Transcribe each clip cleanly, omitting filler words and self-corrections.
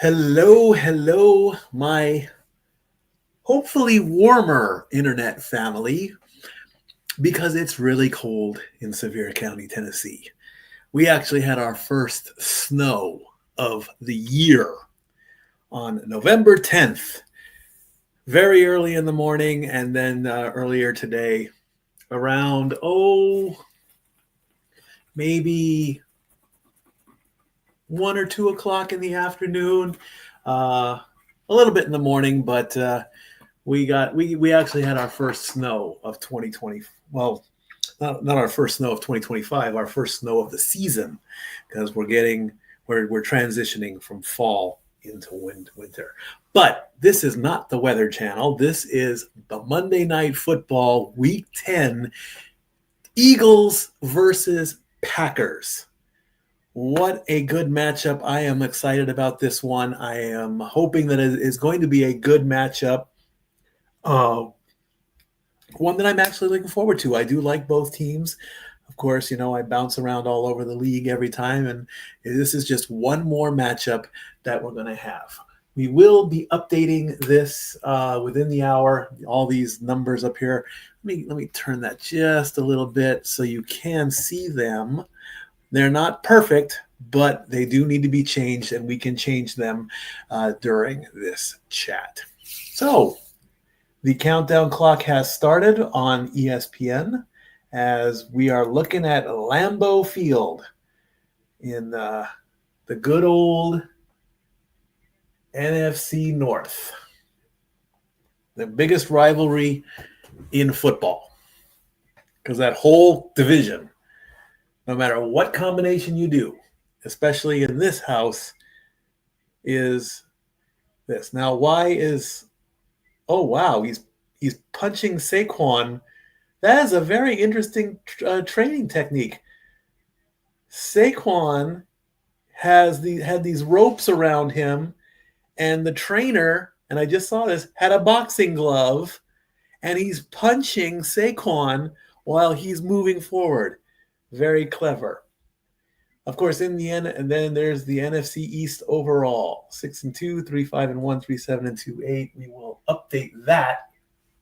Hello, my hopefully warmer internet family, because it's really cold in Sevier County, Tennessee. We actually had our first snow of the year on November 10th, very early in the morning, and then earlier today, around, maybe 1 or 2 o'clock in the afternoon. A little bit in the morning, but we actually had our first snow of 2020. Well, not our first snow of 2025, our first snow of the season, because we're transitioning from fall into winter. But this is not the Weather Channel. This is the Monday Night Football Week 10 Eagles versus Packers. What a good matchup. I am excited about this one. I am hoping that it is going to be a good matchup. One that I'm actually looking forward to. I do like both teams. Of course, I bounce around all over the league every time, and this is just one more matchup that we're going to have. We will be updating this within the hour. All these numbers up here. Let me turn that just a little bit so you can see them. They're not perfect, but they do need to be changed, and we can change them during this chat. So the countdown clock has started on ESPN as we are looking at Lambeau Field in the good old NFC North, the biggest rivalry in football, because that whole division, no matter what combination you do, especially in this house, is this. Now, he's punching Saquon. That is a very interesting training technique. Saquon had these ropes around him, and the trainer, and I just saw this, had a boxing glove, and he's punching Saquon while he's moving forward. Very clever. Of course, in the end, and then there's the NFC East overall: 6-2, 3-5-1, 3-7-2, 8. We will update that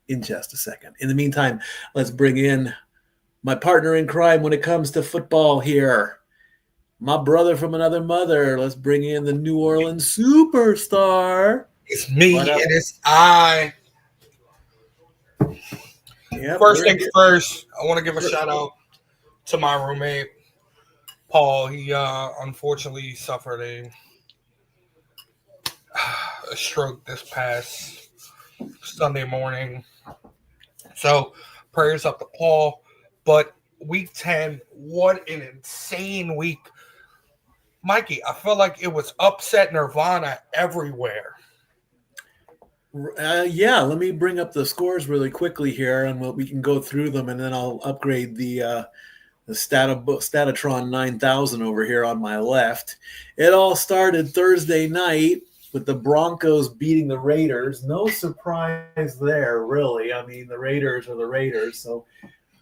in just a second. In the meantime, let's bring in my partner in crime when it comes to football here, my brother from another mother. Let's bring in the New Orleans superstar. It's me, and it's I. Yep, first things first, I want to give a shout out to my roommate, Paul. He unfortunately suffered a stroke this past Sunday morning. So prayers up to Paul. But week 10, what an insane week. Mikey, I feel like it was upset nirvana everywhere. Let me bring up the scores really quickly here, and we can go through them, and then I'll upgrade the Statitron 9000 over here on my left. It all started Thursday night with the Broncos beating the Raiders. No surprise there, really. I mean, the Raiders are the Raiders. So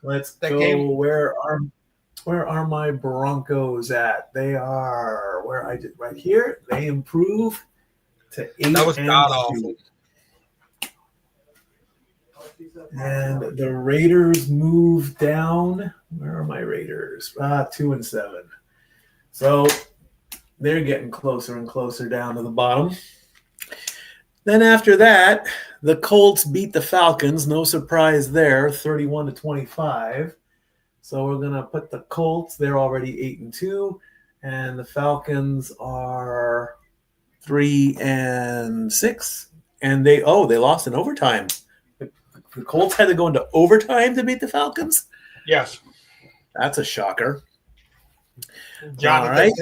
let's go. Where are my Broncos at? They are right here. They improve to 8-2. That was god awful. And the Raiders move down. Where are my Raiders? 2-7. So they're getting closer and closer down to the bottom. Then after that, the Colts beat the Falcons. No surprise there, 31-25. So we're going to put the Colts. They're already 8-2. And the Falcons are 3-6. And they lost in overtime. The Colts had to go into overtime to beat the Falcons? Yes. That's a shocker. Jonathan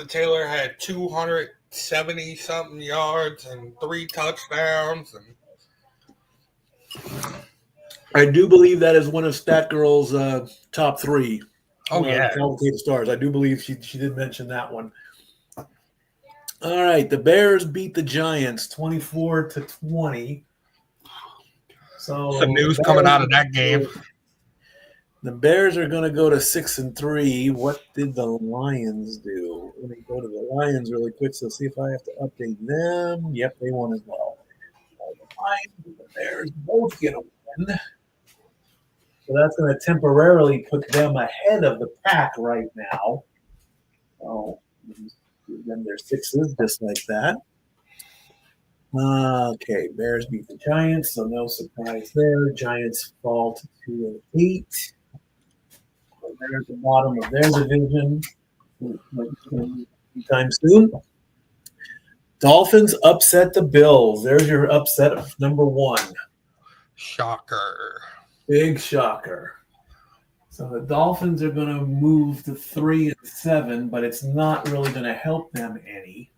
Taylor had 270-something yards and 3 touchdowns. I do believe that is one of StatGirl's top 3. Oh, yeah. Talented stars. I do believe she did mention that one. All right. The Bears beat the Giants 24-20. So some news coming out of that game. The Bears are going to go to 6-3. What did the Lions do? Let me go to the Lions really quick. So see if I have to update them. Yep, they won as well. The Lions and the Bears both get a win. So that's going to temporarily put them ahead of the pack right now. Oh, give them their sixes just like that. Okay, Bears beat the Giants, so no surprise there. Giants fall to 2-8. So there's the bottom of their division. Anytime soon. Dolphins upset the Bills. There's your upset of number one. Shocker. Big shocker. So the Dolphins are going to move to 3-7, but it's not really going to help them any.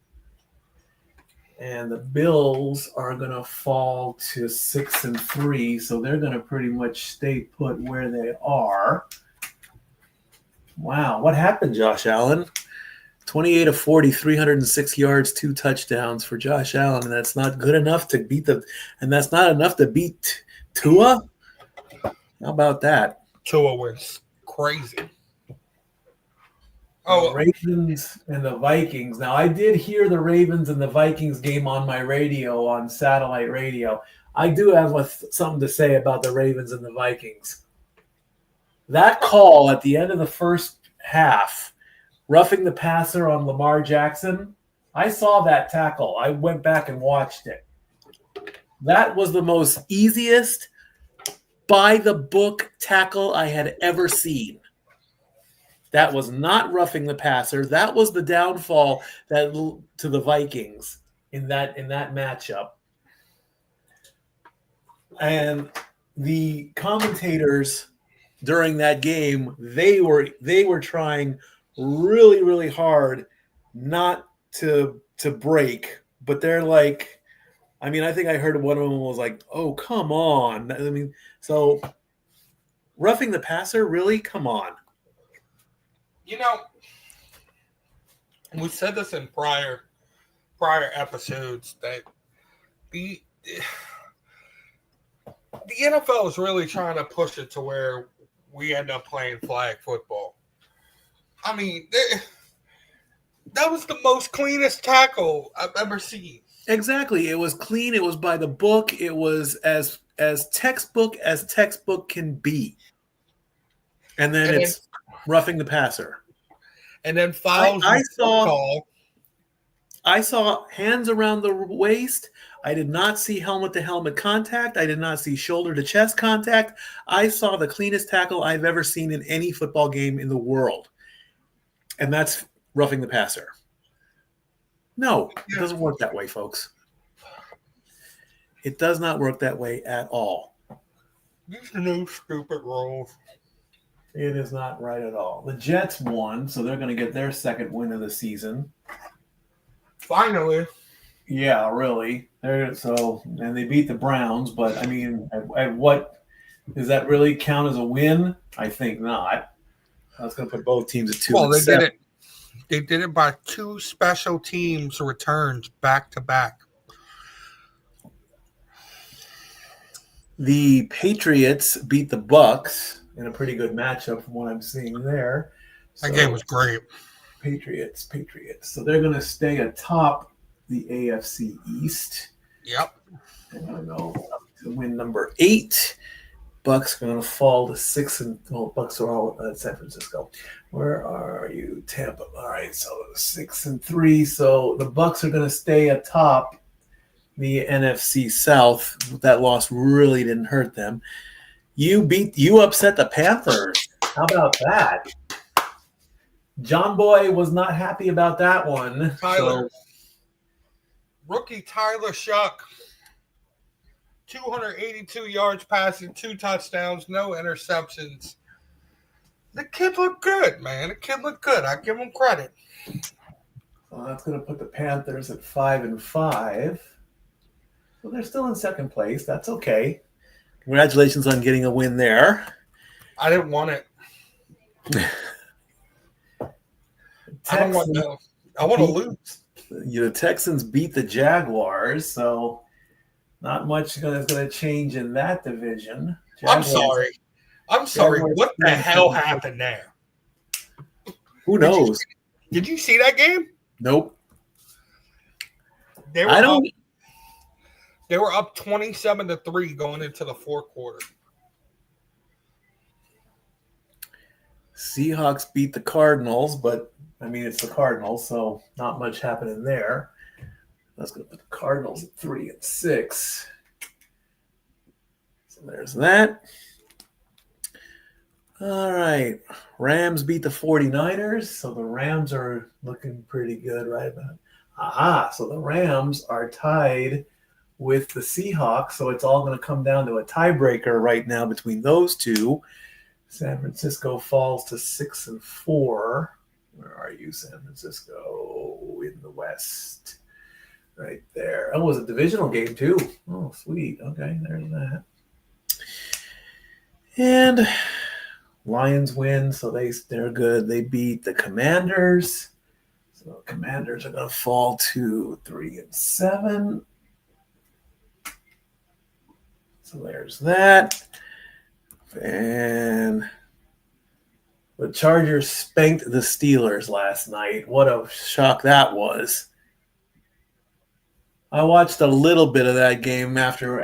And the Bills are going to fall to 6-3, so they're going to pretty much stay put where they are. Wow, what happened, Josh Allen? 28 of 40, 306 yards, 2 touchdowns for Josh Allen, and that's not good enough to beat that's not enough to beat Tua? How about that? Tua was crazy. The Ravens and the Vikings. Now, I did hear the Ravens and the Vikings game on my radio, on satellite radio. I do have something to say about the Ravens and the Vikings. That call at the end of the first half, roughing the passer on Lamar Jackson, I saw that tackle. I went back and watched it. That was the most easiest by-the-book tackle I had ever seen. That was not roughing the passer. That was the downfall to the Vikings in that matchup. And the commentators during that game, they were trying really, really hard not to break, but they're like, I mean, I think I heard one of them was like, "Oh, come on!" I mean, so roughing the passer, really? Come on. You know, we said this in prior episodes that the NFL is really trying to push it to where we end up playing flag football. I mean, that was the most cleanest tackle I've ever seen. Exactly. It was clean. It was by the book. It was as textbook as textbook can be. And then it's roughing the passer. And then fouls. I saw hands around the waist. I did not see helmet-to-helmet contact. I did not see shoulder-to-chest contact. I saw the cleanest tackle I've ever seen in any football game in the world. And that's roughing the passer. No, it doesn't work that way, folks. It does not work that way at all. These new stupid rules. It is not right at all. The Jets won, so they're going to get their second win of the season. Finally. Yeah, really. And they beat the Browns, but I mean, at what does that really count as a win? I think not. That's going to put both teams at 2-7. Well, they did it. They did it by 2 special teams returns back to back. The Patriots beat the Bucks in a pretty good matchup from what I'm seeing there. That game was great. Patriots. So they're going to stay atop the AFC East. Yep. They're going to go up to win number 8. Bucks are going to fall to 6 Bucks are all at San Francisco. Where are you? Tampa. All right, so 6-3. So the Bucks are going to stay atop the NFC South. That loss really didn't hurt them. You upset the Panthers. How about that? John Boy was not happy about that one. Rookie Tyler Shuck. 282 yards passing, 2 touchdowns, no interceptions. The kid looked good, man. The kid looked good. I give him credit. Well, that's going to put the Panthers at 5-5. So they're still in second place. That's okay. Congratulations on getting a win there. I didn't want it. I want to lose. The Texans beat the Jaguars, so not much is going to change in that division. I'm sorry. I'm sorry. Jaguars What the hell happened there? Who knows? Did you see that game? Nope. They were I don't. They were up 27-3 going into the fourth quarter. Seahawks beat the Cardinals, but I mean it's the Cardinals, so not much happening there. That's going to put the Cardinals at 3-6. So there's that. All right. Rams beat the 49ers, so the Rams are looking pretty good right about. Aha, so the Rams are tied with the Seahawks, so it's all going to come down to a tiebreaker right now between those two. San Francisco falls to 6-4. Where are you, San Francisco? In the West. Right there. Oh, it was a divisional game, too. Oh, sweet. Okay, there's that. And Lions win, so they're good. They beat the Commanders. So Commanders are going to fall to 3-7. So there's that. And the Chargers spanked the Steelers last night. What a shock that was. I watched a little bit of that game after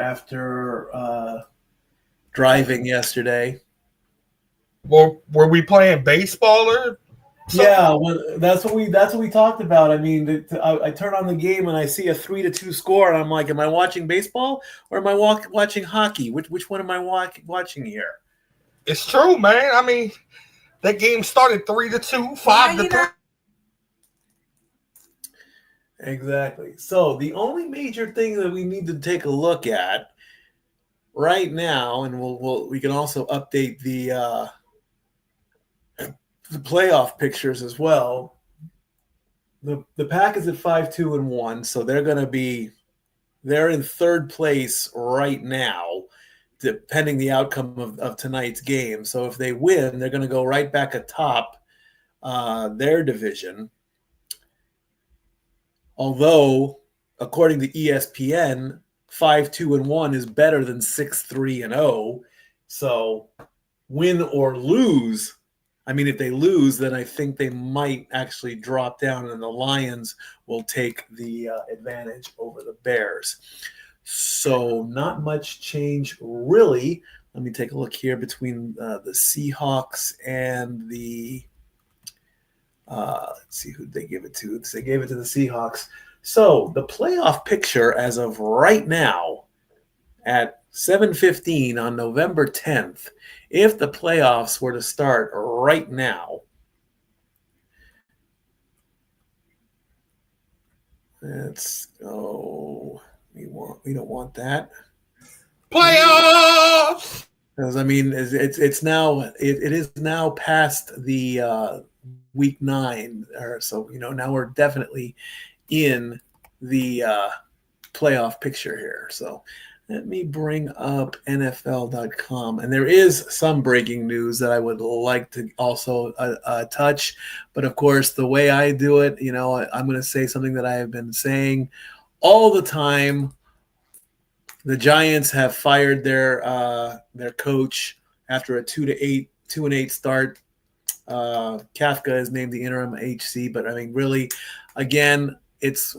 driving yesterday. Well, were we playing baseball or something? Yeah, that's what we talked about. I mean, I turn on the game and I see a 3-2 score, and I'm like, am I watching baseball or am I watching hockey? Which one am I watching here? It's true, man. I mean, that game started 3-2, 5-3. Exactly. So the only major thing that we need to take a look at right now, and we can also update the playoff pictures as well. The Pack is at 5-2-1, so they're in third place right now, depending the outcome of tonight's game. So if they win, they're going to go right back atop their division. Although, according to ESPN, 5-2-1 is better than 6-3-0. So, win or lose. I mean, if they lose, then I think they might actually drop down, and the Lions will take the advantage over the Bears. So, not much change, really. Let me take a look here between the Seahawks and the let's see who they give it to. They gave it to the Seahawks. So the playoff picture as of right now at 7:15 on November 10th, if the playoffs were to start right now, let's go. We don't want that. Playoffs. Because I mean, it is now past the week 9, or so. Now we're definitely in the playoff picture here. So let me bring up NFL.com, and there is some breaking news that I would like to also touch. But of course, the way I do it, I'm going to say something that I have been saying all the time. The Giants have fired their coach after a 2-8 start. Kafka is named the interim HC, but I mean, really, again, it's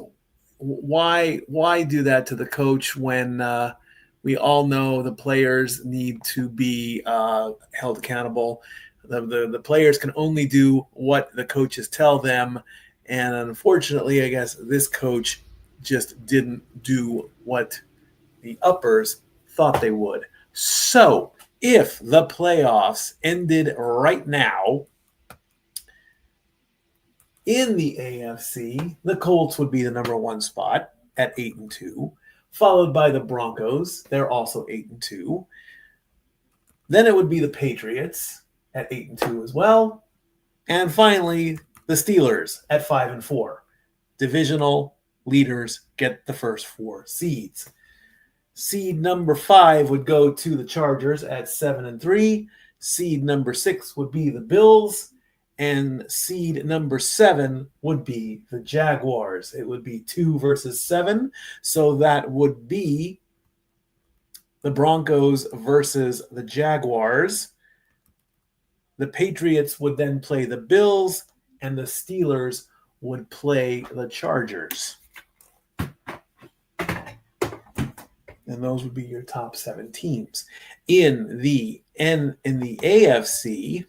why do that to the coach when we all know the players need to be held accountable. The players can only do what the coaches tell them, and unfortunately, I guess this coach just didn't do what the uppers thought they would. So if the playoffs ended right now, in the AFC, the Colts would be the number 1 spot at 8-2, followed by the Broncos. They're also 8-2. Then it would be the Patriots at 8-2 as well. And finally, the Steelers at 5-4. Divisional leaders get the first 4 seeds. Seed number 5 would go to the Chargers at 7-3. Seed number 6 would be the Bills. And seed number 7 would be the Jaguars. It would be 2 versus 7. So that would be the Broncos versus the Jaguars. The Patriots would then play the Bills, and the Steelers would play the Chargers. And those would be your top 7 teams. In the AFC,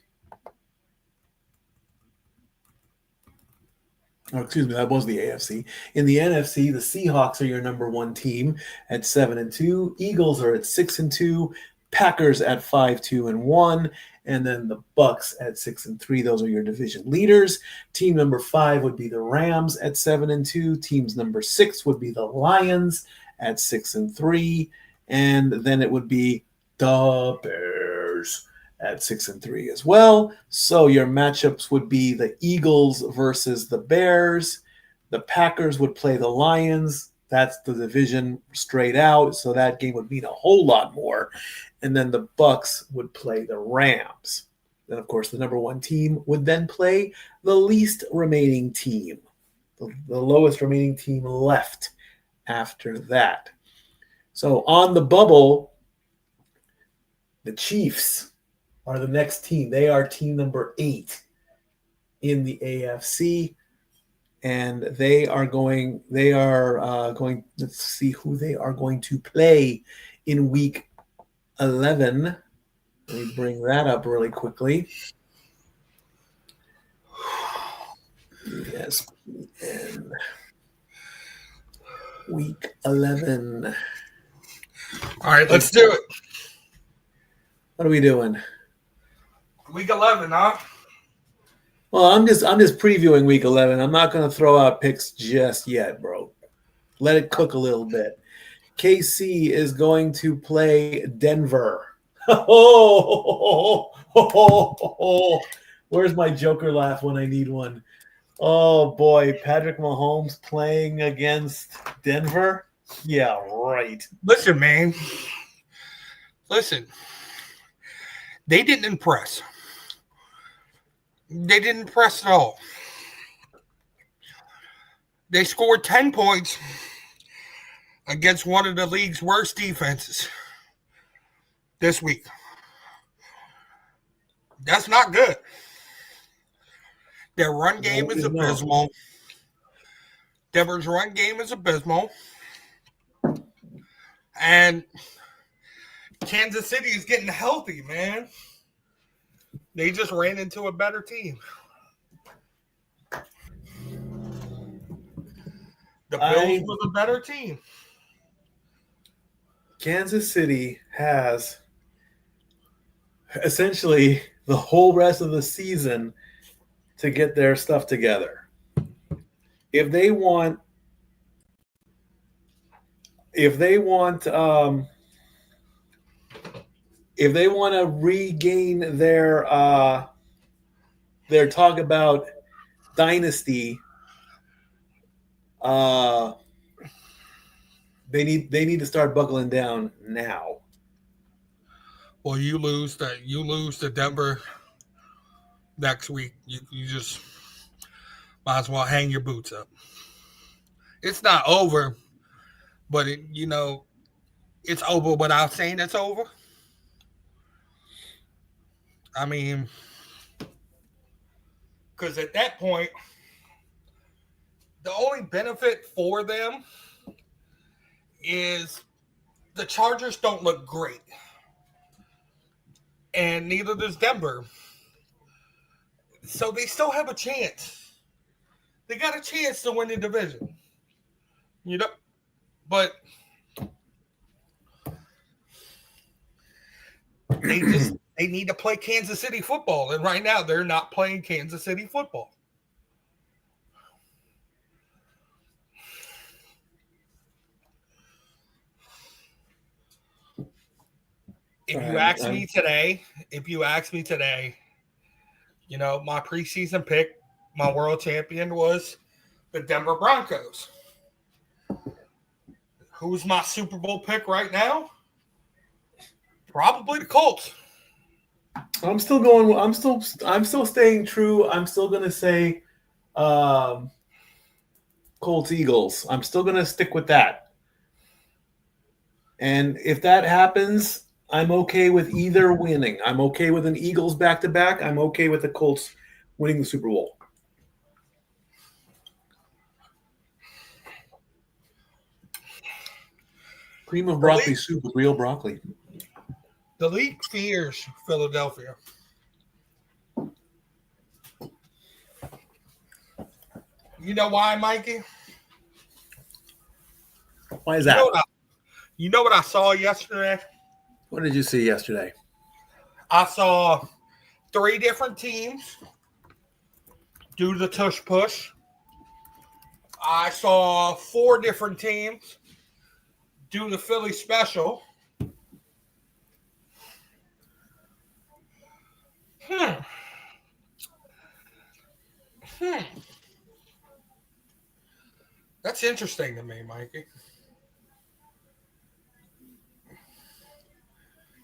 excuse me, that was the AFC. In the NFC, the Seahawks are your number 1 team at 7-2. Eagles are at 6-2. Packers at 5-2-1, and then the Bucks at 6-3. Those are your division leaders. Team number 5 would be the Rams at 7-2. Teams number 6 would be the Lions at 6-3, and then it would be the Bears at 6-3 as well. So your matchups would be the Eagles versus the Bears. The Packers would play the Lions. That's the division straight out, so that game would mean a whole lot more. And then the Bucks would play the Rams. Then, of course, the number 1 team would then play the least remaining team, the lowest remaining team left after that. So on the bubble, the Chiefs are the next team. They are team number 8 in the AFC. And they are going, let's see who they are going to play in week 11. Let me bring that up really quickly. Yes, and week 11. All right, let's do it. What are we doing? Week 11, huh? Well, I'm just previewing week 11. I'm not going to throw out picks just yet, bro. Let it cook a little bit. KC is going to play Denver. Where's my Joker laugh when I need one? Oh, boy. Patrick Mahomes playing against Denver? Yeah, right. Listen, man. Listen. They didn't impress. They didn't impress at all. They scored 10 points against one of the league's worst defenses this week. That's not good. Their run game is abysmal. Denver's run game is abysmal. And Kansas City is getting healthy, man. They just ran into a better team. The Bills were the better team. Kansas City has essentially the whole rest of the season to get their stuff together. If they want to regain their talk about dynasty, they need to start buckling down now. Well, you lose to Denver next week. You just might as well hang your boots up. It's not over, but it's over without saying it's over. I mean, because at that point, the only benefit for them is the Chargers don't look great. And neither does Denver. So they still have a chance. They got a chance to win the division. But they need to play Kansas City football. And right now they're not playing Kansas City football. If you ask me today, my preseason pick, my world champion was the Denver Broncos. Who's my Super Bowl pick right now? Probably the Colts. I'm still staying true. I'm still going to say Colts Eagles. I'm still going to stick with that. And if that happens, I'm okay with either winning. I'm okay with an Eagles back-to-back. I'm okay with the Colts winning the Super Bowl. Cream of broccoli soup with real broccoli. The league fears Philadelphia. You know why, Mikey? Why is that? You know what I saw yesterday? What did you see yesterday? I saw 3 different teams do the tush push. I saw 4 different teams do the Philly special. That's interesting to me, Mikey.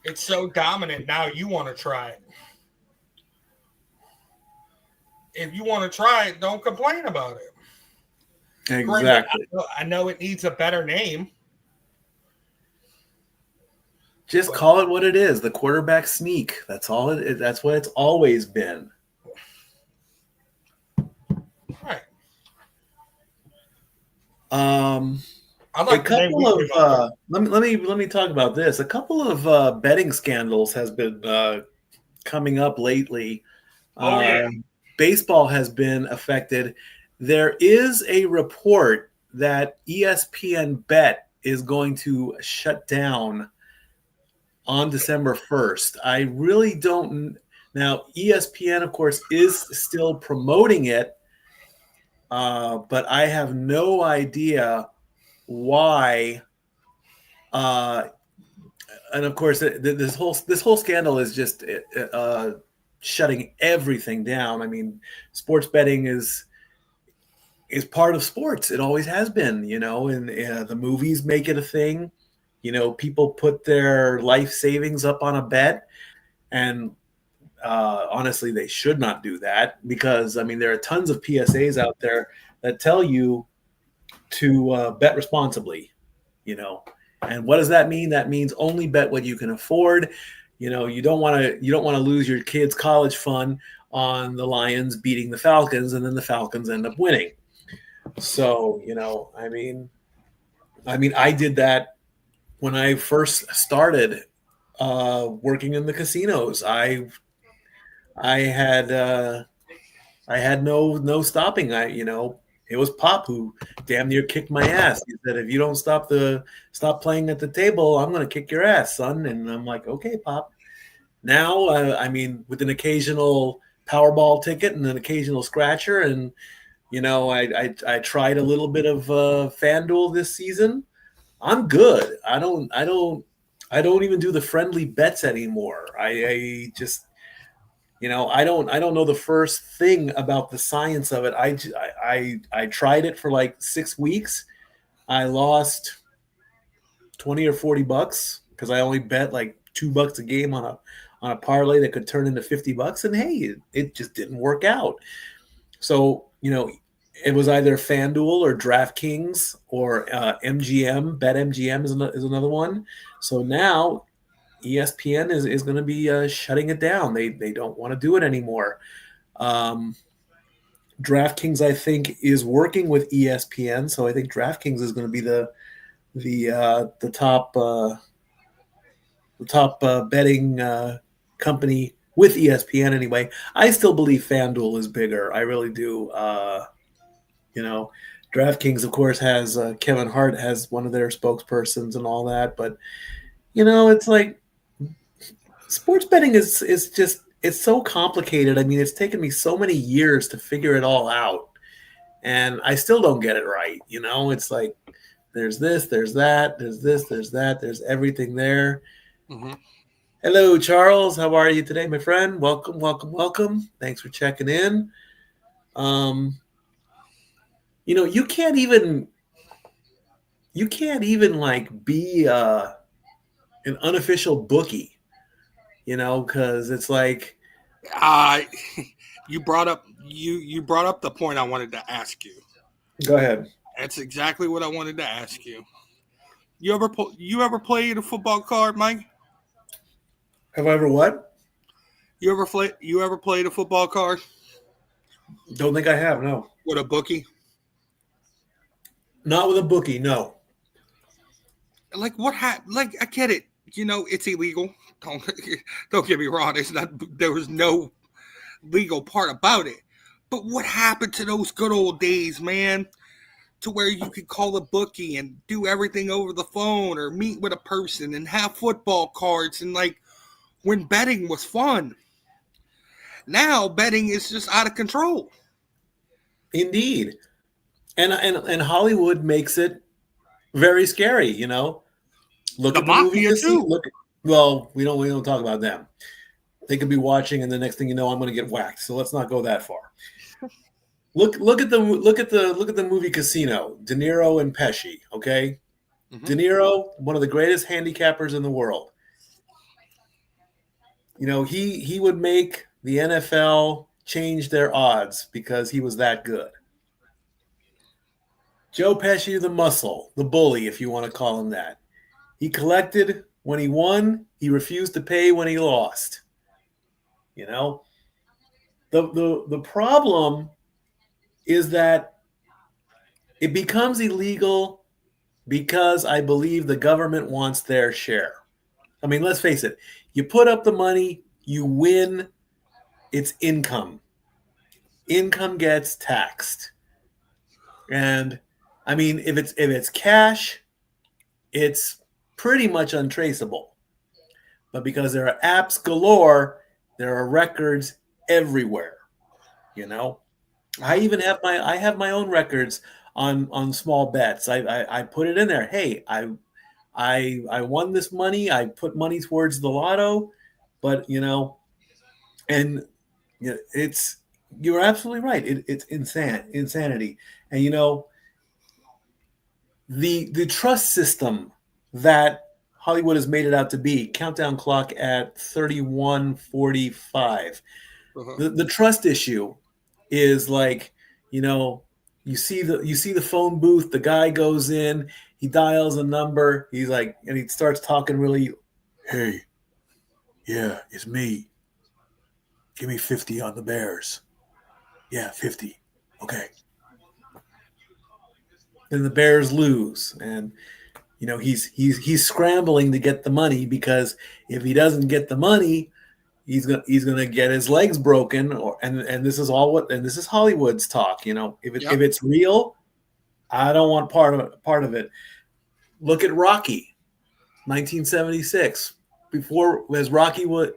It's so dominant now you want to try it. If you want to try it, don't complain about it. Exactly. I know it needs a better name. Just call it what it is. The quarterback sneak. That's all it is. That's what it's always been. Right. A couple of let me talk about this. A couple of betting scandals has been coming up lately. Baseball has been affected. There is a report that ESPN Bet is going to shut down on December 1st. I really don't. Now, ESPN, of course, is still promoting it, but I have no idea why. And of course, this whole scandal is just shutting everything down. I mean, sports betting is part of sports. It always has been, and the movies make it a thing. People put their life savings up on a bet, and honestly, they should not do that because, I mean, there are tons of PSAs out there that tell you to bet responsibly, And what does that mean? That means only bet what you can afford. You don't want to lose your kids' college fund on the Lions beating the Falcons, and then the Falcons end up winning. So, I mean, I did that when I first started working in the casinos. I had no stopping. It was Pop who damn near kicked my ass. He said, "If you don't stop playing at the table, I'm going to kick your ass, son." And I'm like, "Okay, Pop." Now, I mean, with an occasional Powerball ticket and an occasional scratcher, and I tried a little bit of FanDuel this season. I'm good. I don't even do the friendly bets anymore. I just, I don't know the first thing about the science of it. I tried it for like 6 weeks. I lost 20 or 40 bucks because I only bet like $2 a game on a parlay that could turn into $50. And hey, it just didn't work out. So, it was either FanDuel or DraftKings or MGM. BetMGM is another one. So now ESPN is going to be shutting it down. They don't want to do it anymore. DraftKings, I think, is working with ESPN. So I think DraftKings is going to be the top betting company with ESPN anyway. I still believe FanDuel is bigger. I really do. DraftKings, of course, has Kevin Hart has one of their spokespersons and all that. But, it's like sports betting is just, it's so complicated. I mean, it's taken me so many years to figure it all out. And I still don't get it right. It's like there's this, there's that, there's this, there's that, there's everything there. Mm-hmm. Hello, Charles. How are you today, my friend? Welcome, welcome, welcome. Thanks for checking in. You can't even like be an unofficial bookie, because it's like you brought up the point I wanted to ask you. Go ahead. That's exactly what I wanted to ask you. You ever played a football card, Mike? Have I ever what? You ever played a football card Don't think I have. No, with a bookie? not with a bookie. No. Like what happened? Like I get it. It's illegal. Don't don't get me wrong. There was no legal part about it. But what happened to those good old days, man? To where you could call a bookie and do everything over the phone or meet with a person and have football cards and like when betting was fun. Now betting is just out of control. Indeed. And Hollywood makes it very scary, Look The at the movie mafia Casino. too. Well, we don't talk about them. They could be watching, and the next thing you know, I'm going to get whacked. So let's not go that far. Look at the movie Casino. De Niro and Pesci. Okay, De Niro, one of the greatest handicappers in the world. He would make the NFL change their odds because he was that good. Joe Pesci, the muscle, the bully, if you want to call him that. He collected when he won. He refused to pay when he lost. The problem is that it becomes illegal because I believe the government wants their share. I mean, let's face it. You put up the money, you win, it's income. Income gets taxed. And I mean, if it's cash, it's pretty much untraceable. But because there are apps galore, there are records everywhere. I even have my own records on small bets. I put it in there. Hey, I won this money. I put money towards the lotto, but and it's you're absolutely right. It's insanity, and the trust system that Hollywood has made it out to be. Countdown clock at 31:45. The trust issue is like, you see the phone booth, the guy goes in, he dials a number, he's like, and he starts talking really, hey, yeah, it's me. Give me 50 on the Bears. Yeah, 50. Okay. Then the Bears lose, and he's scrambling to get the money because if he doesn't get the money, he's gonna get his legs broken, and this is Hollywood's talk. If it's real, I don't want part of it. Look at Rocky, 1976. Before, as Rocky was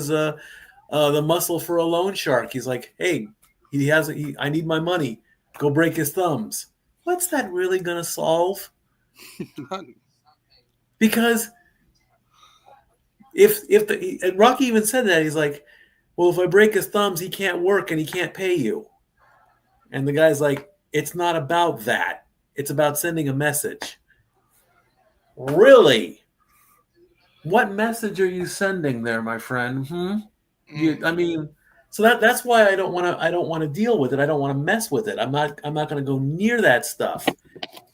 the muscle for a loan shark. He's like, hey, I need my money. Go break his thumbs. What's that really gonna solve? Because and Rocky even said that, he's like, well, if I break his thumbs, he can't work and he can't pay you. And the guy's like, it's not about that. It's about sending a message. Really? What message are you sending there, my friend? So that's why I don't want to deal with it. I don't want to mess with it. I'm not going to go near that stuff.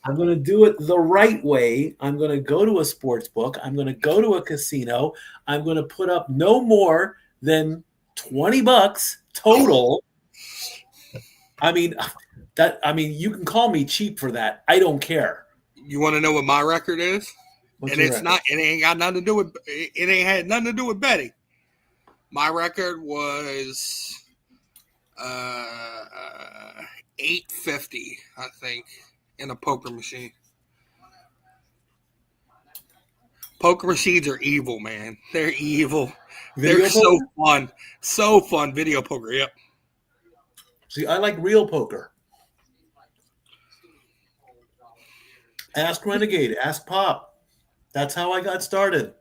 I'm going to do it the right way. I'm going to go to a sports book. I'm going to go to a casino. I'm going to put up no more than $20 total. You can call me cheap for that. I don't care. You want to know what my record is? What's and your it's record? not. It ain't got nothing to do with. It ain't had nothing to do with betting. My record was $850, I think, in a poker machine. Poker machines are evil, man. They're evil. They're so fun. So fun. Video poker, yep. See, I like real poker. Ask Renegade. Ask Pop. That's how I got started.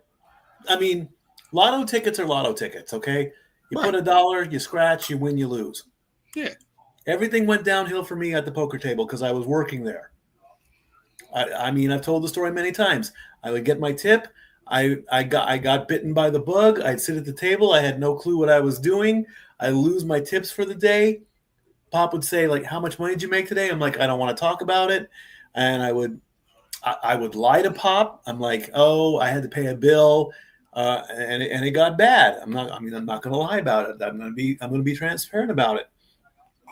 I mean, lotto tickets are lotto tickets, okay? You put $1, you scratch, you win, you lose. Yeah. Everything went downhill for me at the poker table because I was working there. I've told the story many times. I would get my tip. I got bitten by the bug. I'd sit at the table. I had no clue what I was doing. I lose my tips for the day. Pop would say, like, how much money did you make today? I'm like, I don't want to talk about it. And I would lie to Pop. I'm like, oh, I had to pay a bill. and it got bad. I'm not going to lie about it. I'm going to be transparent about it.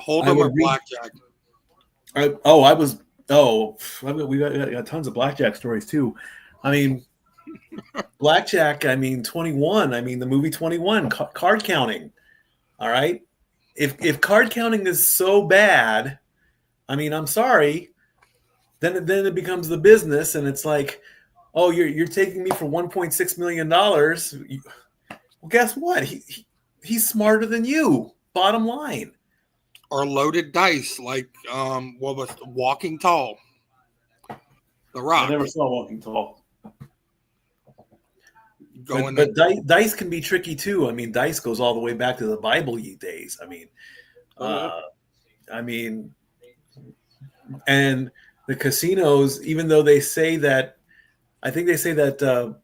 Hold'em or blackjack? We got tons of blackjack stories too. I mean, blackjack. I mean, 21. I mean, the movie 21, card counting. All right. If card counting is so bad, I mean, I'm sorry. Then it becomes the business, and it's like, oh, you're taking me for $1.6 million. Well, guess what? He's smarter than you. Bottom line. Or loaded dice, like what was Walking Tall? The Rock. I never saw Walking Tall. But dice can be tricky too. I mean, dice goes all the way back to the Bible days. I mean, and the casinos, even though they say that, I think they say that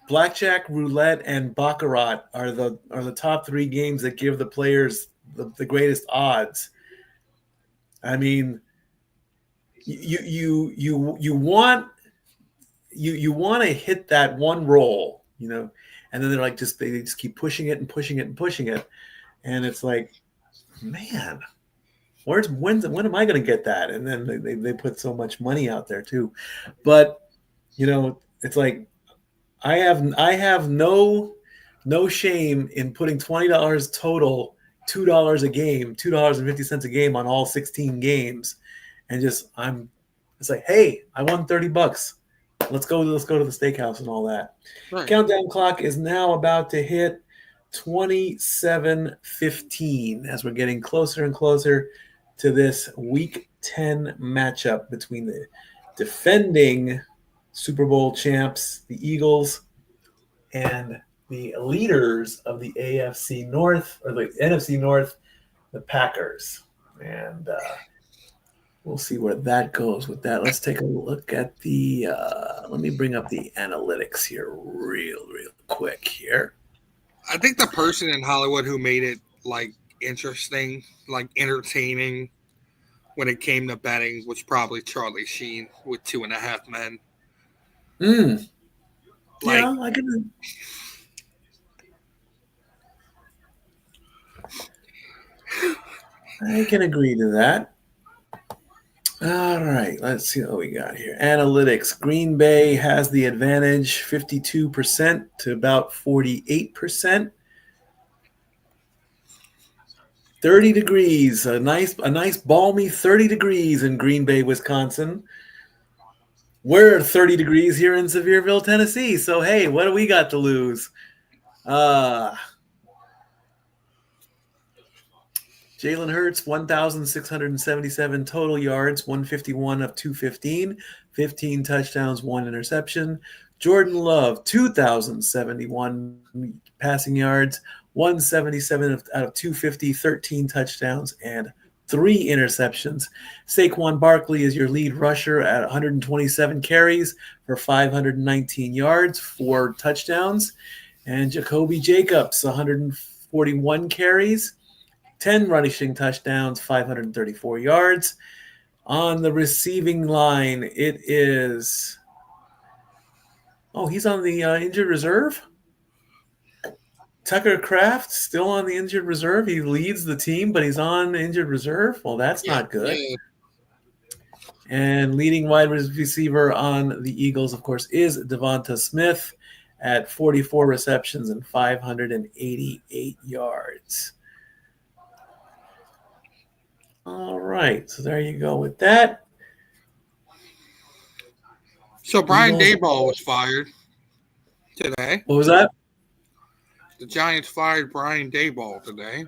blackjack, roulette, and baccarat are the top three games that give the players the greatest odds. I mean, you want to hit that one roll, you know, and then they just keep pushing it and pushing it and pushing it, and it's like, man, when am I going to get that? And then they put so much money out there too, but you know, it's like I have no shame in putting $20 total, $2 a game, $2.50 a game on all 16 games, and it's like, hey, I won $30. Let's go to the steakhouse and all that. Right. Countdown clock is now about to hit 27:15 as we're getting closer and closer to this Week 10 matchup between the defending Super Bowl champs, the Eagles, and the leaders of the AFC North, or the NFC North, the Packers. And we'll see where that goes with that. Let's take a look at the let me bring up the analytics here real quick here. I think the person in Hollywood who made it like interesting, like entertaining when it came to betting was probably Charlie Sheen with 2.5 Men. Yeah, I can agree to that. All right, let's see what we got here. Analytics. Green Bay has the advantage, 52% to about 48%. 30 degrees, a nice balmy 30 degrees in Green Bay, Wisconsin. We're 30 degrees here in Sevierville, Tennessee. So, hey, what do we got to lose? Jalen Hurts, 1,677 total yards, 151 of 215, 15 touchdowns, 1 interception. Jordan Love, 2,071 passing yards, 177 out of 250, 13 touchdowns, and 3 interceptions. Saquon Barkley is your lead rusher at 127 carries for 519 yards, 4 touchdowns. And Jacoby Jacobs, 141 carries, 10 rushing touchdowns, 534 yards. On the receiving line, it is... Oh, he's on the injured reserve? Tucker Kraft still on the injured reserve. He leads the team, but he's on injured reserve. Well, that's not good. Yeah. And leading wide receiver on the Eagles, of course, is Devonta Smith at 44 receptions and 588 yards. All right, so there you go with that. So Brian Daboll was fired today. What was that? The Giants fired Brian Daboll today.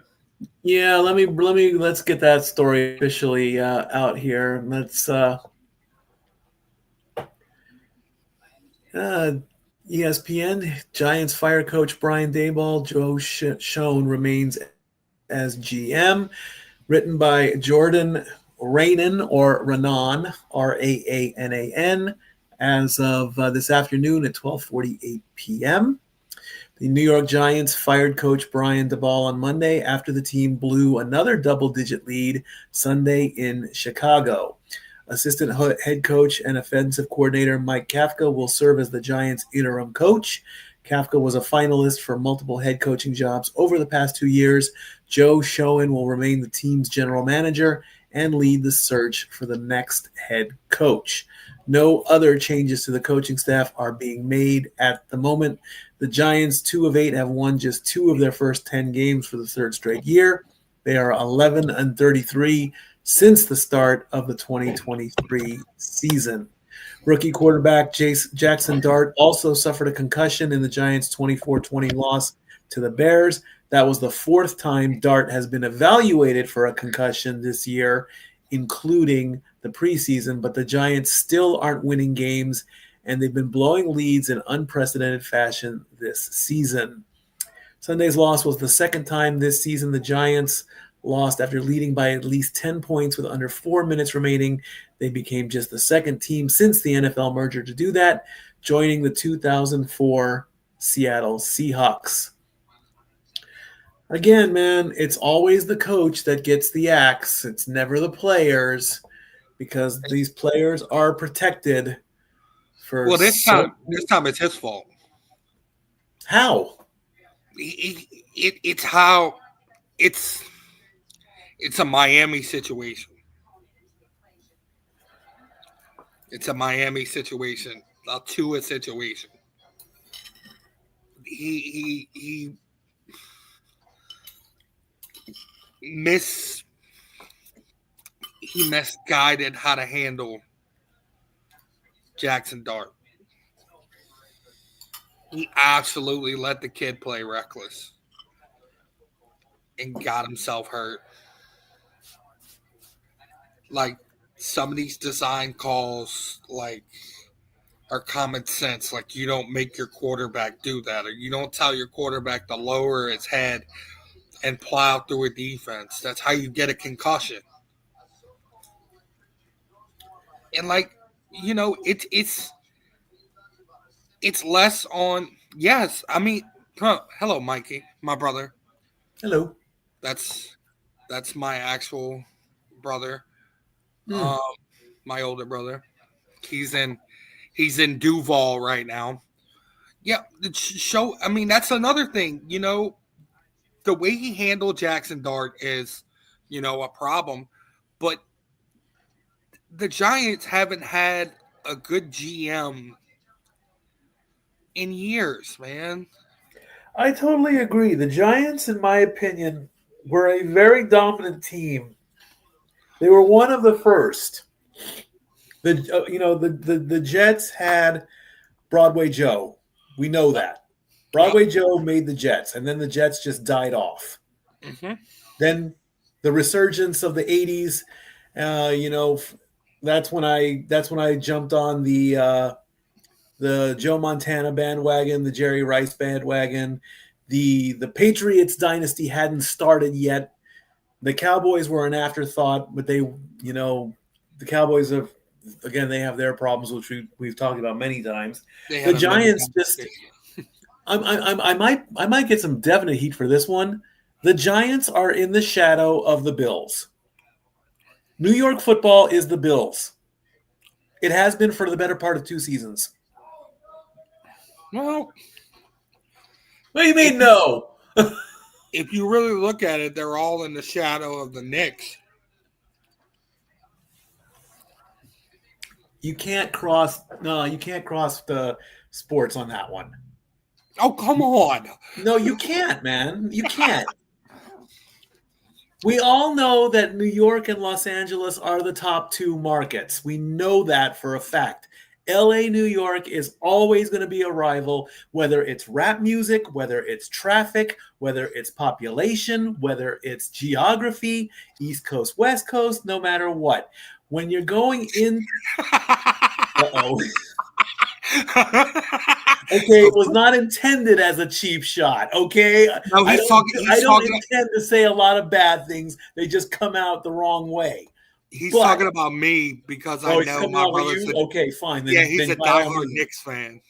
Yeah, let's get that story officially out here. Let's ESPN, Giants fire coach Brian Daboll. Joe Schoen remains as GM. Written by Jordan Raanan, or Raanan, Raanan, as of this afternoon at 12:48 p.m. The New York Giants fired coach Brian Daboll on Monday after the team blew another double-digit lead Sunday in Chicago. Assistant head coach and offensive coordinator Mike Kafka will serve as the Giants' interim coach. Kafka was a finalist for multiple head coaching jobs over the past 2 years. Joe Schoen will remain the team's general manager and lead the search for the next head coach. No other changes to the coaching staff are being made at the moment. The Giants, 2 of 8, have won just 2 of their first 10 games for the third straight year. They are 11-33 since the start of the 2023 season. Rookie quarterback Jackson Dart also suffered a concussion in the Giants' 24-20 loss to the Bears. That was the 4th time Dart has been evaluated for a concussion this year, including the preseason, but the Giants still aren't winning games, and they've been blowing leads in unprecedented fashion this season. Sunday's loss was the 2nd time this season the Giants lost after leading by at least 10 points with under 4 minutes remaining. They became just the 2nd team since the NFL merger to do that, joining the 2004 Seattle Seahawks. Again, man, it's always the coach that gets the axe. It's never the players, because these players are protected for. Well, this time it's his fault. How? It's how it's a Miami situation. It's a Miami situation, a Tua situation. He misguided how to handle Jackson Dart. He absolutely let the kid play reckless and got himself hurt. Like, some of these design calls, like, are common sense. Like, you don't make your quarterback do that, or you don't tell your quarterback to lower his head and plow through a defense. That's how you get a concussion. And, like, you know, it's less on. Yes, I mean, hello, Mikey, my brother. Hello. That's my actual brother. My older brother. He's in Duval right now. Yeah, the show. I mean, that's another thing. You know, the way he handled Jackson Dart is, you know, a problem. But the Giants haven't had a good GM in years, man. I totally agree. The Giants, in my opinion, were a very dominant team. They were one of the first. The Jets had Broadway Joe. We know that. Broadway Joe made the Jets, and then the Jets just died off. Mm-hmm. Then the resurgence of the 80s, that's when I jumped on the Joe Montana bandwagon, the Jerry Rice bandwagon. The Patriots dynasty hadn't started yet. The Cowboys were an afterthought, but the Cowboys have, again, they have their problems, which we've talked about many times. The Giants just, I might get some definite heat for this one. The Giants are in the shadow of the Bills. New York football is the Bills. It has been for the better part of 2 seasons. Well, what do you mean no? If you really look at it, they're all in the shadow of the Knicks. You can't cross the sports on that one. Oh, come on. No, you can't, man. You can't. We all know that New York and Los Angeles are the top 2 markets. We know that for a fact. LA, New York is always going to be a rival, whether it's rap music, whether it's traffic, whether it's population, whether it's geography, East Coast, West Coast, no matter what. When you're going in... Uh-oh. Okay, it was not intended as a cheap shot, okay? No, I don't intend to say a lot of bad things. They just come out the wrong way. He's talking about me because I know my brother's... Okay, fine. Then, he's a diehard Knicks fan.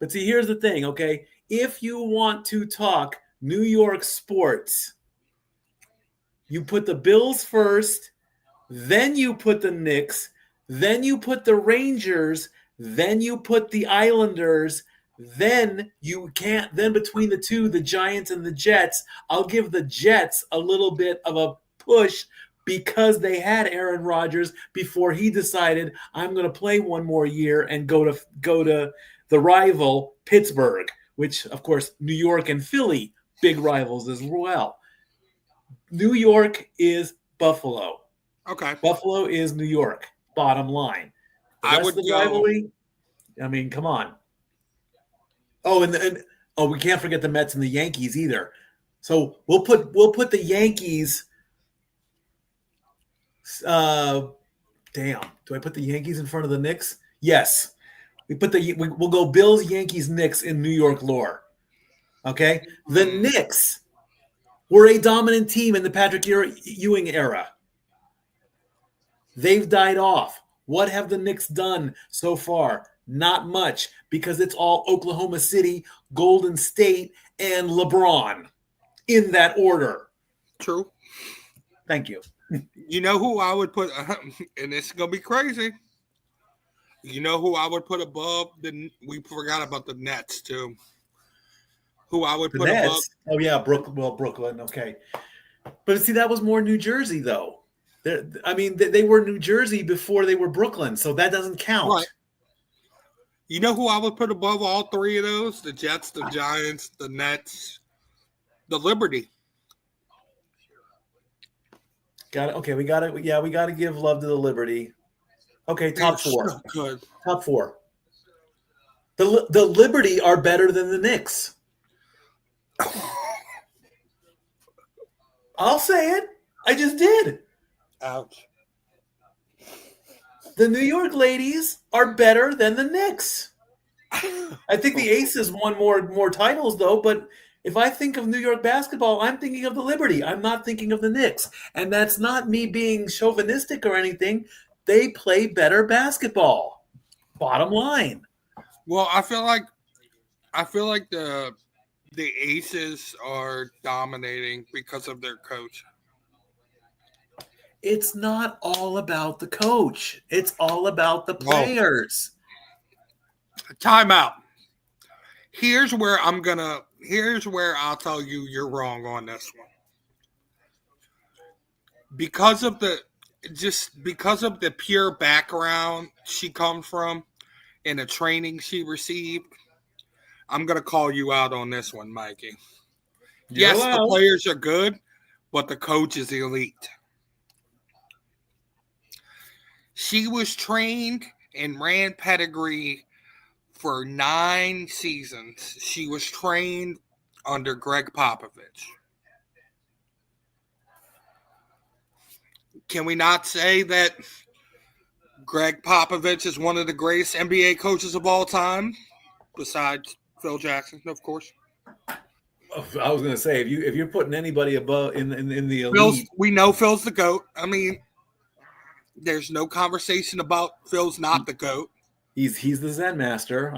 But see, here's the thing, okay? If you want to talk New York sports, you put the Bills first, then you put the Knicks, then you put the Rangers, then you put the Islanders, Then you can't. Then between the two, the Giants and the Jets, I'll give the Jets a little bit of a push because they had Aaron Rodgers before he decided I'm going to play one more year and go to the rival Pittsburgh, which of course New York and Philly, big rivals as well. New York is Buffalo. Okay. Buffalo is New York. Bottom line. The I rest would of the go. rivalry, I mean, come on. Oh, and we can't forget the Mets and the Yankees either. So we'll put the Yankees. Damn, do I put the Yankees in front of the Knicks? Yes, we'll go Bills, Yankees, Knicks in New York lore. Okay, the Knicks were a dominant team in the Patrick Ewing era. They've died off. What have the Knicks done so far? Not much, because it's all Oklahoma City, Golden State, and LeBron in that order. True. Thank you. You know who I would put, and this is going to be crazy. You know who I would put above we forgot about the Nets too. Who I would The put Nets? above. Oh, yeah, Brooklyn. Okay. But see, that was more New Jersey, though. They were New Jersey before they were Brooklyn, so that doesn't count. Right. You know who I would put above all three of those? The Jets, the Giants, the Nets, the Liberty. Got it. Okay, we got it. Yeah, we got to give love to the Liberty. Okay, top four. So good. Top four. The Liberty are better than the Knicks. I'll say it. I just did. Ouch. The New York ladies are better than the Knicks. I think the Aces won more titles, though, but if I think of New York basketball, I'm thinking of the Liberty. I'm not thinking of the Knicks. And that's not me being chauvinistic or anything. They play better basketball. Bottom line. Well, I feel like the Aces are dominating because of their coach. It's not all about the coach. It's all about the players. Timeout. Here's where I'll tell you you're wrong on this one. Because of the pure background she comes from and the training she received, I'm going to call you out on this one, Mikey. Yes, the players are good, but the coach is elite. She was trained and ran pedigree for 9 seasons. She was trained under Greg Popovich. Can we not say that Greg Popovich is one of the greatest NBA coaches of all time, besides Phil Jackson, of course? I was going to say, if you're putting anybody above in the elite, we know Phil's the GOAT. I mean, there's no conversation about Phil's not the GOAT. He's the Zen master.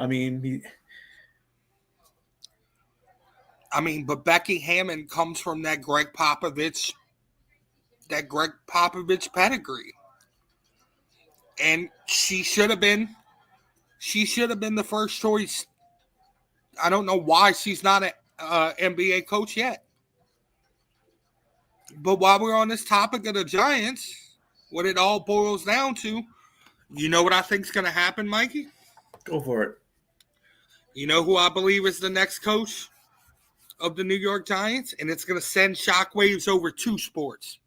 But Becky Hammon comes from that Greg Popovich pedigree. And she should have been the first choice. I don't know why she's not an NBA coach yet. But while we're on this topic of the Giants, what it all boils down to, you know what I think is going to happen, Mikey? Go for it. You know who I believe is the next coach of the New York Giants? And it's going to send shockwaves over 2 sports.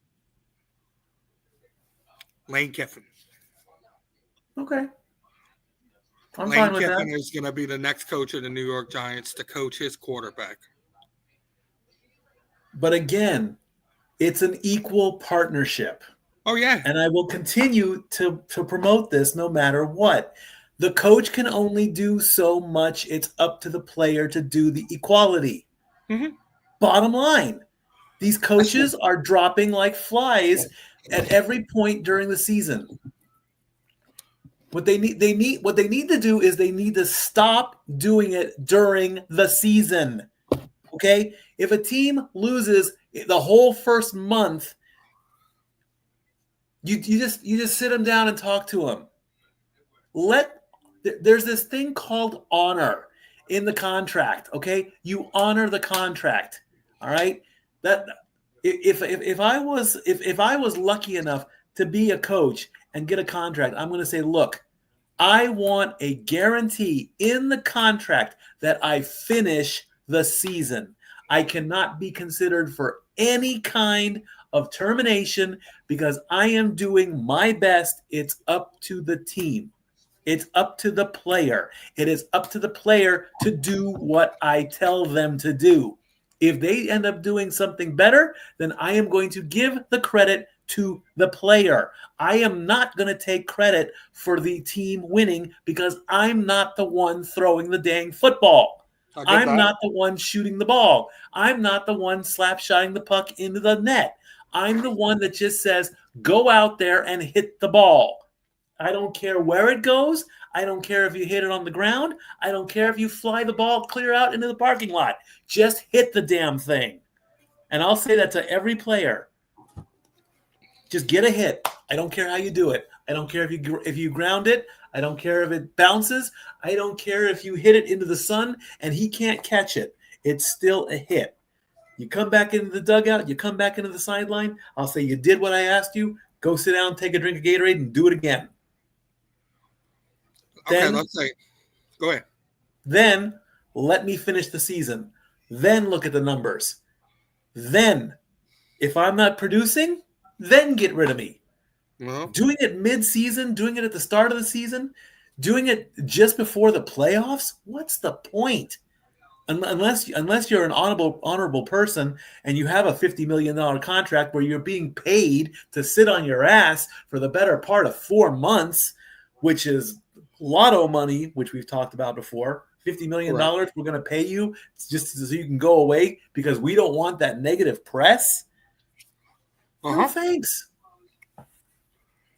Lane Kiffin. Okay. I'm Lane fine with Kiffin that. is going to be the next coach of the New York Giants to coach his quarterback. But again, it's an equal partnership. Oh, yeah. And I will continue to promote this no matter what. The coach can only do so much. It's up to the player to do the equality. Mm-hmm. Bottom line, these coaches are dropping like flies at every point during the season. What they need to do is they need to stop doing it during the season. Okay? If a team loses the whole first month, you just sit them down and talk to them. There's this thing called honor. in the contract. Okay, you honor the contract. All right. That if I was lucky enough to be a coach and get a contract, I'm going to say, look, I want a guarantee in the contract that I finish the season. I cannot be considered for any kind of termination because I am doing my best. It's up to the team. It's up to the player. It is up to the player to do what I tell them to do. If they end up doing something better, then I am going to give the credit to the player. I am not going to take credit for the team winning because I'm not the one throwing the dang football. I'm not the one shooting the ball. I'm not the one slap-shotting the puck into the net. I'm the one that just says, go out there and hit the ball. I don't care where it goes. I don't care if you hit it on the ground. I don't care if you fly the ball clear out into the parking lot. Just hit the damn thing. And I'll say that to every player. Just get a hit. I don't care how you do it. I don't care if you ground it. I don't care if it bounces. I don't care if you hit it into the sun and he can't catch it. It's still a hit. You come back into the dugout. You come back into the sideline. I'll say you did what I asked you. Go sit down, take a drink of Gatorade, and do it again. Okay, let's say, go ahead. Then let me finish the season. Then look at the numbers. Then, if I'm not producing, then get rid of me. Well, doing it mid-season, doing it at the start of the season, doing it just before the playoffs, what's the point? Unless you're an honorable person and you have a $50 million contract where you're being paid to sit on your ass for the better part of 4 months, which is lotto money, which we've talked about before. $50 million we're going to pay you just so you can go away because we don't want that negative press. No thanks.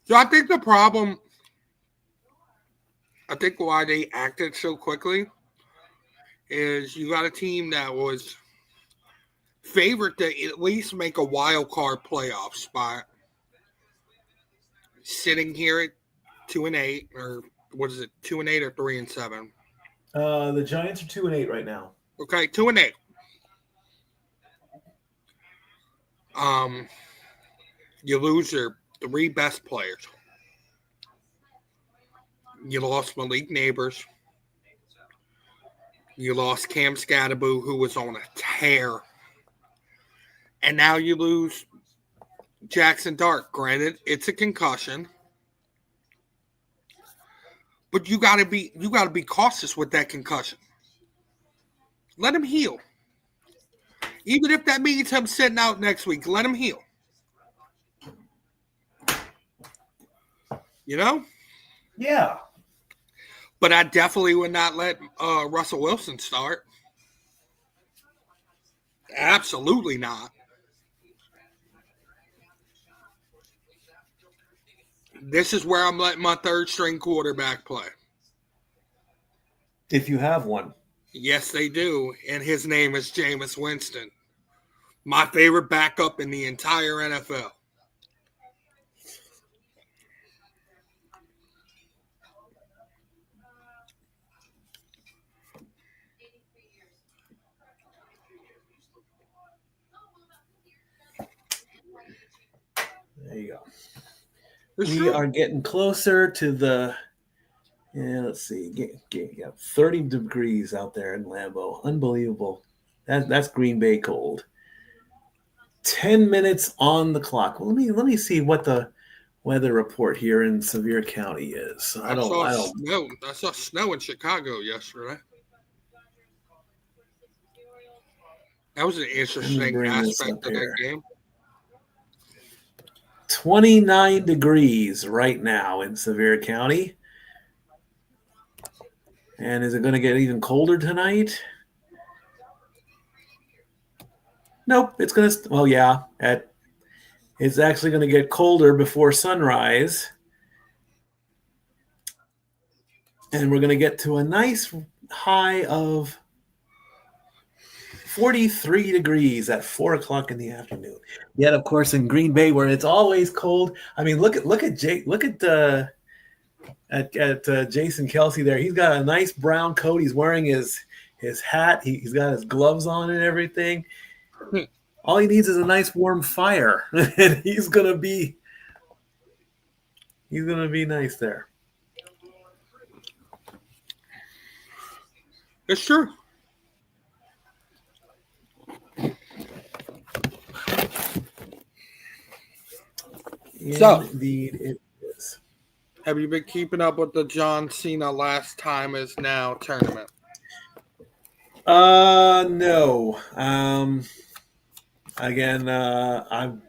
So I think the problem, I think why they acted so quickly is you got a team that was favored to at least make a wild card playoff spot, sitting here at 2-8, or what is it, 2-8 or 3-7? The Giants are 2-8 right now. Okay, 2-8. You lose your 3 best players. You lost Malik Neighbors. You lost Cam Scatterboo, who was on a tear. And now you lose Jackson Dart. Granted, it's a concussion. But you gotta be cautious with that concussion. Let him heal. Even if that means him sitting out next week, let him heal. You know? Yeah. But I definitely would not let Russell Wilson start. Absolutely not. This is where I'm letting my third string quarterback play. If you have one. Yes, they do. And his name is Jameis Winston. My favorite backup in the entire NFL. There you go. We are getting closer to the, let's see, 30 degrees out there in Lambeau. Unbelievable. That's Green Bay cold. 10 minutes on the clock. Well, let me see what the weather report here in Sevier County is. I saw snow in Chicago yesterday. That was an interesting aspect of that game. 29 degrees right now in Sevier County. And is it going to get even colder tonight? Nope. It's going to, well, yeah. It's actually going to get colder before sunrise. And we're going to get to a nice high of 43 degrees at 4 o'clock in the afternoon. Yet, of course, in Green Bay, where it's always cold. I mean, look at Jason Kelsey there. He's got a nice brown coat. He's wearing his his hat. He's got his gloves on and everything. All he needs is a nice warm fire, and he's gonna be nice there. It's true. Indeed, it is. Have you been keeping up with the John Cena Last Time Is Now tournament? No. Again, I'm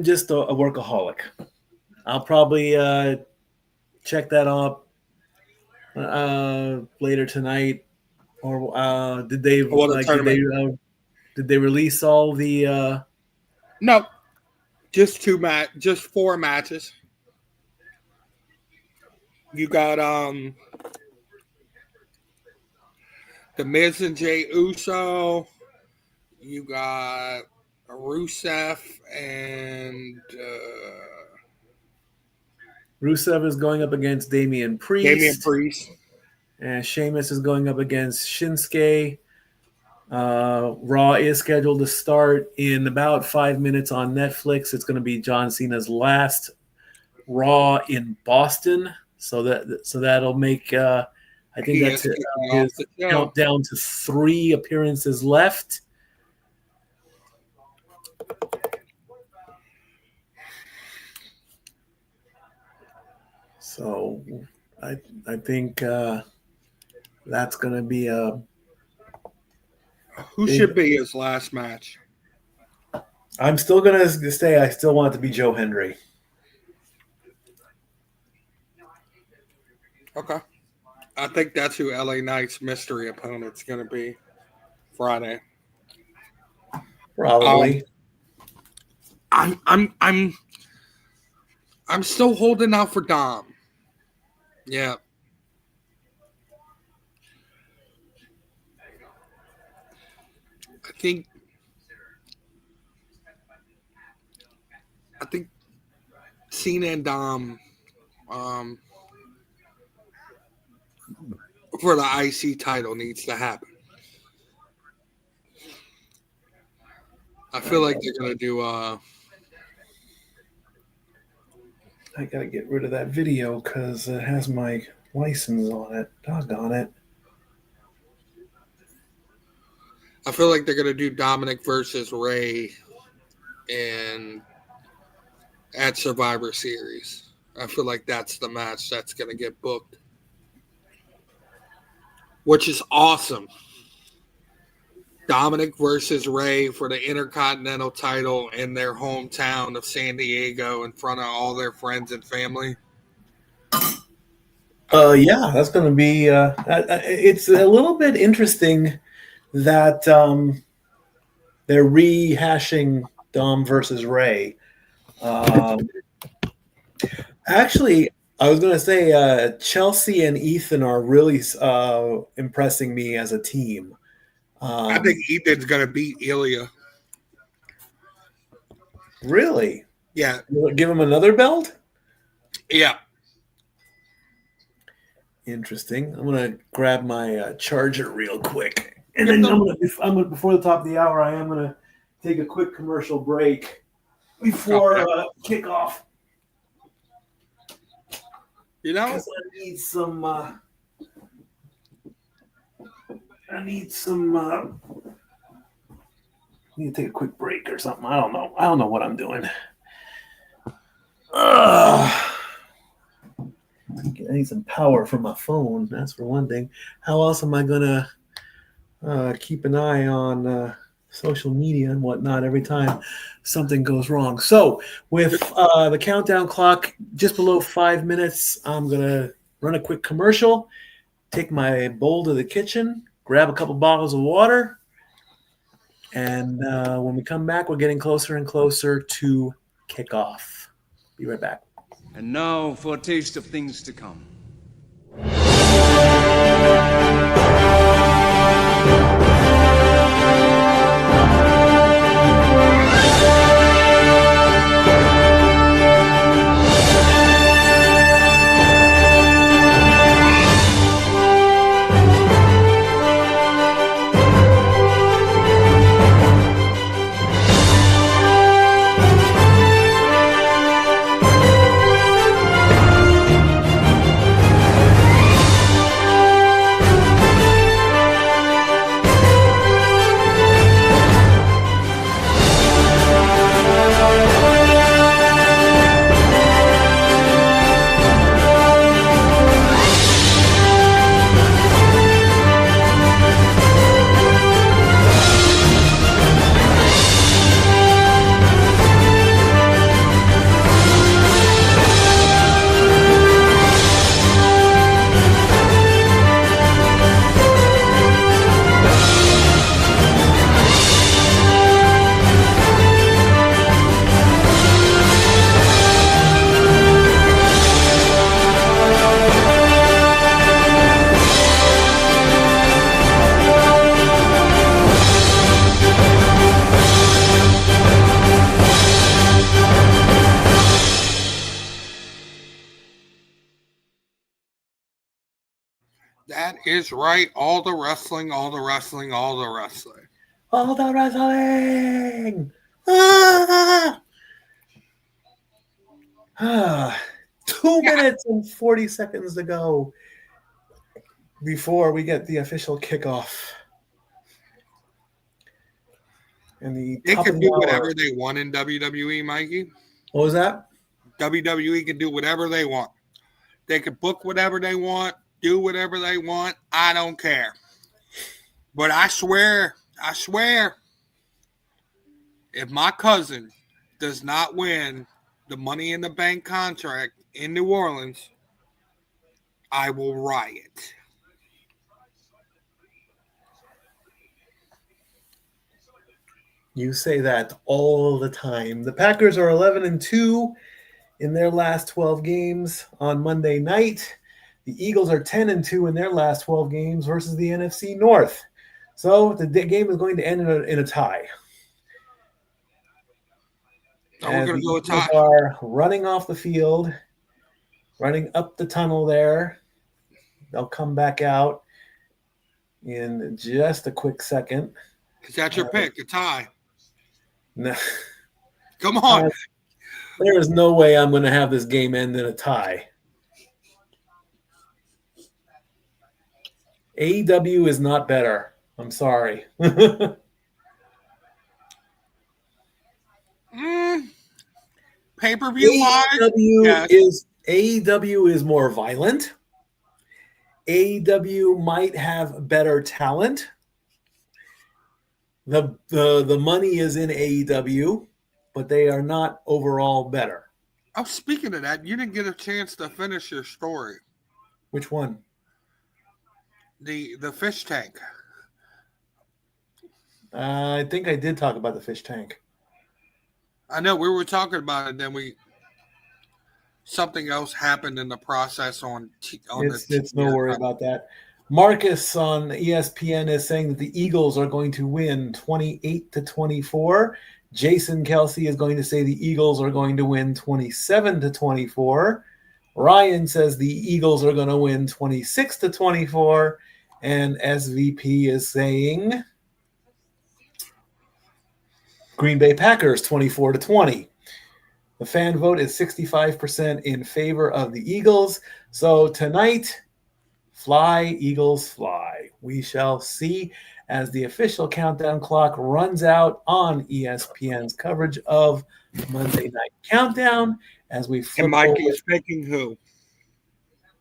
just a workaholic. I'll probably check that up later tonight. Or did they did they release all the? No, just just 4 matches. You got The Miz and Jey Uso. You got Rusev and Rusev is going up against Damian Priest. And Sheamus is going up against Shinsuke. Raw is scheduled to start in about 5 minutes on Netflix. It's going to be John Cena's last Raw in Boston. So that'll make I think that's his countdown to 3 appearances left. So I think that's going to be a. Who should be his last match? I'm still going to say I still want it to be Joe Hendry. Okay. I think that's who LA Knight's mystery opponent's going to be Friday. Probably. I'm still holding out for Dom. Yeah. I think Cena and Dom for the IC title needs to happen. I feel like they're going to do I got to get rid of that video because it has my license on it. Doggone it. I feel like they're going to do Dominic versus Ray at Survivor Series. I feel like that's the match that's going to get booked, which is awesome. Dominic versus Ray for the Intercontinental title in their hometown of San Diego in front of all their friends and family. Yeah, that's going to be. It's a little bit interesting that they're rehashing Dom versus Ray. Actually, I was going to say Chelsea and Ethan are really impressing me as a team. I think Ethan's going to beat Ilya. Really? Yeah. Give him another belt? Yeah. Interesting. I'm going to grab my charger real quick. And then I'm gonna, before the top of the hour, I am going to take a quick commercial break before kickoff. You know? I need some... I need to take a quick break or something. I don't know. I don't know what I'm doing. I need some power from my phone. That's for one thing. How else am I going to keep an eye on social media and whatnot every time something goes wrong? So with the countdown clock just below 5 minutes, I'm going to run a quick commercial, take my bowl to the kitchen, grab a couple bottles of water, and when we come back, we're getting closer and closer to kickoff. Be right back. And now for a taste of things to come. is right. All the wrestling, all the wrestling, all the wrestling. All the wrestling! Ah! 2 minutes and 40 seconds to go before we get the official kickoff. And They top can of do the hour. whatever they want in WWE, Mikey. What was that? WWE can do whatever they want. They can book whatever they want, do whatever they want. I don't care. But I swear, if my cousin does not win the Money in the Bank contract in New Orleans, I will riot. You say that all the time. The Packers are 11-2 in their last 12 games on Monday night. The Eagles are 10-2 in their last 12 games versus the NFC North. So the game is going to end in a tie. We're going to go with tie. Eagles are running off the field, running up the tunnel there. They'll come back out in just a quick second. Is that your pick, a tie? No. Come on. There is no way I'm going to have this game end in a tie. AEW is not better. I'm sorry. Pay-per-view AEW is more violent. AEW might have better talent. The money is in AEW, but they are not overall better. Oh, speaking of that, you didn't get a chance to finish your story. Which one? The fish tank. I think I did talk about the fish tank. I know we were talking about it, then something else happened in the process It's no worry about that. Marcus on ESPN is saying that the Eagles are going to win 28-24. Jason Kelsey is going to say the Eagles are going to win 27-24. Ryan says the Eagles are going to win 26-24. And SVP is saying Green Bay Packers 24-20. The fan vote is 65% in favor of the Eagles. So tonight, fly, Eagles, fly. We shall see as the official countdown clock runs out on ESPN's coverage of Monday Night Countdown as we flip. And Mikey's picking who?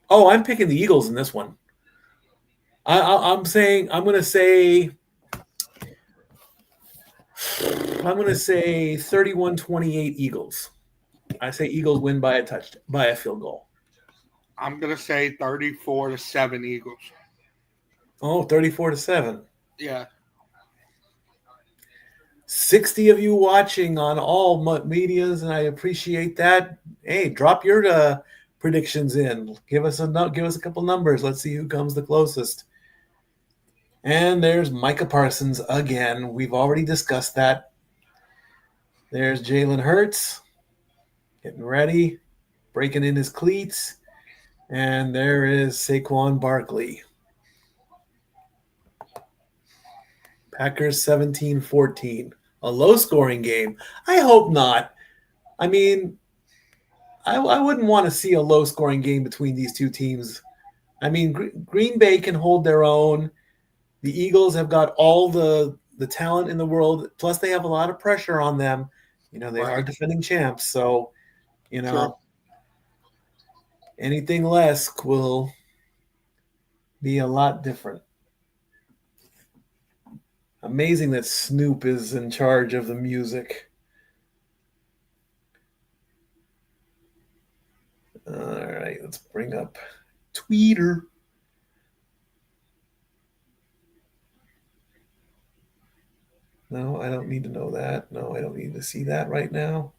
Oh, I'm picking the Eagles in this one. I'm going to say 31-28 Eagles. I say Eagles win by a field goal. I'm going to say 34-7 Eagles. Oh, 34-7. Yeah. 60 of you watching on all medias, and I appreciate that. Hey, drop your predictions in. Give us a couple numbers. Let's see who comes the closest. And there's Micah Parsons again. We've already discussed that. There's Jalen Hurts getting ready, breaking in his cleats. And there is Saquon Barkley. Packers 17-14. A low-scoring game. I hope not. I mean, I wouldn't want to see a low-scoring game between these two teams. I mean, Green Bay can hold their own. The Eagles have got all the talent in the world. Plus, they have a lot of pressure on them. They are defending champs. So, Sure. Anything less will be a lot different. Amazing that Snoop is in charge of the music. All right, let's bring up Twitter. No, I don't need to know that. No, I don't need to see that right now.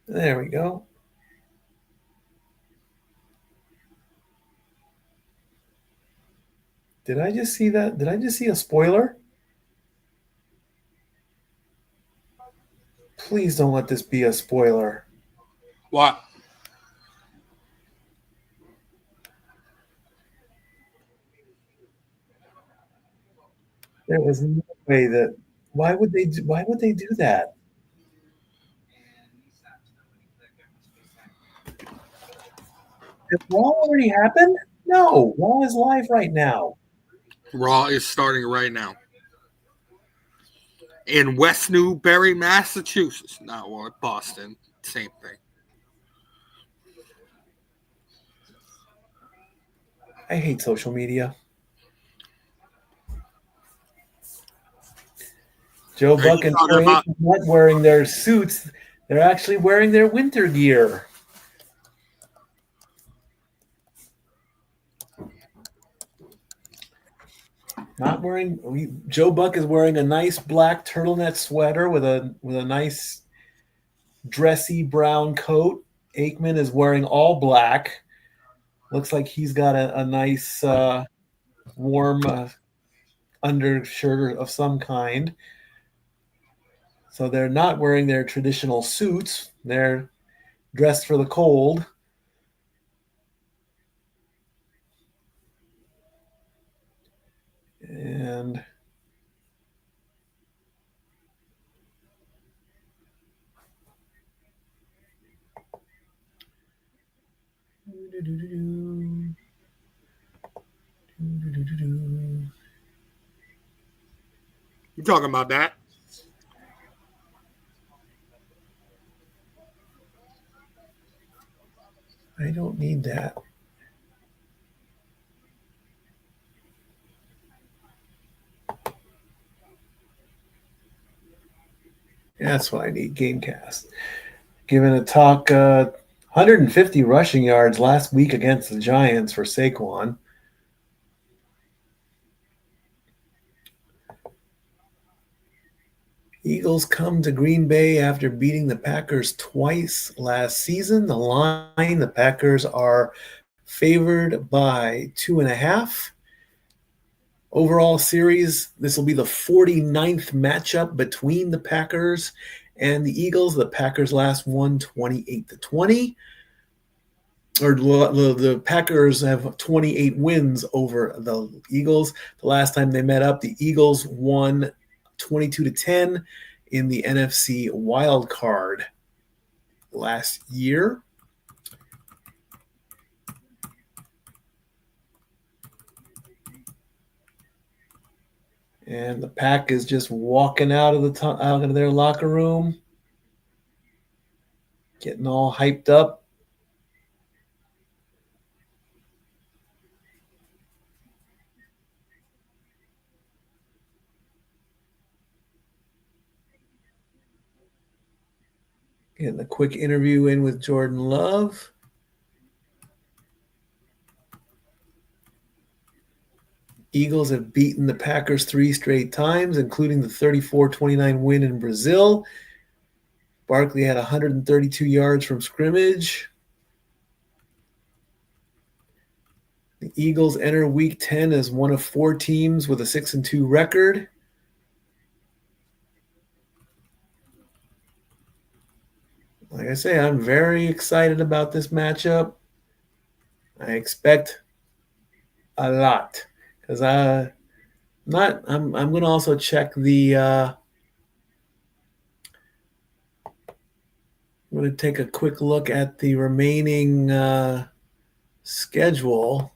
There we go. Did I just see that? Did I just see a spoiler? Please don't let this be a spoiler. What? There was no way that. Why would they do that? Did Raw already happen? No, Raw is live right now. Raw is starting right now in West Newbury, Massachusetts. Not Boston. Same thing. I hate social media. Joe Are you Buck and talking Trey about? are not wearing their suits. They're actually wearing their winter gear. Not wearing. Joe Buck is wearing a nice black turtleneck sweater with a nice dressy brown coat. Aikman is wearing all black. Looks like he's got a nice warm undershirt of some kind. So they're not wearing their traditional suits. They're dressed for the cold. And You talking about that? I don't need that. That's what I need. Gamecast. Given a talk 150 rushing yards last week against the Giants for Saquon. Eagles come to Green Bay after beating the Packers twice last season. The line, the Packers are favored by 2.5. Overall series, this will be the 49th matchup between the Packers and the Eagles. The Packers last won 28-20. Or the Packers have 28 wins over the Eagles. The last time they met up, the Eagles won 22-10 in the NFC wild card last year. And the Pack is just walking out of their locker room, getting all hyped up. Getting a quick interview in with Jordan Love. Eagles have beaten the Packers 3 straight times, including the 34-29 win in Brazil. Barkley had 132 yards from scrimmage. The Eagles enter Week 10 as one of 4 teams with a 6-2 record. Like I say, I'm very excited about this matchup. I expect a lot because I'm going to also check the. I'm going to take a quick look at the remaining schedule.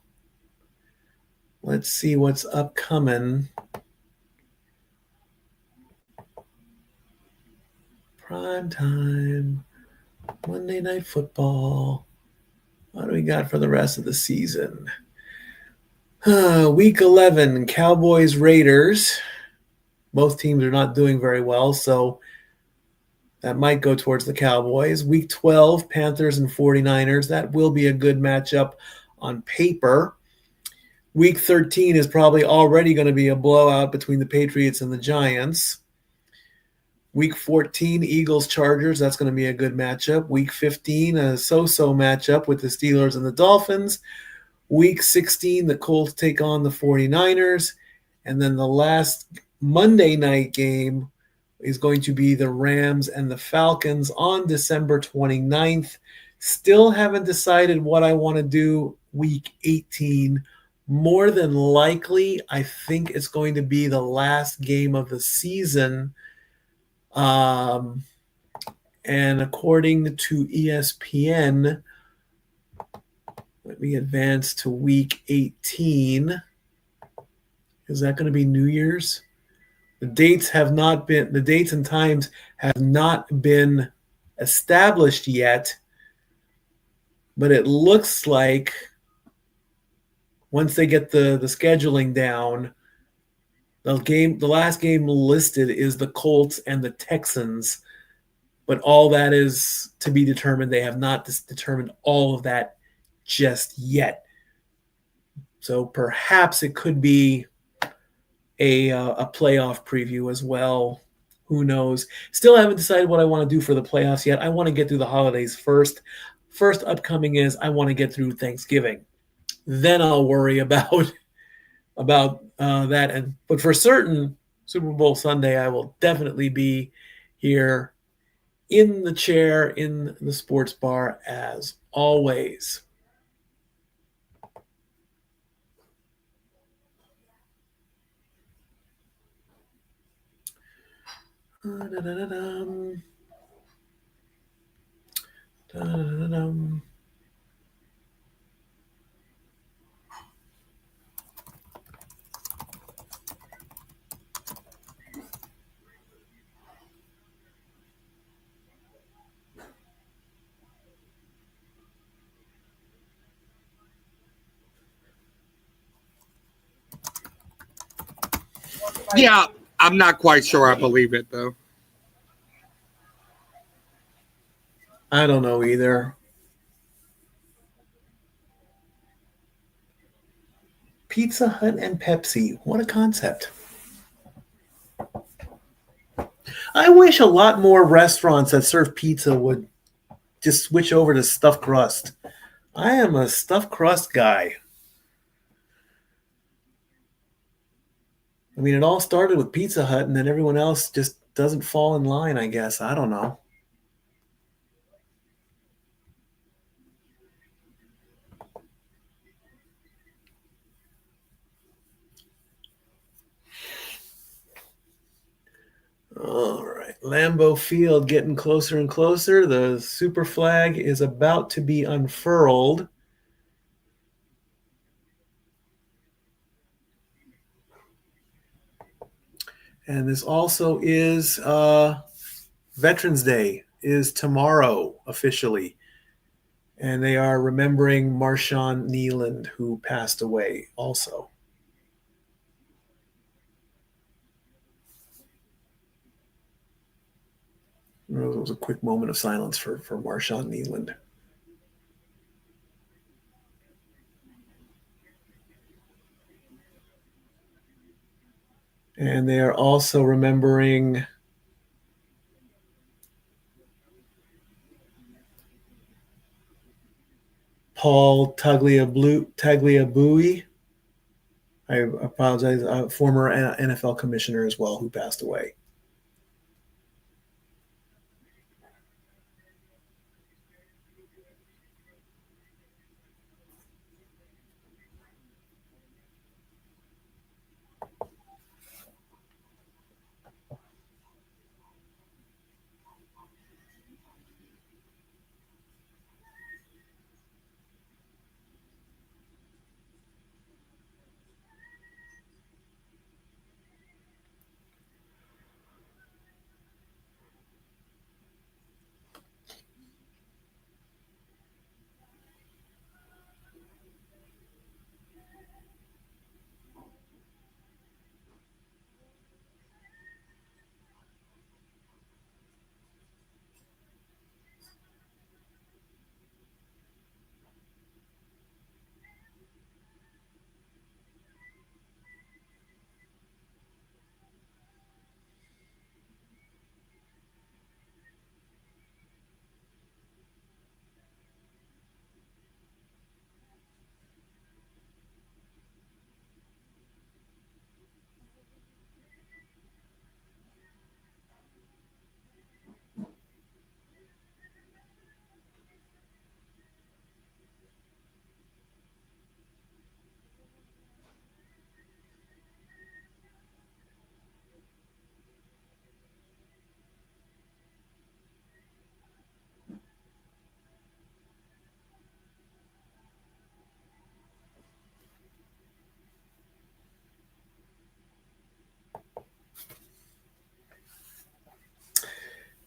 Let's see what's upcoming. Prime time, Monday Night Football. What do we got for the rest of the season? Week 11, Cowboys, Raiders. Both teams are not doing very well, so that might go towards the Cowboys. Week 12, Panthers and 49ers. That will be a good matchup on paper. Week 13 is probably already going to be a blowout between the Patriots and the Giants. Week 14, Eagles, Chargers. That's going to be a good matchup. Week 15, a so-so matchup with the Steelers and the Dolphins. Week 16, the Colts take on the 49ers. And then the last Monday night game is going to be the Rams and the Falcons on December 29th. Still haven't decided what I want to do Week 18, more than likely, I think it's going to be the last game of the season. And according to ESPN, let me advance to week 18. Is that going to be New Year's? The dates and times have not been established yet, but it looks like once they get the scheduling down, the last game listed is the Colts and the Texans, but all that is to be determined. They have not determined all of that just yet. So perhaps it could be a playoff preview as well. Who knows? Still haven't decided what I want to do for the playoffs yet. I want to get through the holidays first. First upcoming is I want to get through Thanksgiving. Then I'll worry about that. But for certain, Super Bowl Sunday, I will definitely be here in the chair in the sports bar as always. Da-da-da-dum. Da-da-da-dum. Yeah, I'm not quite sure I believe it, though. I don't know either. Pizza Hut and Pepsi. What a concept. I wish a lot more restaurants that serve pizza would just switch over to stuffed crust. I am a stuffed crust guy. I mean, it all started with Pizza Hut, and then everyone else just doesn't fall in line, I guess. I don't know. All right. Lambeau Field getting closer and closer. The super flag is about to be unfurled. And this also is Veterans Day is tomorrow officially. And they are remembering Marshawn Neeland, who passed away also. It was a quick moment of silence for Marshawn Neeland. And they are also remembering Paul Tagliabue. I apologize, a former NFL commissioner as well, who passed away.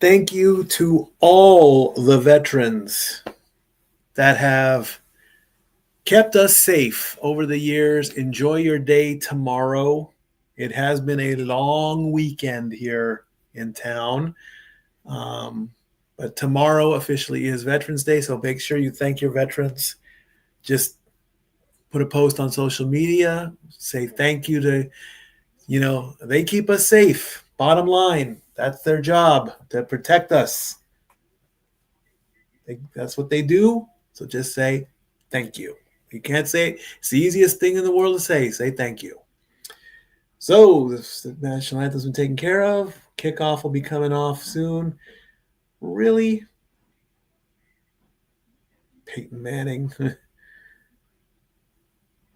Thank you to all the veterans that have kept us safe over the years. Enjoy your day tomorrow. It has been a long weekend here in town. But tomorrow officially is Veterans Day, so make sure you thank your veterans. Just put a post on social media, say thank you to, they keep us safe. Bottom line, that's their job, to protect us. That's what they do. So just say thank you. You can't say it. It's the easiest thing in the world to say. Say thank you. So the national anthem's been taken care of. Kickoff will be coming off soon. Really? Peyton Manning.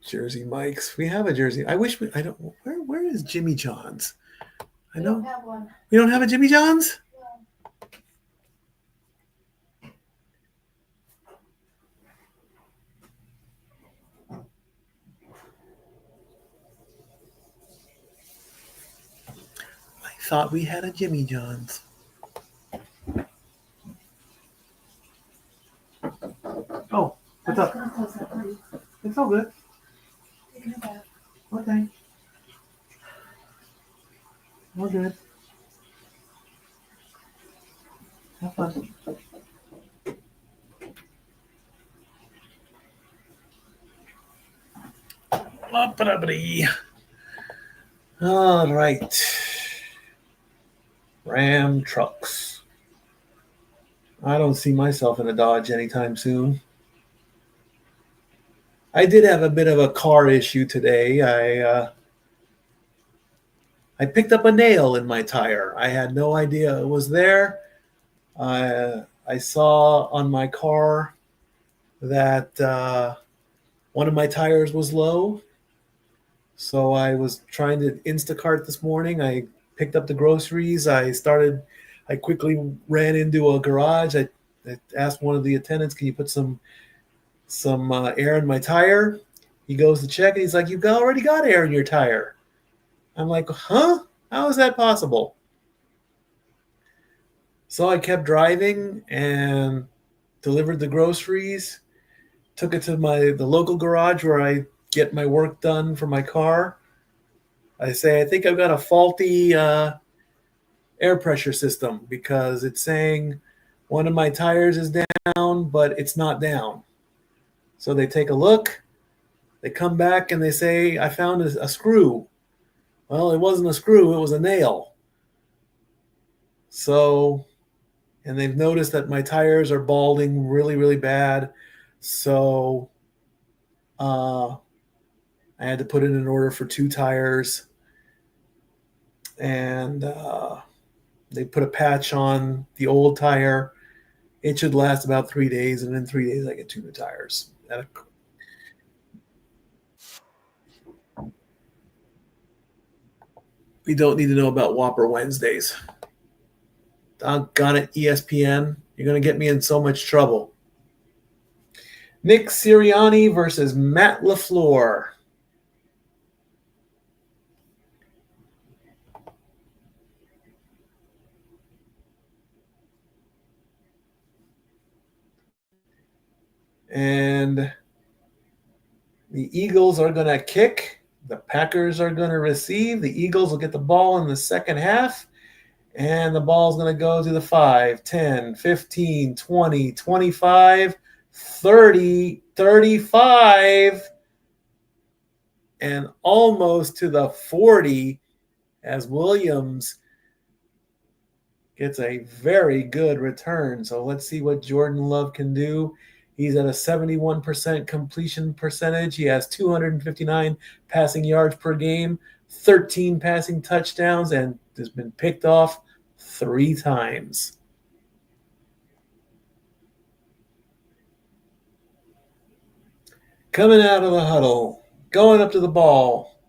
Jersey Mike's. We have a jersey. I wish I don't. Where is Jimmy John's? I know. We don't have one. We don't have a Jimmy John's? I thought we had a Jimmy John's. Oh, what's up? I'm gonna close that for you. It's all good. Taking a bath. Okay. We're good. Have fun. Pappelallee. All right. Ram trucks. I don't see myself in a Dodge anytime soon. I did have a bit of a car issue today. I picked up a nail in my tire. I had no idea it was there. I saw on my car that one of my tires was low. So I was trying to Instacart this morning. I picked up the groceries. I quickly ran into a garage. I asked one of the attendants, can you put some air in my tire? He goes to check and he's like, you've already got air in your tire. I'm like, huh? How is that possible? So I kept driving and delivered the groceries, took it to the local garage where I get my work done for my car. I say, I think I've got a faulty air pressure system because it's saying one of my tires is down, but it's not down. So they take a look, they come back and they say, I found a screw. Well, it wasn't a screw, it was a nail. So, and they've noticed that my tires are balding really, really bad. So I had to put in an order for 2 tires. And they put a patch on the old tire. It should last about 3 days, and in 3 days I get 2 new tires. We don't need to know about Whopper Wednesdays. Doggone it, ESPN. You're going to get me in so much trouble. Nick Sirianni versus Matt LaFleur. And the Eagles are going to kick. The Packers are going to receive. The Eagles will get the ball in the second half. And the ball's going to go to the 5, 10, 15, 20, 25, 30, 35, and almost to the 40 as Williams gets a very good return. So let's see what Jordan Love can do. He's at a 71% completion percentage. He has 259 passing yards per game, 13 passing touchdowns, and has been picked off 3 times. Coming out of the huddle, going up to the ball.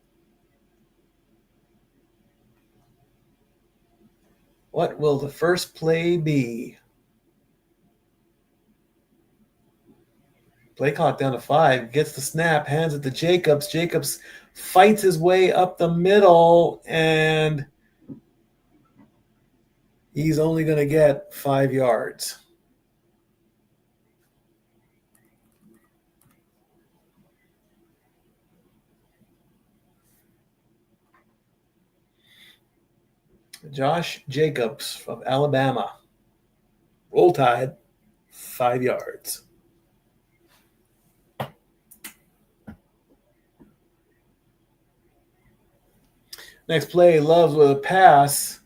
What will the first play be? Play clock down to 5. Gets the snap, hands it to Jacobs. Jacobs fights his way up the middle, and He's only going to get 5 yards. Josh Jacobs of Alabama. Roll Tide, 5 yards. Next play, Loves with a pass.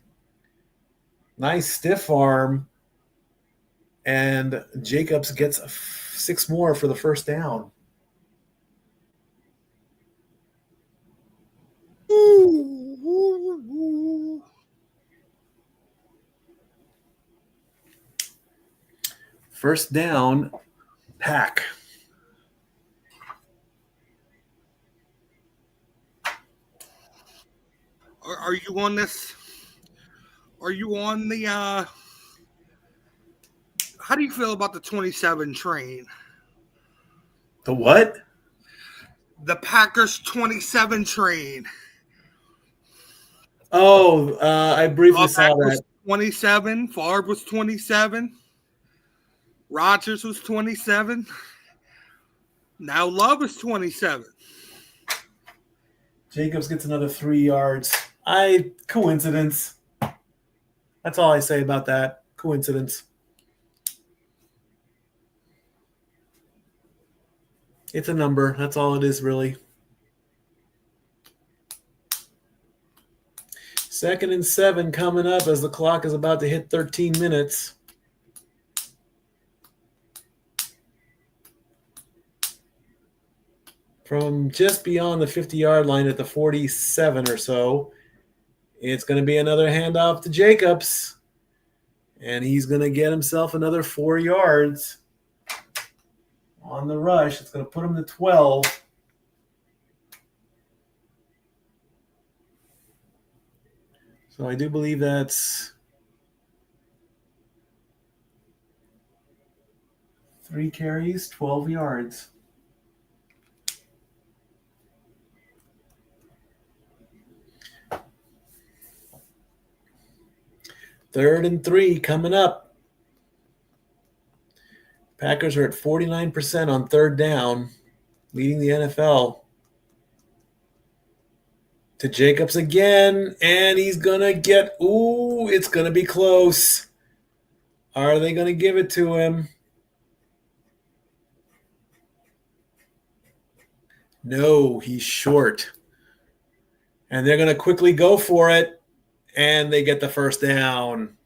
Nice stiff arm. And Jacobs gets 6 more for the first down. First down, Pack. Are you on this? Are you on the how do you feel about the 27 train? The what? The Packers 27 train. Oh, I briefly saw Mack was that. 27. Favre was 27. Rodgers was 27. Now Love is 27. Jacobs gets another 3 yards. Coincidence. That's all I say about that. Coincidence. It's a number. That's all it is, really. 2nd and 7 coming up as the clock is about to hit 13 minutes. From just beyond the 50-yard line at the 47 or so, it's going to be another handoff to Jacobs. And he's going to get himself another 4 yards on the rush. It's going to put him to 12. So I do believe that's 3 carries, 12 yards. Third and 3 coming up. Packers are at 49% on third down, leading the NFL. To Jacobs again, and he's going to get, it's going to be close. Are they going to give it to him? No, he's short. And they're going to quickly go for it. And they get the first down.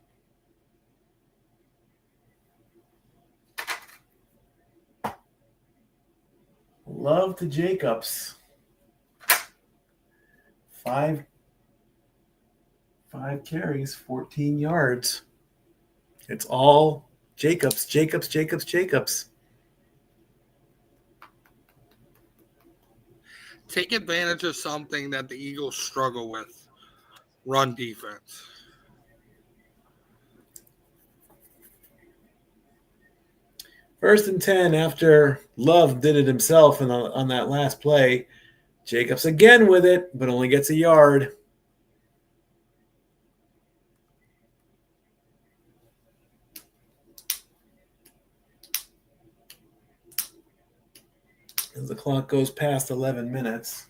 Love to Jacobs. 5 carries, 14 yards. It's all Jacobs. Take advantage of something that the Eagles struggle with. Run defense. First and 10 after Love did it himself on that last play. Jacobs again with it, but only gets a yard. As the clock goes past 11 minutes.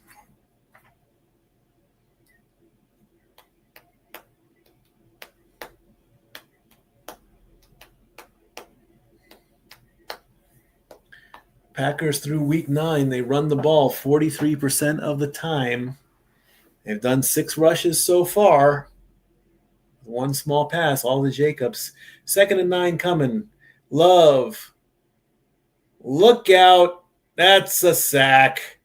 Packers through week 9, they run the ball 43% of the time. They've done 6 rushes so far. 1 small pass, all to Jacobs. 2nd and 9 coming. Love. Look out. That's a sack.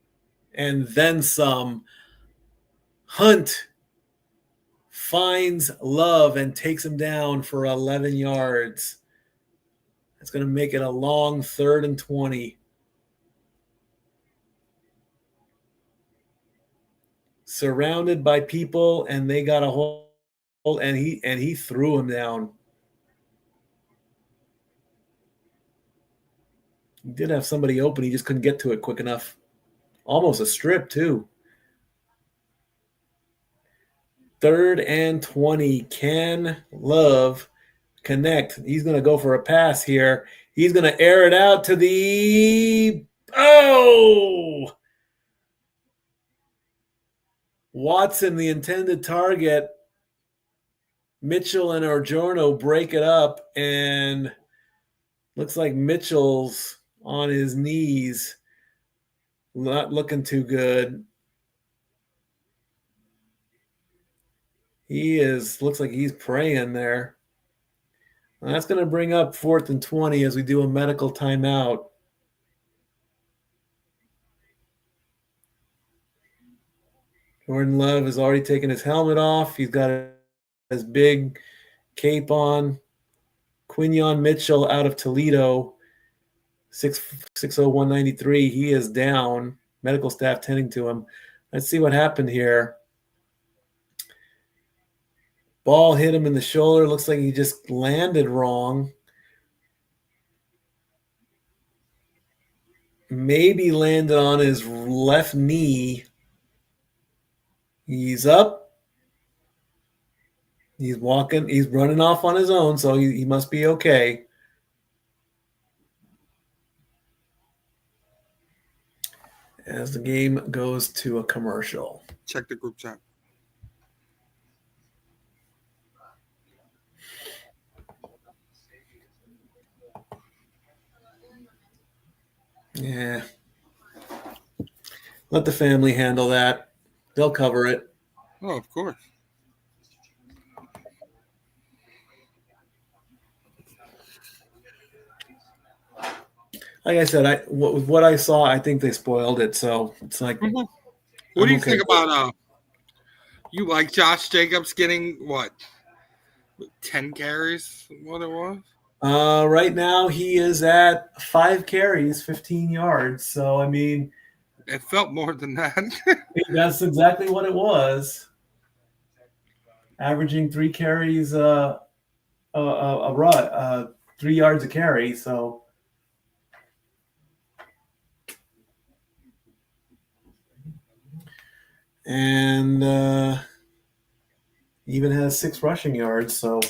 And then some. Hunt finds Love and takes him down for 11 yards. That's going to make it a long 3rd and 20. Surrounded by people, and they got a hold, and he threw him down. He did have somebody open. He just couldn't get to it quick enough. Almost a strip, too. 3rd and 20. Can Love connect? He's going to go for a pass here. He's going to air it out to the... Oh! Watson, the intended target. Mitchell and Orgiorno break it up, and looks like Mitchell's on his knees. Not looking too good. Looks like he's praying there. And that's going to bring up 4th and 20 as we do a medical timeout. Jordan Love has already taken his helmet off. He's got his big cape on. Quinyon Mitchell out of Toledo, 60193. He is down. Medical staff tending to him. Let's see what happened here. Ball hit him in the shoulder. Looks like he just landed wrong. Maybe landed on his left knee. He's up. He's walking. He's running off on his own, so he must be okay. As the game goes to a commercial. Check the group chat. Yeah. Let the family handle that. They'll cover it. Oh, of course. Like I said, what I saw, I think they spoiled it. So it's like, What do you think about you like Josh Jacobs getting what 10 carries? What it was? Right now he is at 5 carries, 15 yards. So I mean, It felt more than that. that's exactly what it was. Averaging 3 carries, 3 yards a carry. So. And even has 6 rushing yards. So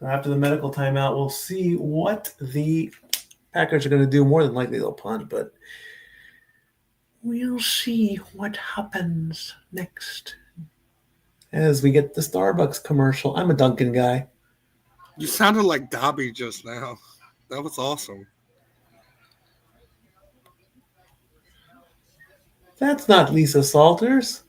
after the medical timeout, we'll see what the Packers are going to do. More than likely, they'll punt, but we'll see what happens next as we get the Starbucks commercial. I'm a Dunkin' guy. You sounded like Dobby just now. That was awesome. That's not Lisa Salters.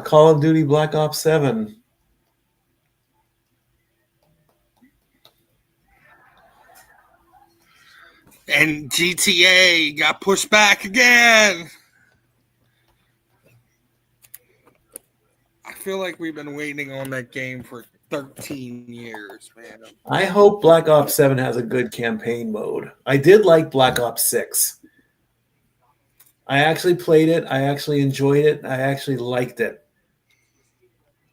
Call of Duty Black Ops 7. And GTA got pushed back again. I feel like we've been waiting on that game for 13 years, man. I hope Black Ops 7 has a good campaign mode. I did like Black Ops 6. I actually played it. I actually enjoyed it. I actually liked it.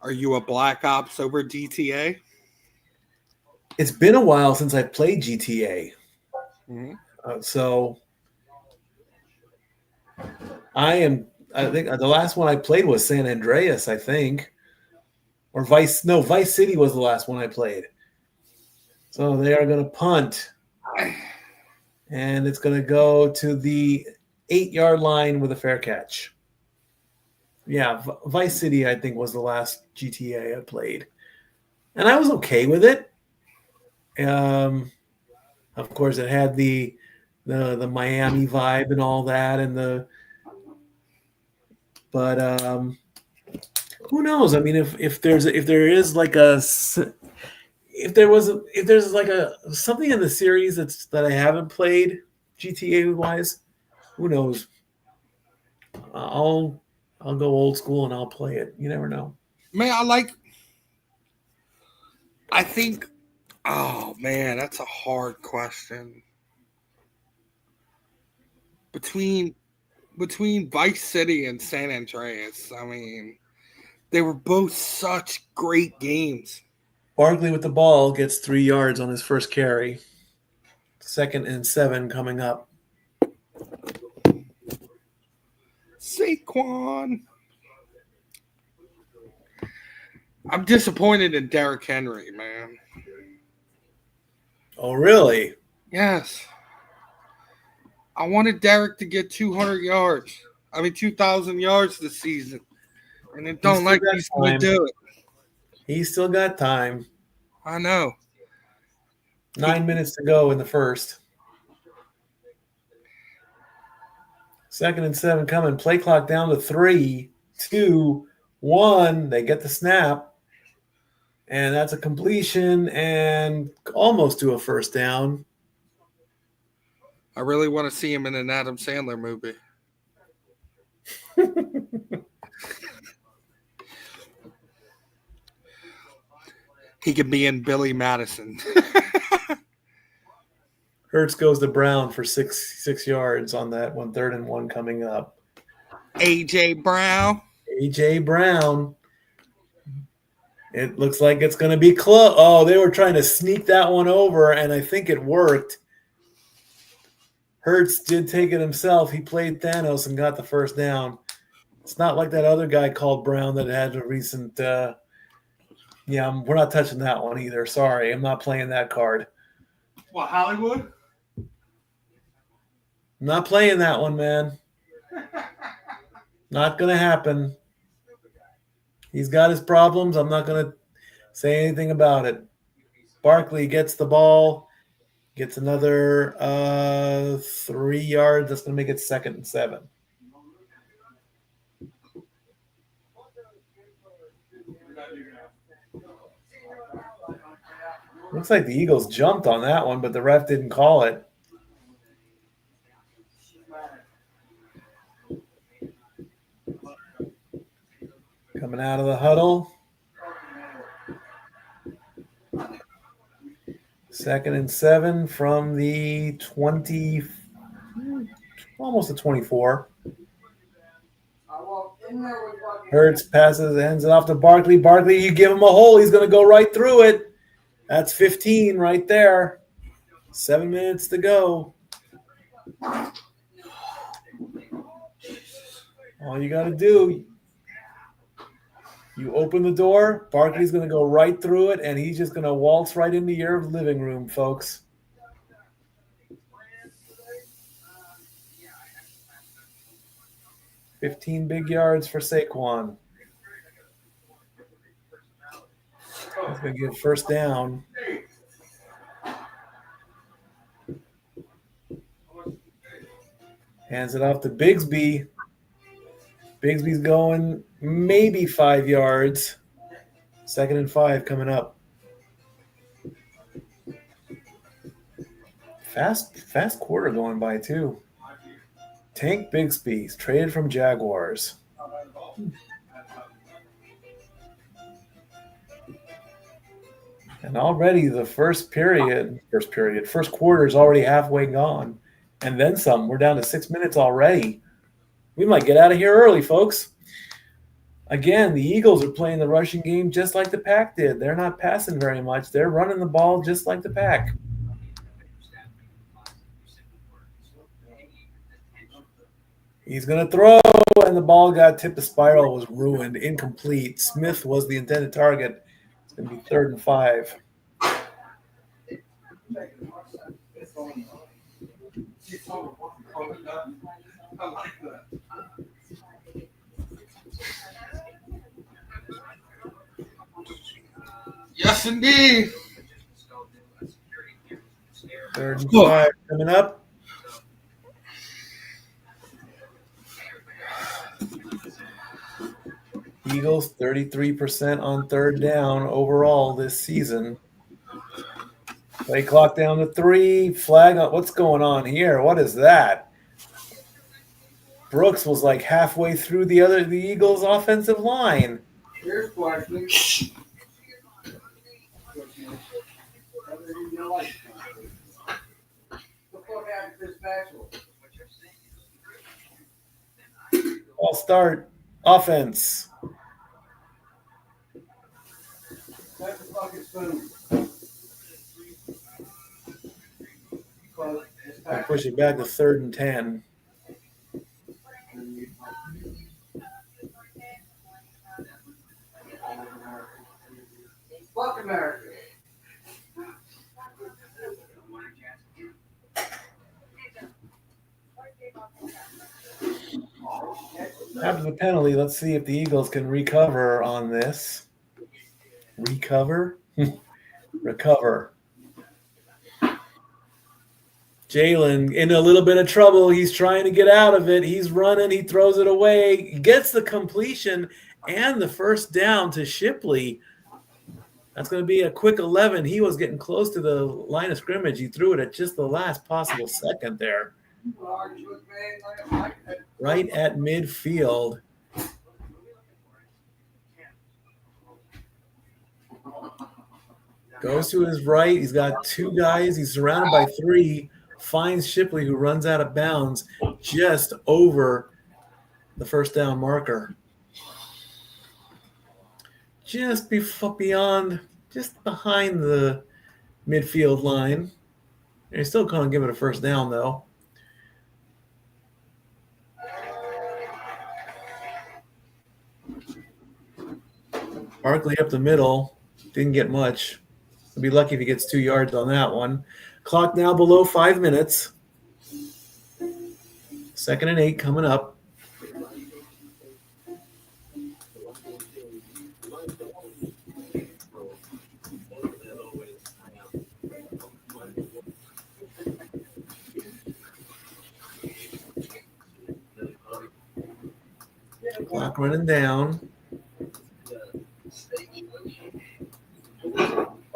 Are you a Black Ops over GTA? It's been a while since I played GTA. Mm-hmm. So I think the last one I played was San Andreas, I think. Or Vice City was the last one I played. So they are going to punt. And it's going to go to the 8-yard line with a fair catch. Yeah, Vice City, I think, was the last GTA I played. And I was okay with it. Of course, it had the Miami vibe and all that, but who knows? I mean, if there's something in the series that I haven't played GTA wise, who knows? I'll go old school and I'll play it. You never know. Man, I think. Oh man, that's a hard question. Between Vice City and San Andreas, I mean, They were both such great games. Barkley with the ball gets 3 yards on his first carry. 2nd and 7 coming up. Saquon. I'm disappointed in Derrick Henry, man. Oh, really? Yes. I wanted Derrick to get 200 yards. 2,000 yards this season. And it don't like he's going to do it. He's still got time. I know. 9 minutes to go in the first. 2nd and 7 coming. Play clock down to 3, 2, 1. They get the snap. And that's a completion and almost to a first down. I really want to see him in an Adam Sandler movie. He could be in Billy Madison. Hurts goes to Brown for six yards on that one. 3rd and 1 coming up. A.J. Brown. A.J. Brown. It looks like it's going to be close. Oh, they were trying to sneak that one over, and I think it worked. Hurts did take it himself. He played Thanos and got the first down. It's not like that other guy called Brown that had a recent we're not touching that one either. Sorry, I'm not playing that card. What, Hollywood? I'm not playing that one, man. Not going to happen. He's got his problems. I'm not going to say anything about it. Barkley gets the ball, gets another 3 yards. That's going to make it 2nd and 7. Looks like the Eagles jumped on that one, but the ref didn't call it. Coming out of the huddle. 2nd and 7 from the 20, almost the 24. Hurts passes, hands it off to Barkley. Barkley, you give him a hole, he's going to go right through it. That's 15 right there. 7 minutes to go. All you got to do, you open the door, Barkley's going to go right through it, and he's just going to waltz right into your living room, folks. $15 big yards for Saquon. He's going to get first down. Hands it off to Bigsby. Bigsby's going maybe 5 yards. 2nd and 5 coming up. Fast quarter going by, too. Tank Bigsby's traded from Jaguars. And already the first quarter is already halfway gone. And then some. We're down to 6 minutes already. We might get out of here early, folks. Again, the Eagles are playing the rushing game just like the Pack did. They're not passing very much. They're running the ball just like the Pack. He's going to throw, and the ball got tipped. The spiral was ruined, incomplete. Smith was the intended target. It's going to be 3rd and 5. I like that. Yes, indeed. 3rd and 5 coming up. Eagles 33% on 3rd down overall this season. Play clock down to 3. Flag on. What's going on here? What is that? Brooks was like halfway through the Eagles' offensive line. Here's Barkley. All start offense. I'll push it back to 3rd and 10. Fuck America. After the penalty, let's see if the Eagles can recover on this. Recover? Recover. Jalen in a little bit of trouble. He's trying to get out of it. He's running. He throws it away. Gets the completion and the first down to Shipley. That's going to be a quick 11. He was getting close to the line of scrimmage. He threw it at just the last possible second there. Right at midfield. Goes to his right. He's got 2 guys. He's surrounded by 3. Finds Shipley, who runs out of bounds just over the first down marker. Just behind the midfield line. They're still going to give it a first down, though. Barkley up the middle. Didn't get much. He'll be lucky if he gets 2 yards on that one. Clock now below 5 minutes. 2nd and 8 coming up. Clock running down.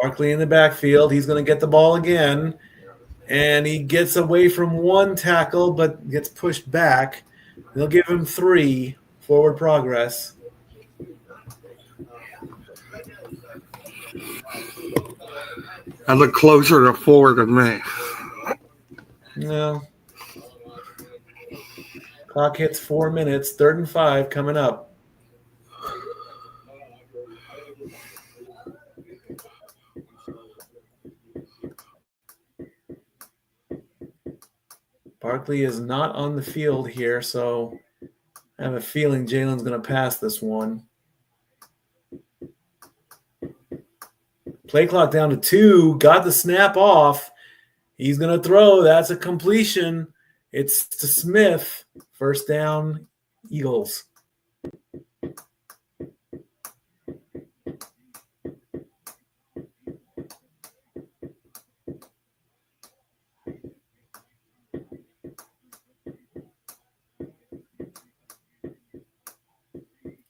Barkley in the backfield. He's going to get the ball again. And he gets away from 1 tackle, but gets pushed back. They'll give him 3 forward progress. I look closer to 4 than me. No. Clock hits 4 minutes. 3rd and 5 coming up. Barkley is not on the field here, so I have a feeling Jalen's going to pass this one. Play clock down to 2. Got the snap off. He's going to throw. That's a completion. It's to Smith. First down, Eagles.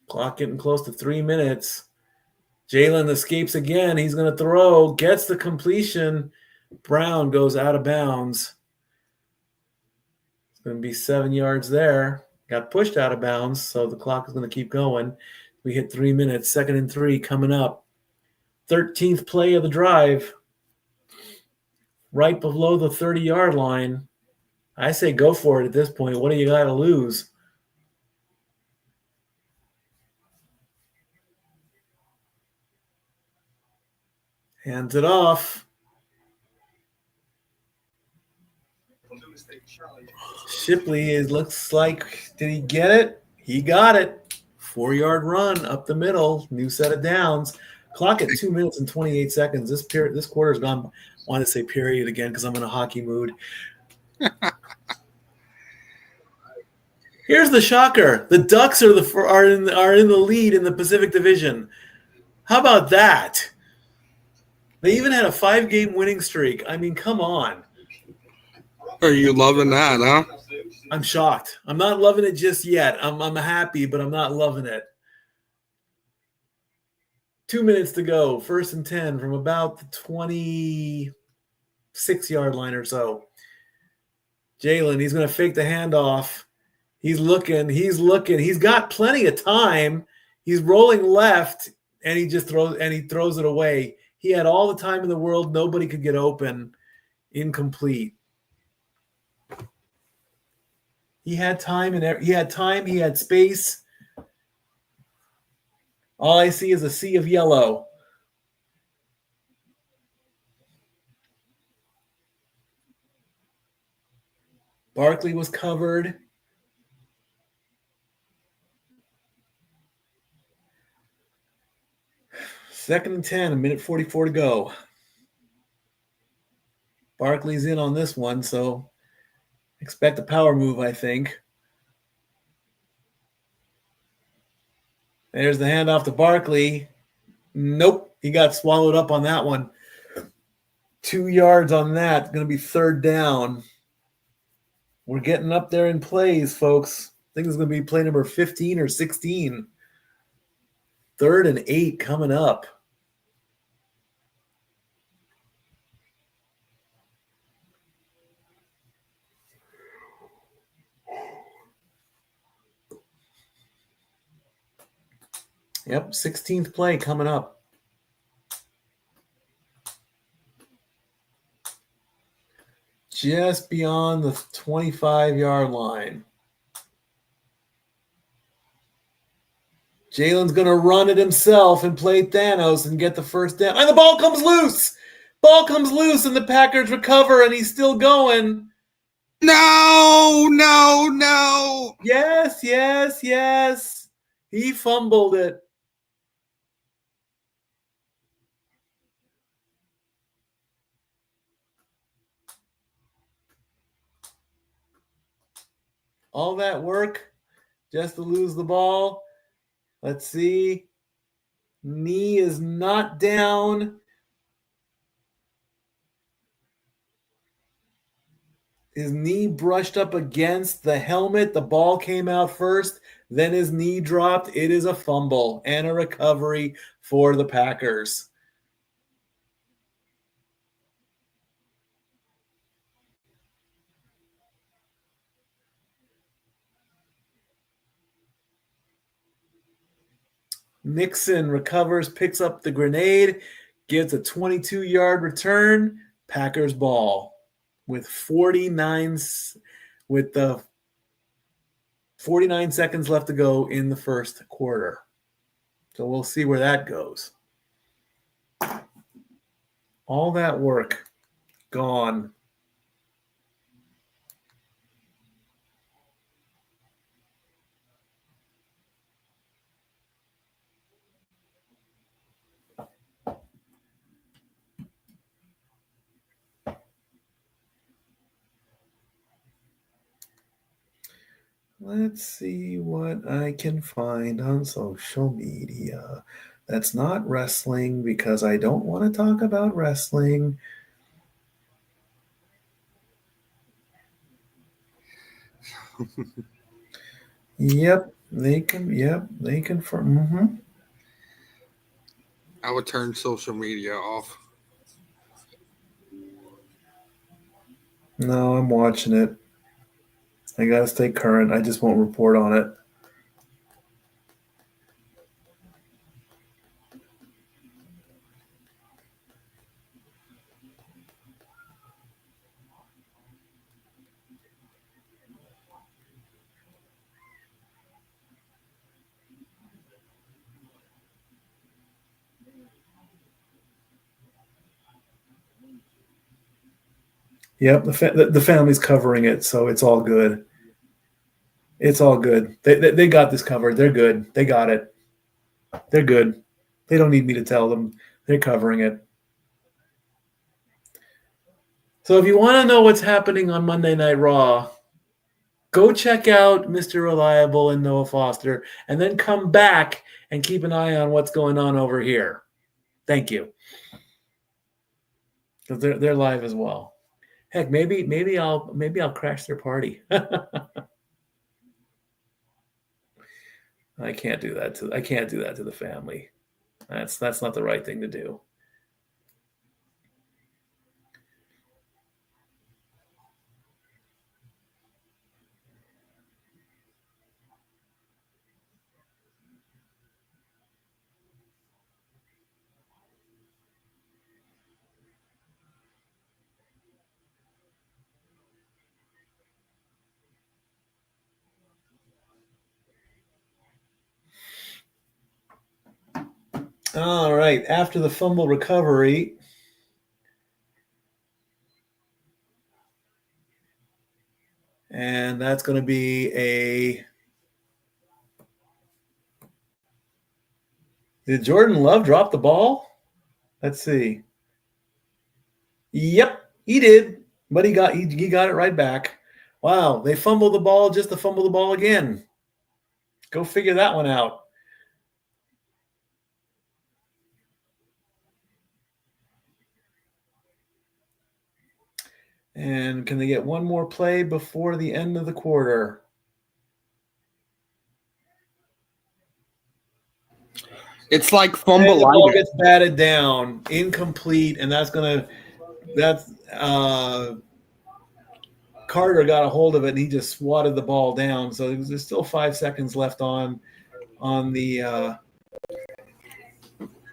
Clock getting close to 3 minutes. Jalen escapes again. He's going to throw. Gets the completion. Brown goes out of bounds. It's going to be 7 yards there. Got pushed out of bounds, so the clock is going to keep going. We hit 3 minutes. 2nd and 3 coming up. 13th play of the drive. Right below the 30-yard line. I say go for it at this point. What do you got to lose? Hands it off. Shipley looks like, did he get it? He got it. 4-yard run up the middle. New set of downs. Clock at 2 minutes and 28 seconds. This quarter's gone. I want to say period again because I'm in a hockey mood. Here's the shocker. The Ducks are in the lead in the Pacific Division. How about that? They even had a 5-game winning streak. I mean, come on. Are you loving that, huh? I'm shocked. I'm not loving it just yet. I'm happy, but I'm not loving it. 2 minutes to go. 1st and 10 from about the 26-yard line or so. Jalen, he's going to fake the handoff. He's looking. He's got plenty of time. He's rolling left, and he throws it away. He had all the time in the world. Nobody could get open. Incomplete. He had time he had space. All I see is a sea of yellow. Barkley was covered. Second and 10, a minute 44 to go. Barkley's in on this one, so expect a power move, I think. There's the handoff to Barkley. Nope, he got swallowed up on that one. 2 yards on that. Going to be third down. We're getting up there in plays, folks. I think it's going to be play number 15 or 16. 3rd and 8 coming up. Yep, 16th play coming up. Just beyond the 25-yard line. Jalen's going to run it himself and play Thanos and get the first down. And the ball comes loose. Ball comes loose, and the Packers recover, and he's still going. No, no, no. Yes, yes, yes. He fumbled it. All that work just to lose the ball. Let's see. Knee is not down. His knee brushed up against the helmet. The ball came out first. Then his knee dropped. It is a fumble and a recovery for the Packers. Nixon recovers, picks up the grenade, gets a 22-yard return. Packers ball with 49 seconds left to go in the first quarter. So we'll see where that goes. All that work gone. Let's see what I can find on social media. That's not wrestling because I don't want to talk about wrestling. Yep, they can. Yep, they confirm. Mm-hmm. I would turn social media off. No, I'm watching it. I gotta stay current. I just won't report on it. Yep, the family's covering it, so it's all good. It's all good. They got this covered. They're good. They got it. They're good. They don't need me to tell them. They're covering it. So if you want to know what's happening on Monday Night Raw, go check out Mr. Reliable and Noah Foster, and then come back and keep an eye on what's going on over here. Thank you. Because they're live as well. Heck, maybe I'll crash their party. I can't do that to the family. That's not the right thing to do. All right. After the fumble recovery, And that's going to be a... Did Jordan Love drop the ball? Let's see. Yep, he did. But he got it right back. Wow, they fumbled the ball just to fumble the ball again. Go figure that one out. And can they get one more play before the end of the quarter? It's like And the ball Pappelallee. gets batted down, incomplete, and Carter got a hold of it and he just swatted the ball down. So there's still 5 seconds left on the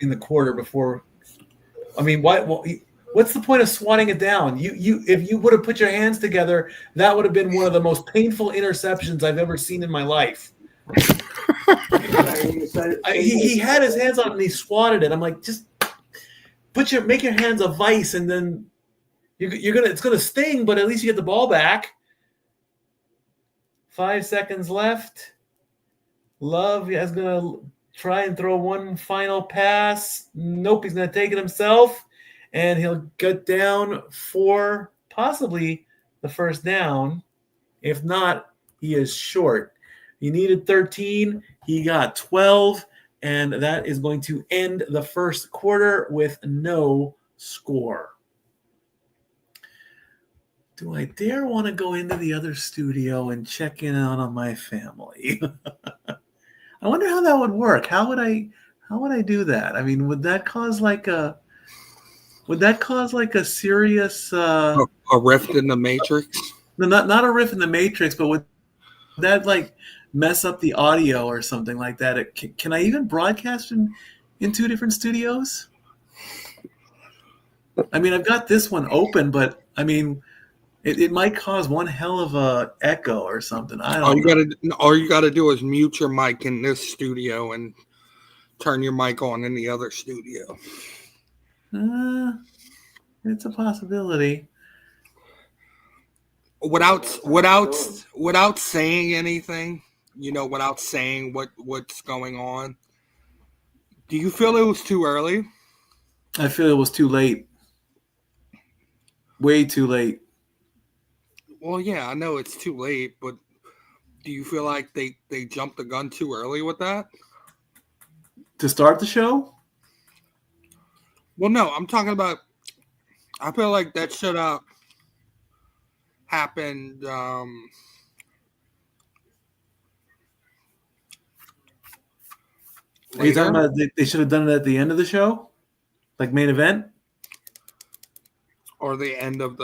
in the quarter before. I mean, what's the point of swatting it down? If you would have put your hands together, that would have been one of the most painful interceptions I've ever seen in my life. He had his hands on it and he swatted it. I'm like, just make your hands a vice, and then it's gonna sting, but at least you get the ball back. 5 seconds left. Love is gonna try and throw one final pass. Nope, he's gonna take it himself, and he'll get down for possibly the first down. If not, he is short. He needed 13. He got 12, and that is going to end the first quarter with no score. Do I dare want to go into the other studio and check in on my family? I wonder how that would work. How would I do that? I mean, would that cause like a serious A rift in the matrix? No, not a riff in the matrix, but would that like mess up the audio or something like that? Can I even broadcast in two different studios? I mean, I've got this one open, but I mean, it might cause one hell of a echo or something. I don't know. All you gotta do is mute your mic in this studio and turn your mic on in the other studio. It's a possibility. Without saying anything, without saying what's going on, do you feel it was too early? I feel it was too late. Way too late. Well, yeah, I know it's too late, but do you feel like they jumped the gun too early with that? To start the show? Well, no, I'm talking about, I feel like that should have happened Are you talking about they should have done it at the end of the show? Like main event? or the end of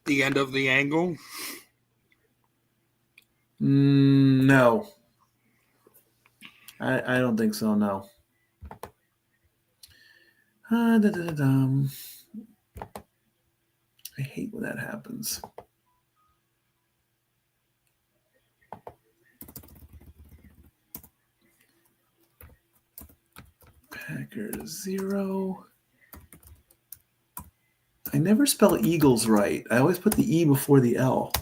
the angle? No. I don't think so, no. I hate when that happens. Packers 0. I never spell Eagles right. I always put the E before the L.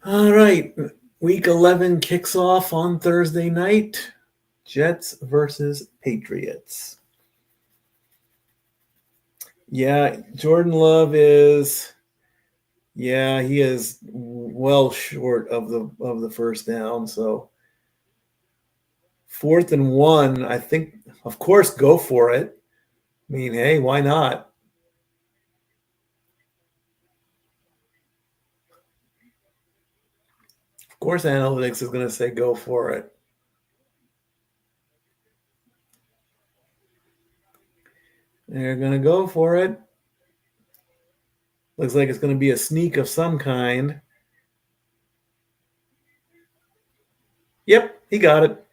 All right. Week 11 kicks off on Thursday night. Jets versus Patriots. Yeah, Jordan Love is... Yeah, he is well short of the first down. So 4th and 1, I think, of course, go for it. I mean, hey, why not? Of course, analytics is going to say go for it. They're going to go for it. Looks like it's going to be a sneak of some kind. Yep, he got it.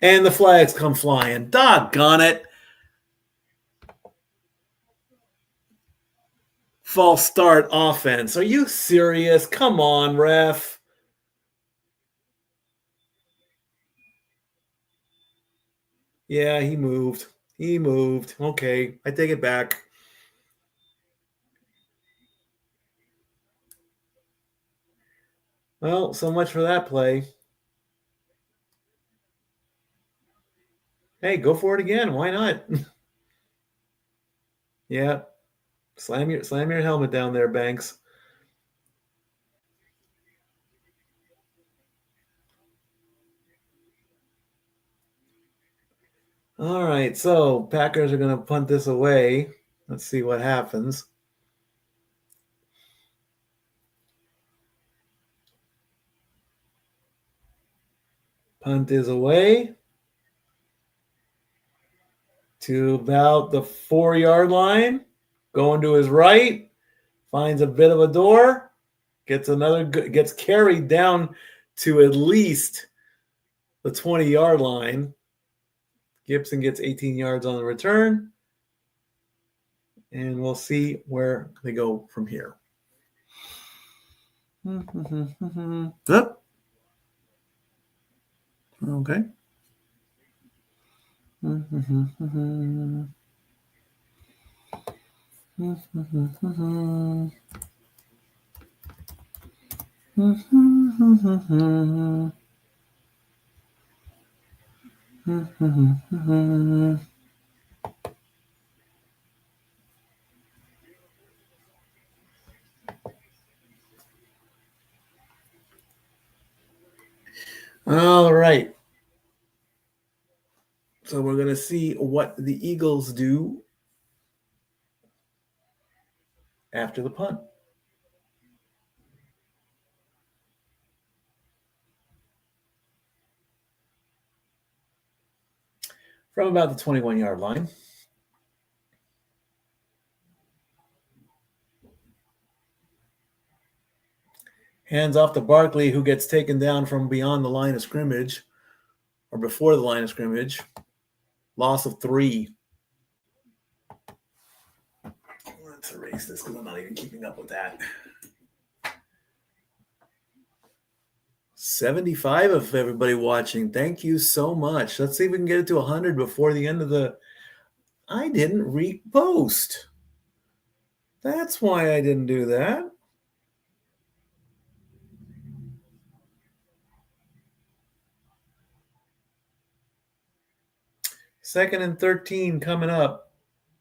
And the flags come flying. Doggone it. False start offense. Are you serious? Come on, ref. Yeah, he moved. He moved. Okay, I take it back. Well, so much for that play. Hey, go for it again. Why not? Yeah. Slam your helmet down there, Banks. All right, so Packers are going to punt this away. Let's see what happens. Punt is away to about the 4-yard line. Going to his right, finds a bit of a door, gets carried down to at least the 20-yard line. Gibson gets 18 yards on the return, and we'll see where they go from here. Up. Okay. All right. So we're going to see what the Eagles do after the punt. From about the 21-yard line. Hands off to Barkley, who gets taken down from beyond the line of scrimmage, or before the line of scrimmage. Loss of 3. Let's erase this because I'm not even keeping up with that. 75 of everybody watching. Thank you so much. Let's see if we can get it to 100 before the end of the... I didn't repost. That's why I didn't do that. Second and 13 coming up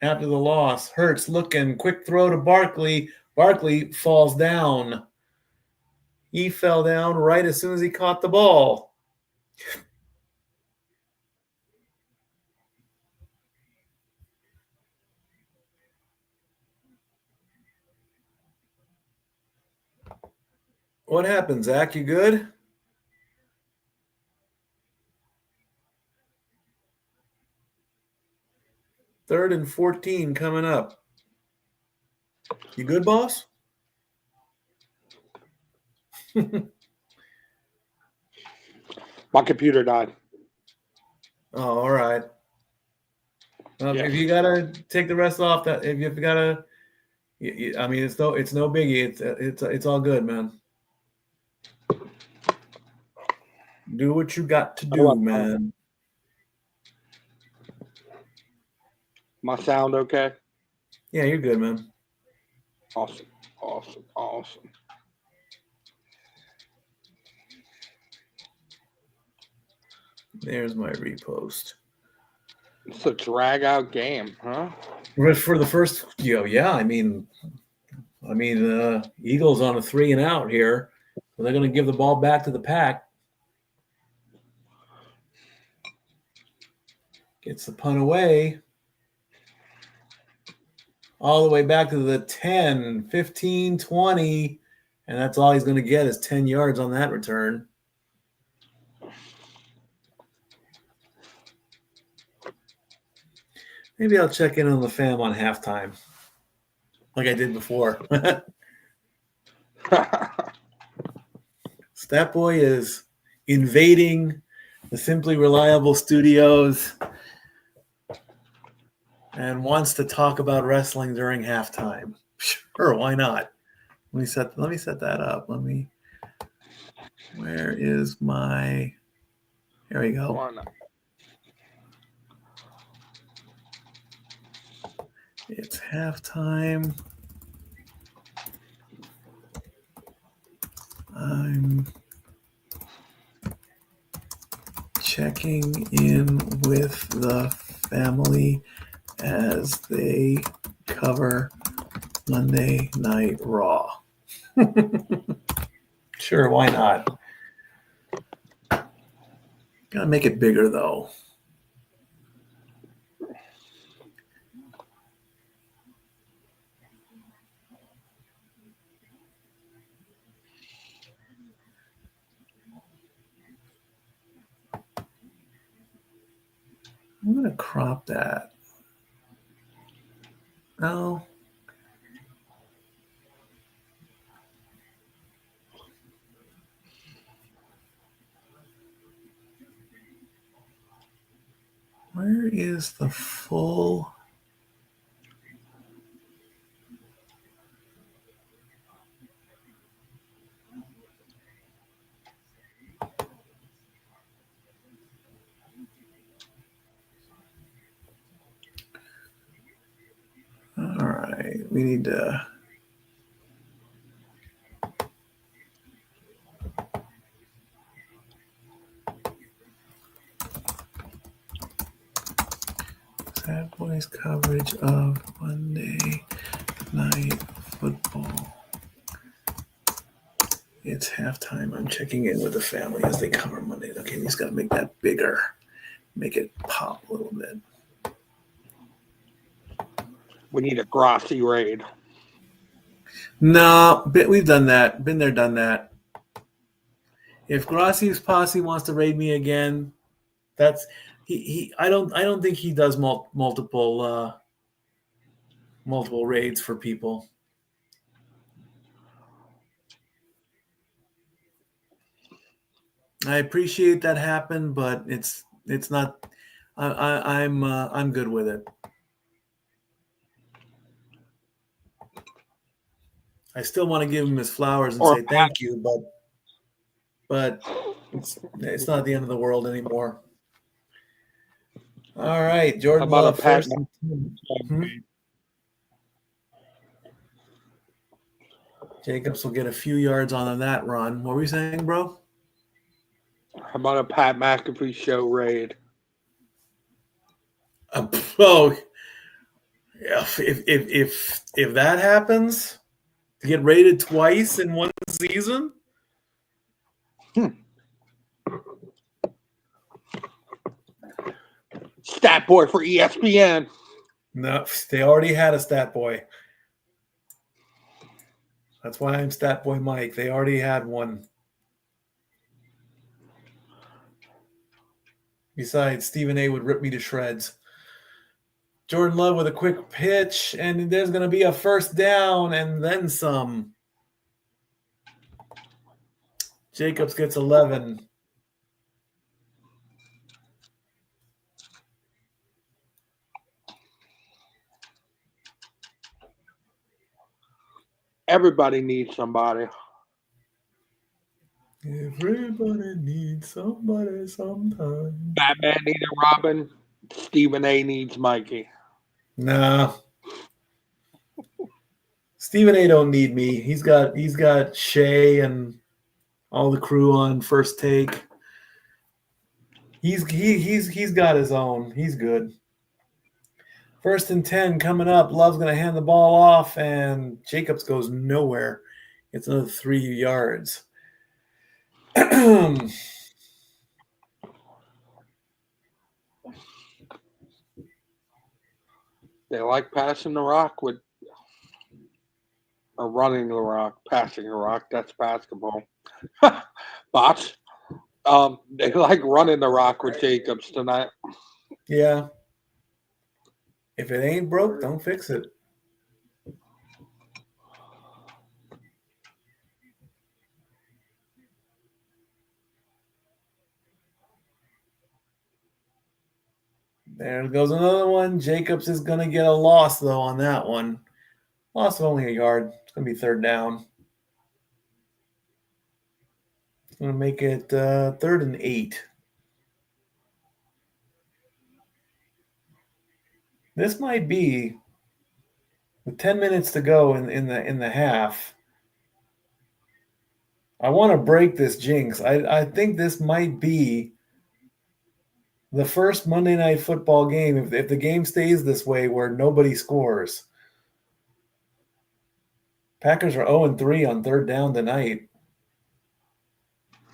after the loss. Hurts looking. Quick throw to Barkley. Barkley falls down. He fell down right as soon as he caught the ball. What happened, Zach? You good? Third and 14 coming up. You good, boss? My computer died. Oh, all right. Yeah. If you gotta take the rest off, that if you gotta, I mean, it's no biggie. It's all good, man. Do what you got to do, man. My sound okay? Yeah, you're good, man. Awesome. There's my repost. It's a drag out game, huh? For the first, yeah. I mean, Eagles on a 3 and out here. So they're going to give the ball back to the Pack. Gets the punt away. All the way back to the 10, 15, 20. And that's all he's going to get is 10 yards on that return. Maybe I'll check in on the fam on halftime, like I did before. Statboy is invading the Simply Reliable studios and wants to talk about wrestling during halftime. Sure, why not? Let me set that up. Where is my? Here we go. It's halftime. I'm checking in with the family as they cover Monday Night Raw. Sure, why not? Gotta make it bigger, though. I'm going to crop that. No. Where is the full? All right, we need to. Sad Boys coverage of Monday Night Football. It's halftime. I'm checking in with the family as they cover Monday. Okay, we just got to make that bigger. Make it pop a little bit. We need a Grossi raid. No, we've done that. Been there, done that. If Grassi's posse wants to raid me again, that's he. I don't think he does multiple raids for people. I appreciate that happened, but it's not. I'm good with it. I still want to give him his flowers and say thank you, but it's not the end of the world anymore. All right, Jordan Love first. Jacobs will get a few yards on that run. What were you saying, bro? How about a Pat McAfee show raid? Oh, yeah. If that happens, to get rated twice in one season. Stat boy for ESPN. No, they already had a stat boy. That's why I'm Stat Boy Mike. They already had one. Besides, Stephen A would rip me to shreds. Jordan Love with a quick pitch, and there's going to be a first down and then some. Jacobs gets 11. Everybody needs somebody. Everybody needs somebody sometime. Batman needed Robin. Stephen A needs Mikey. Nah. Stephen A don't need me. He's got Shay and all the crew on First Take. He's got his own. He's good. 1st and 10 coming up. Love's going to hand the ball off, and Jacobs goes nowhere. It's another 3 yards. They like passing the rock or running the rock, passing the rock. That's basketball. Bots. They like running the rock with Jacobs tonight. Yeah. If it ain't broke, don't fix it. There goes another one. Jacobs is going to get a loss, though, on that one. Loss of only a yard. It's going to be 3rd down. It's going to make it 3rd and 8. This might be with 10 minutes to go in the half, I want to break this jinx. I think this might be the first Monday Night Football game, if the game stays this way, where nobody scores. Packers are 0-3 on third down tonight.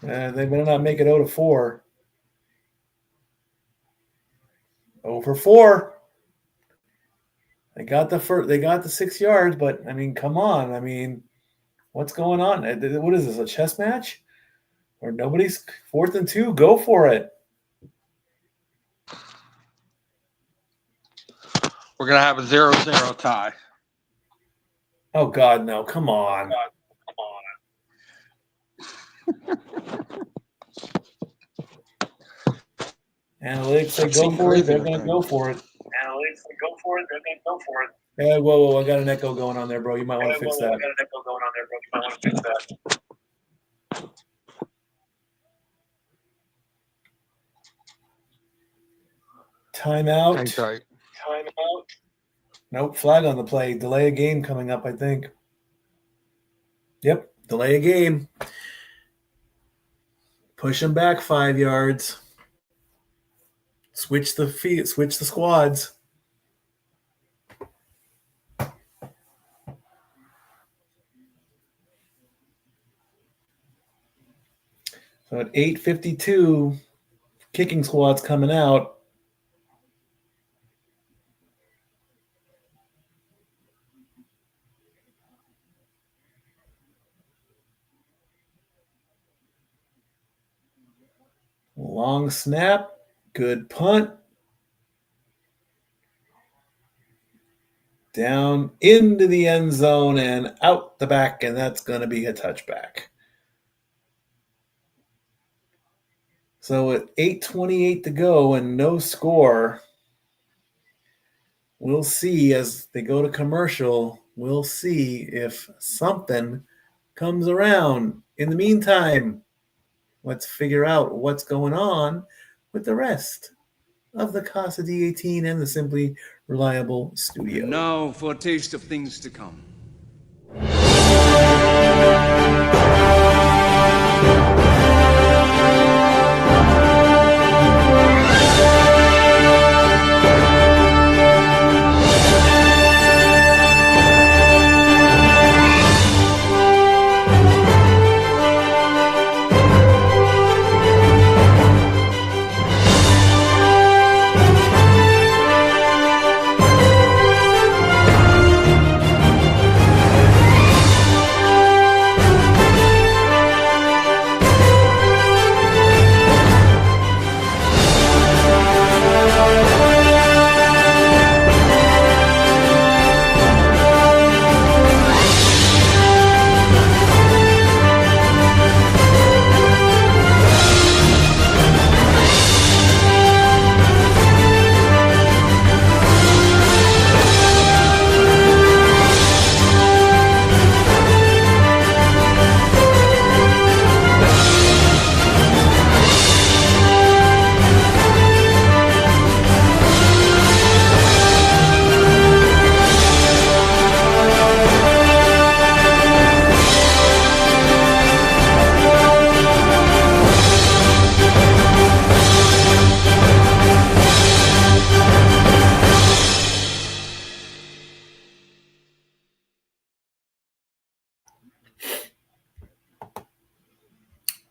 They better not make it 0-4. 0-4. They got the 6 yards, but I mean, come on. I mean, what's going on? What is this, a chess match? Or nobody's 4th and 2? Go for it. We're going to have a 0-0 tie. Oh, God, no. Come on. Analytics say go for it. They're going to go for it. Yeah, whoa, I got an echo going on there, bro. You might want to fix that. Timeout. Hang tight. Nope, flag on the play. Delay a game coming up, I think. Yep, delay a game. Push them back 5 yards. Switch the squads. So at 8:52, kicking squad's coming out. Long snap. Good punt. Down into the end zone and out the back, and that's going to be a touchback. So at 8:28 to go and no score, we'll see as they go to commercial, we'll see if something comes around. In the meantime, let's figure out what's going on with the rest of the Casa D18 and the Simply Reliable studio. And now for a taste of things to come.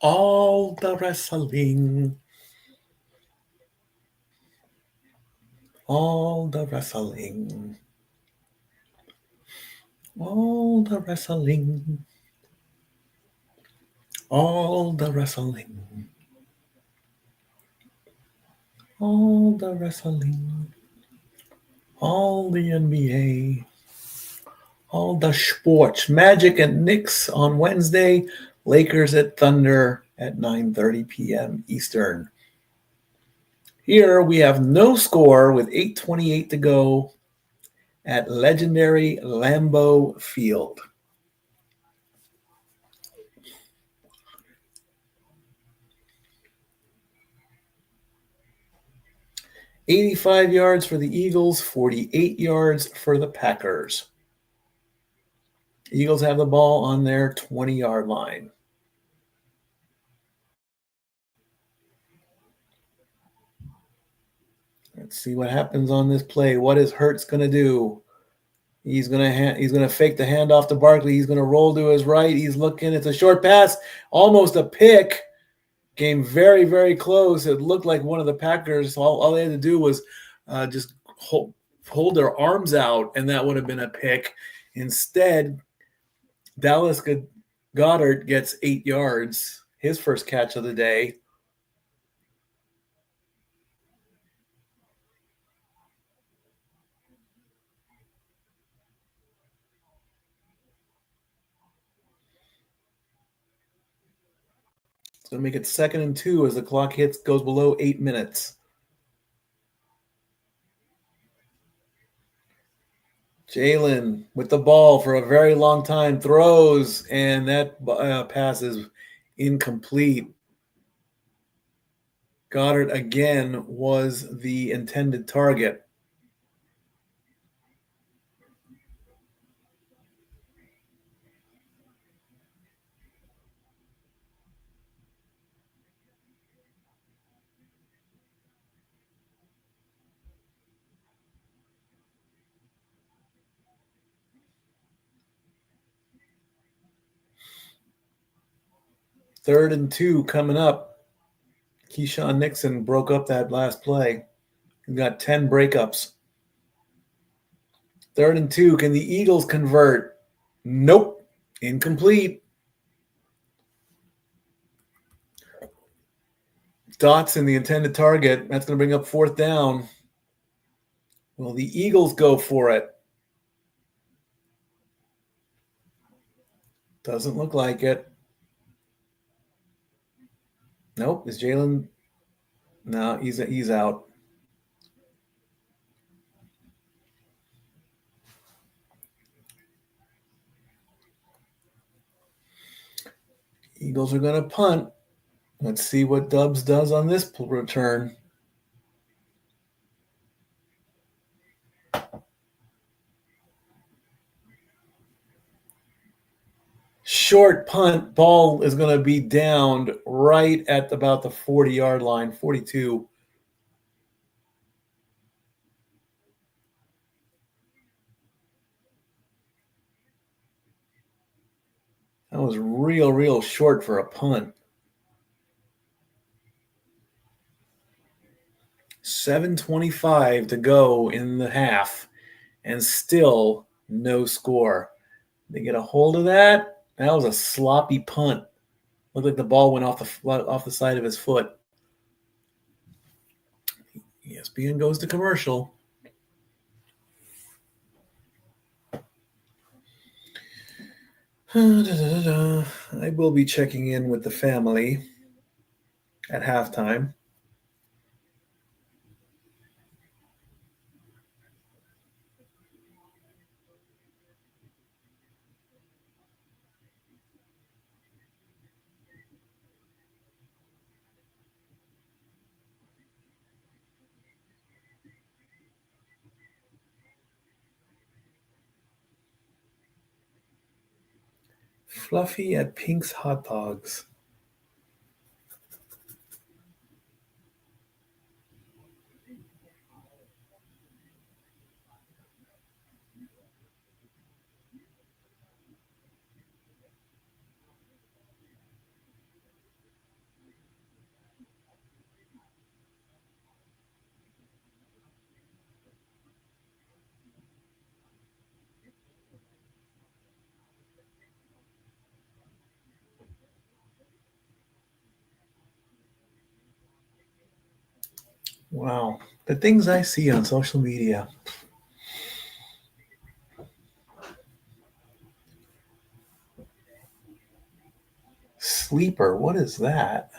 All the wrestling. All the wrestling. All the wrestling. All the wrestling. All the wrestling. All the NBA. All the sports. Magic and Knicks on Wednesday. Lakers at Thunder at 9:30 p.m. Eastern. Here we have no score with 8:28 to go at legendary Lambeau Field. $85 yards for the Eagles, 48 yards for the Packers. Eagles have the ball on their 20-yard line. Let's see what happens on this play. What is Hurts going to do? He's gonna fake the handoff to Barkley. He's gonna roll to his right. He's looking. It's a short pass, almost a pick. Came very, very close. It looked like one of the Packers. All they had to do was just hold their arms out, and that would have been a pick. Instead, Dallas Goedert gets 8 yards, his first catch of the day. It's going to make it 2nd and 2 as the clock goes below 8 minutes. Jalen with the ball for a very long time, throws, and that pass is incomplete. Goddard again was the intended target. Third and 2 coming up. Keyshawn Nixon broke up that last play. He got 10 breakups. 3rd and 2. Can the Eagles convert? Nope. Incomplete. Dotson, the intended target. That's going to bring up 4th down. Will the Eagles go for it? Doesn't look like it. Nope. Is Jalen? No, he's out. Eagles are going to punt. Let's see what Dubs does on this return. Short punt. Ball is going to be downed right at about the 40-yard line, 42. That was real short for a punt. 7:25 to go in the half, and still no score. They get a hold of that. That was a sloppy punt. Looked like the ball went off the side of his foot. ESPN goes to commercial. I will be checking in with the family at halftime. Fluffy at Pink's Hot Dogs. Wow, the things I see on social media. Sleeper, what is that?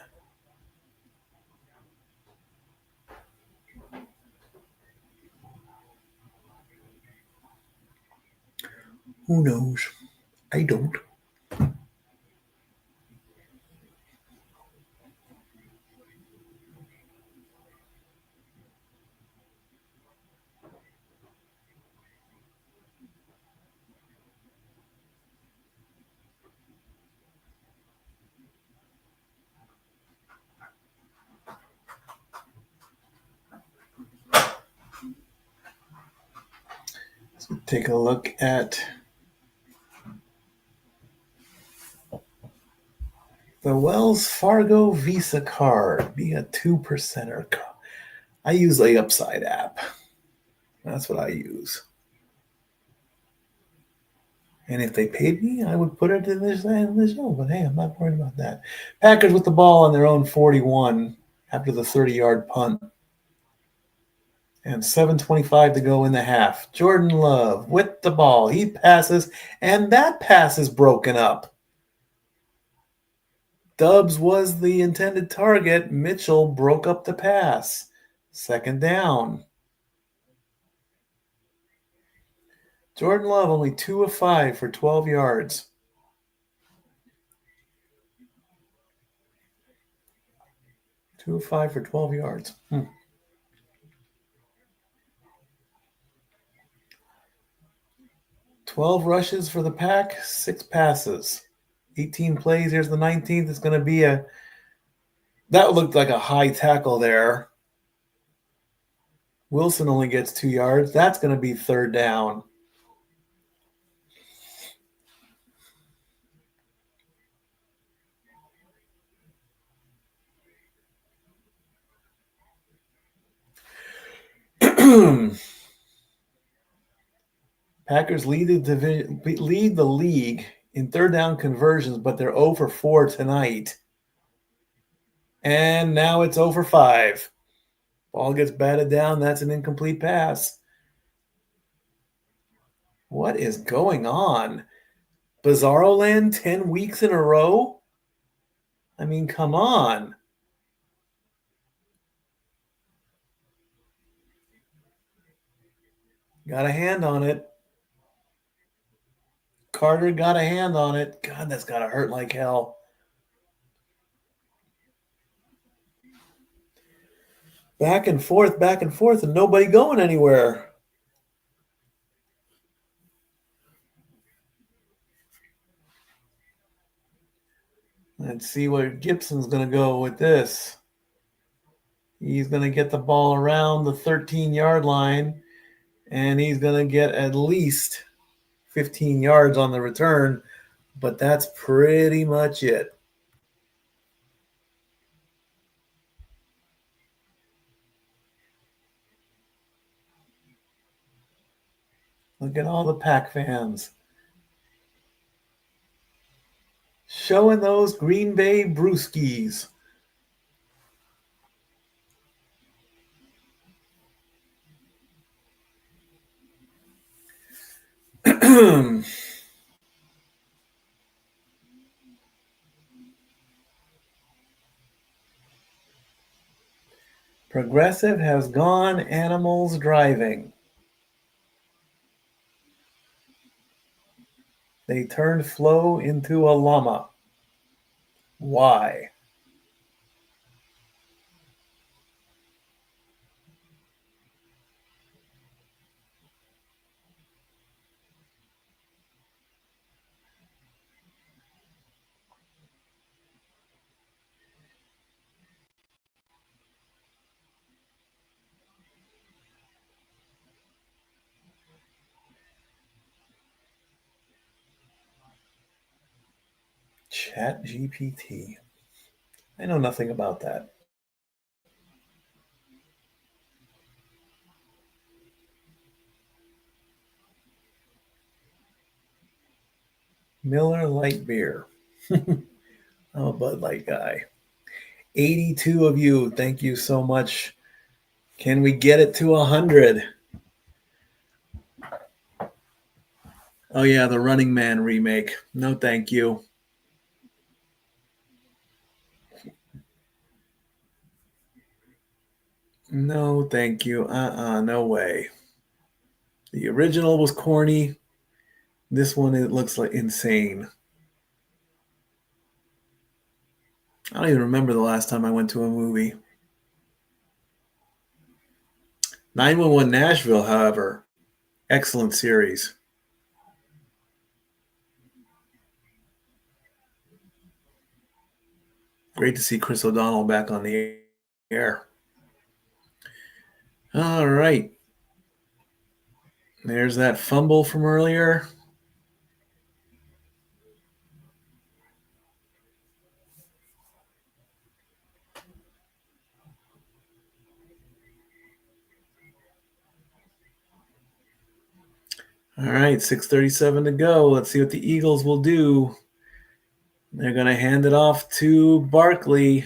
Who knows? I don't. take a look at the Wells Fargo Visa card. Be a 2%er. I use the Upside app. That's what I use. And if they paid me, I would put it in this show. But hey, I'm not worried about that. Packers with the ball on their own 41 after the 30-yard punt. And 7:25 to go in the half. Jordan Love with the ball. He passes, and that pass is broken up. Dubs was the intended target. Mitchell broke up the pass. Second down. Jordan Love only 2 of 5 for 12 yards. Two of 5 for 12 yards. 12 rushes for the Pack, 6 passes. 18 plays. Here's the 19th. It's going to be that looked like a high tackle there. Wilson only gets 2 yards. That's going to be third down. Packers lead the league in third down conversions, but they're 0 for 4 tonight. And now it's 0 for 5. Ball gets batted down. That's an incomplete pass. What is going on? Bizarro Land 10 weeks in a row? I mean, come on. Got a hand on it. Carter got a hand on it. God, that's got to hurt like hell. Back and forth, and nobody going anywhere. Let's see where Gibson's going to go with this. He's going to get the ball around the 13-yard line, and he's going to get at least 15 yards on the return, but that's pretty much it. Look at all the Pack fans showing those Green Bay brewskis. Progressive has gone animals driving. They turned Flo into a llama. Why? Chat GPT. I know nothing about that. Miller Light Beer. I'm a Bud Light guy. 82 of you. Thank you so much. Can we get it to 100? Oh, yeah, the Running Man remake. No, thank you. No, thank you. No way. The original was corny. This one, it looks like insane. I don't even remember the last time I went to a movie. 911 Nashville, however, excellent series. Great to see Chris O'Donnell back on the air. All right. There's that fumble from earlier. All right, 6:37 to go. Let's see what the Eagles will do. They're going to hand it off to Barkley,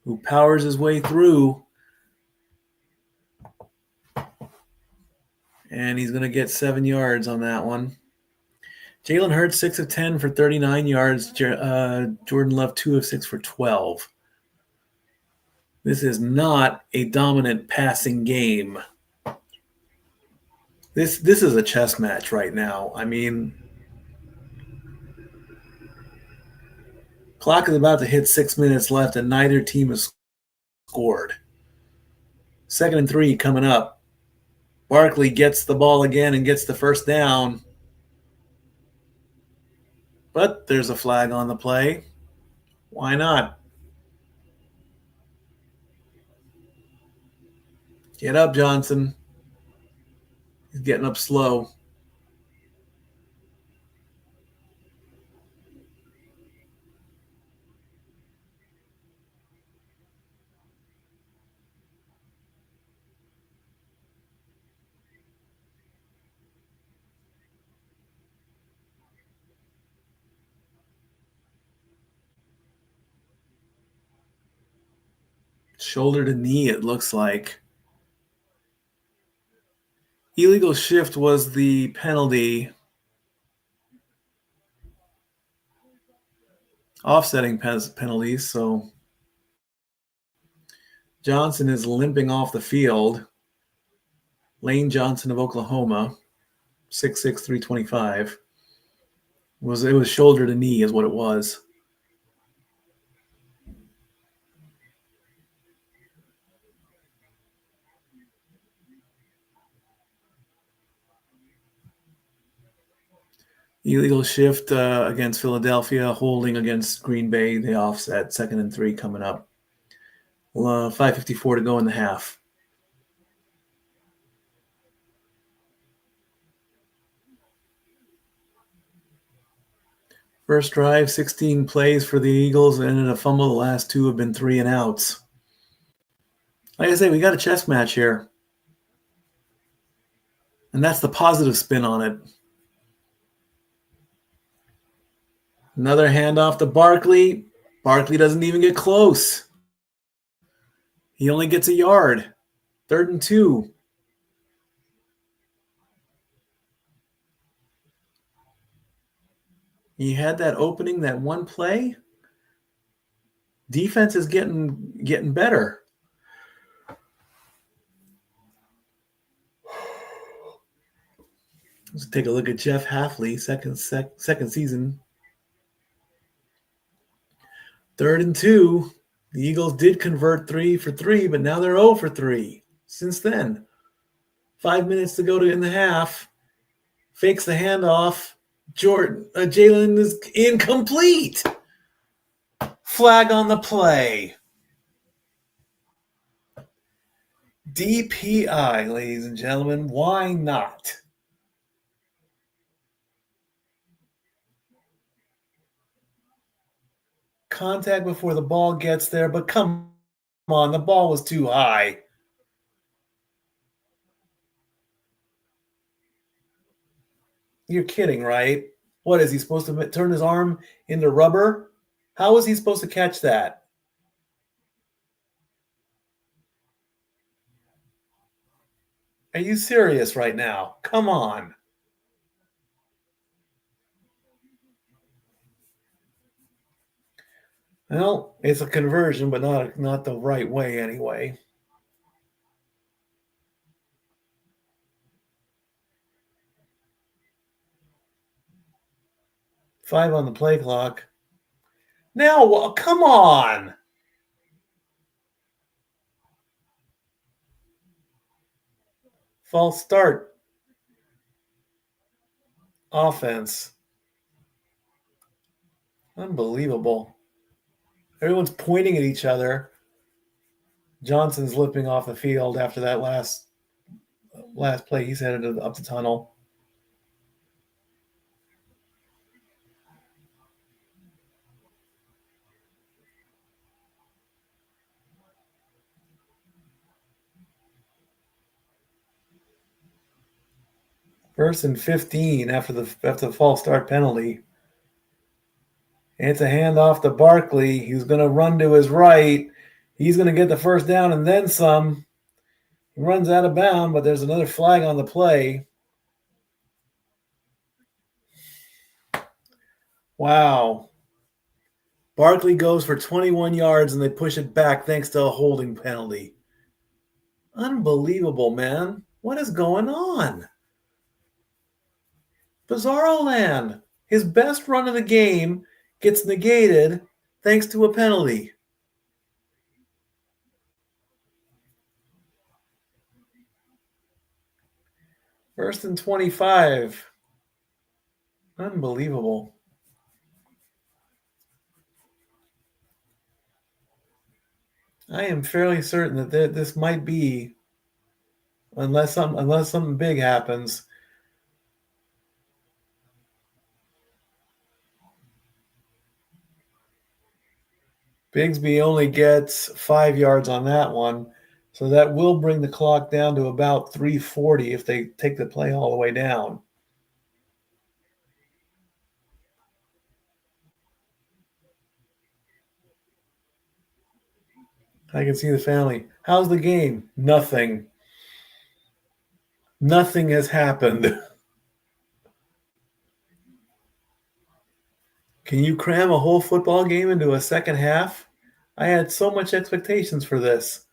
who powers his way through. And he's going to get 7 yards on that one. Jalen Hurts, 6 of 10 for 39 yards. Jordan Love, 2 of 6 for 12. This is not a dominant passing game. This is a chess match right now. I mean, clock is about to hit 6 minutes left, and neither team has scored. 2nd and 3 coming up. Barkley gets the ball again and gets the first down. But there's a flag on the play. Why not? Get up, Johnson. He's getting up slow. Shoulder to knee, it looks like. Illegal shift was the penalty. Offsetting penalties, so Johnson is limping off the field. Lane Johnson of Oklahoma, 6'6", 325. It was shoulder to knee is what it was. Illegal shift against Philadelphia, holding against Green Bay. They offset. 2nd and 3 coming up. 5:54 to go in the half. First drive, 16 plays for the Eagles, and in a fumble, the last 2 have been 3 and outs. Like I say, we got a chess match here. And that's the positive spin on it. Another handoff to Barkley. Barkley doesn't even get close. He only gets a yard. 3rd and 2. He had that opening, that one play. Defense is getting better. Let's take a look at Jeff Hafley, second season. 3rd and 2. The Eagles did convert 3 for 3, but now they're 0 for 3 since then. 5 minutes to go in the half. Fakes the handoff. Jalen is incomplete. Flag on the play. DPI, ladies and gentlemen. Why not? Contact before the ball gets there, but come on, the ball was too high. You're kidding, right? What, is he supposed to turn his arm into rubber? How is he supposed to catch that? Are you serious right now? Come on. Well, it's a conversion, but not the right way anyway. Five on the play clock. Now, come on. False start. Offense. Unbelievable. Everyone's pointing at each other. Johnson's limping off the field after that last last play. He's headed up the tunnel. First and 15 after the false start penalty. And it's a handoff to Barkley. He's going to run to his right. He's going to get the first down and then some. He runs out of bounds, but there's another flag on the play. Wow. Barkley goes for 21 yards, and they push it back thanks to a holding penalty. Unbelievable, man. What is going on? Bizarro land. His best run of the game gets negated thanks to a penalty. First and 25. Unbelievable. I am fairly certain that this might be, unless something big happens. Bigsby only gets 5 yards on that one, so that will bring the clock down to about 3:40 if they take the play all the way down. I can see the family. How's the game? Nothing. Nothing has happened. Can you cram a whole football game into a second half? I had so much expectations for this.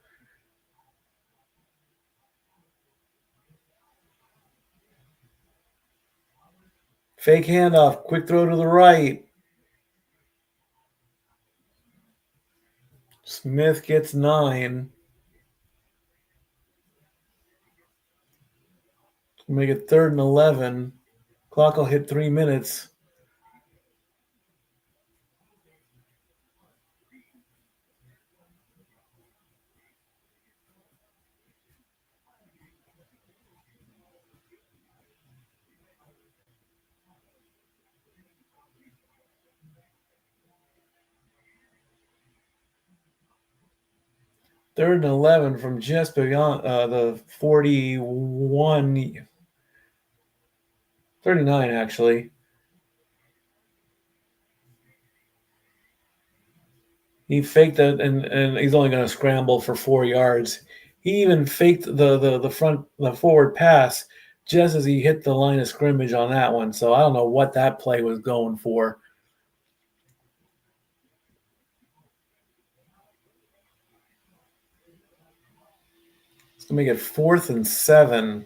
Fake handoff, quick throw to the right. Smith gets 9. Make it 3rd and 11. Clock will hit 3 minutes. Third and 11 from just beyond the 41, 39 actually. He faked it, and he's only going to scramble for 4 yards. He even faked the forward pass just as he hit the line of scrimmage on that one. So I don't know what that play was going for. It's going to make it 4th and 7.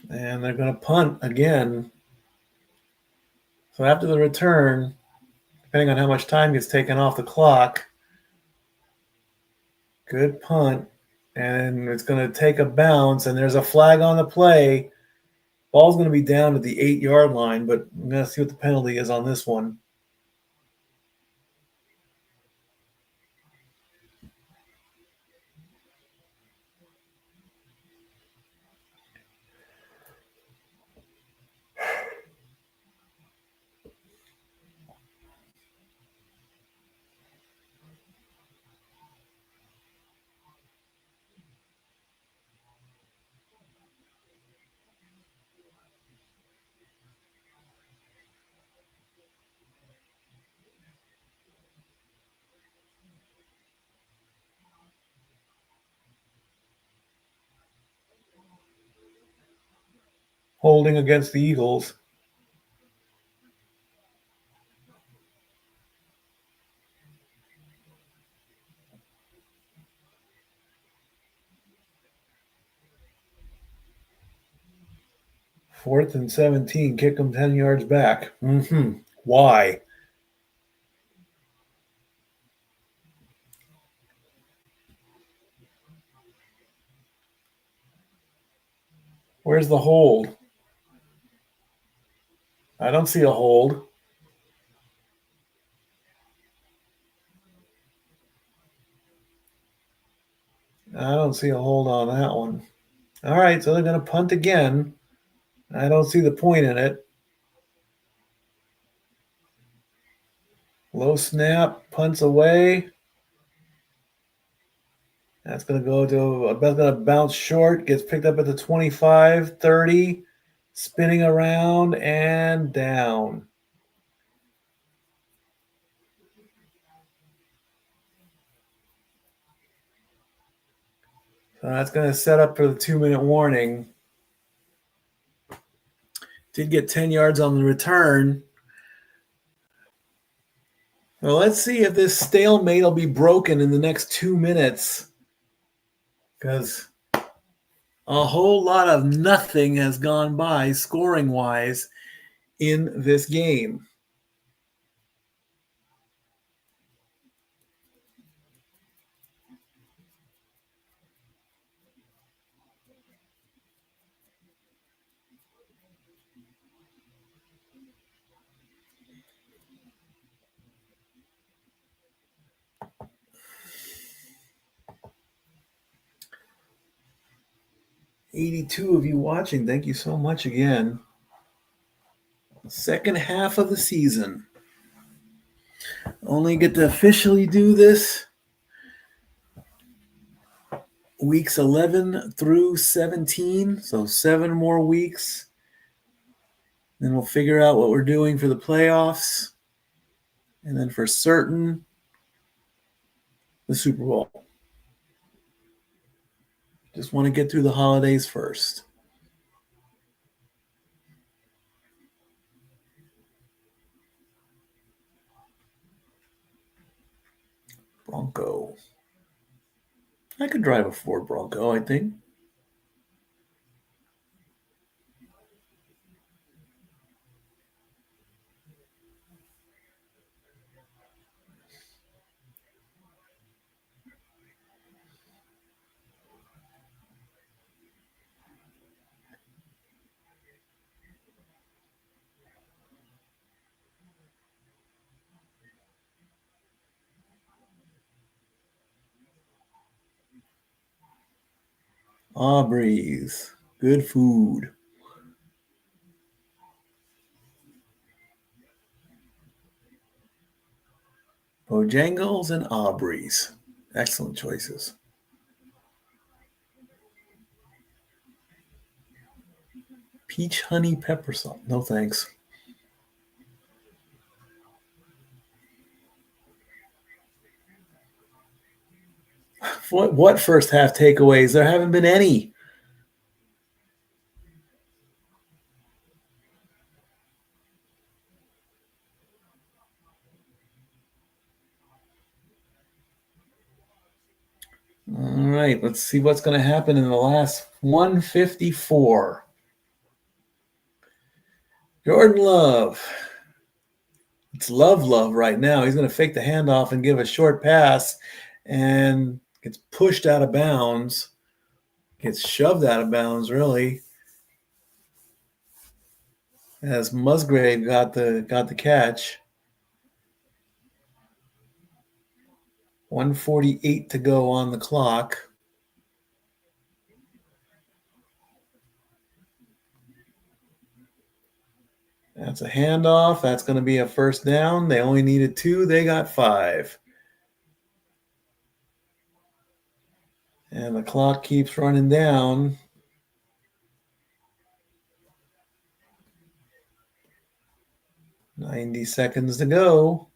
And they're going to punt again. So after the return, depending on how much time gets taken off the clock, good punt. And it's going to take a bounce, and there's a flag on the play. Ball's going to be down at the 8-yard line, but I'm going to see what the penalty is on this one. Holding against the Eagles. Fourth and 17, kick them 10 yards back. Why? Where's the hold? I don't see a hold. I don't see a hold on that one. All right, so they're going to punt again. I don't see the point in it. Low snap, punts away. That's going to go to, that's going to bounce short, gets picked up at the 25, 30, spinning around and down. So that's going to set up for the 2-minute warning. Did get 10 yards on the return. Well, let's see if this stalemate will be broken in the next 2 minutes. Because a whole lot of nothing has gone by scoring-wise in this game. $82 of you watching. Thank you so much again. Second half of the season. Only get to officially do this weeks 11 through 17. So 7 more weeks. Then we'll figure out what we're doing for the playoffs. And then for certain, the Super Bowl. Just want to get through the holidays first. Bronco. I could drive a Ford Bronco, I think. Aubrey's. Good food. Bojangles and Aubrey's. Excellent choices. Peach honey pepper salt. No thanks. What first half takeaways? There haven't been any. All right, let's see what's going to happen in the last 154. Jordan Love. It's love right now. He's going to fake the handoff and give a short pass and gets pushed out of bounds. Gets shoved out of bounds, really. As Musgrave got the catch. 1:48 to go on the clock. That's a handoff. That's going to be a first down. They only needed 2. They got 5. And the clock keeps running down. $90 seconds to go.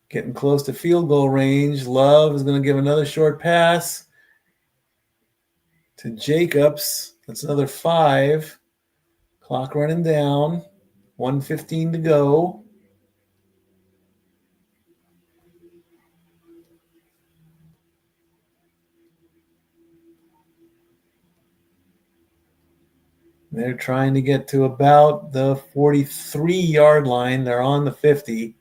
Getting close to field goal range. Love is going to give another short pass to Jacobs. That's another 5. Clock running down. 1:15 to go. They're trying to get to about the 43-yard line. They're on the 50.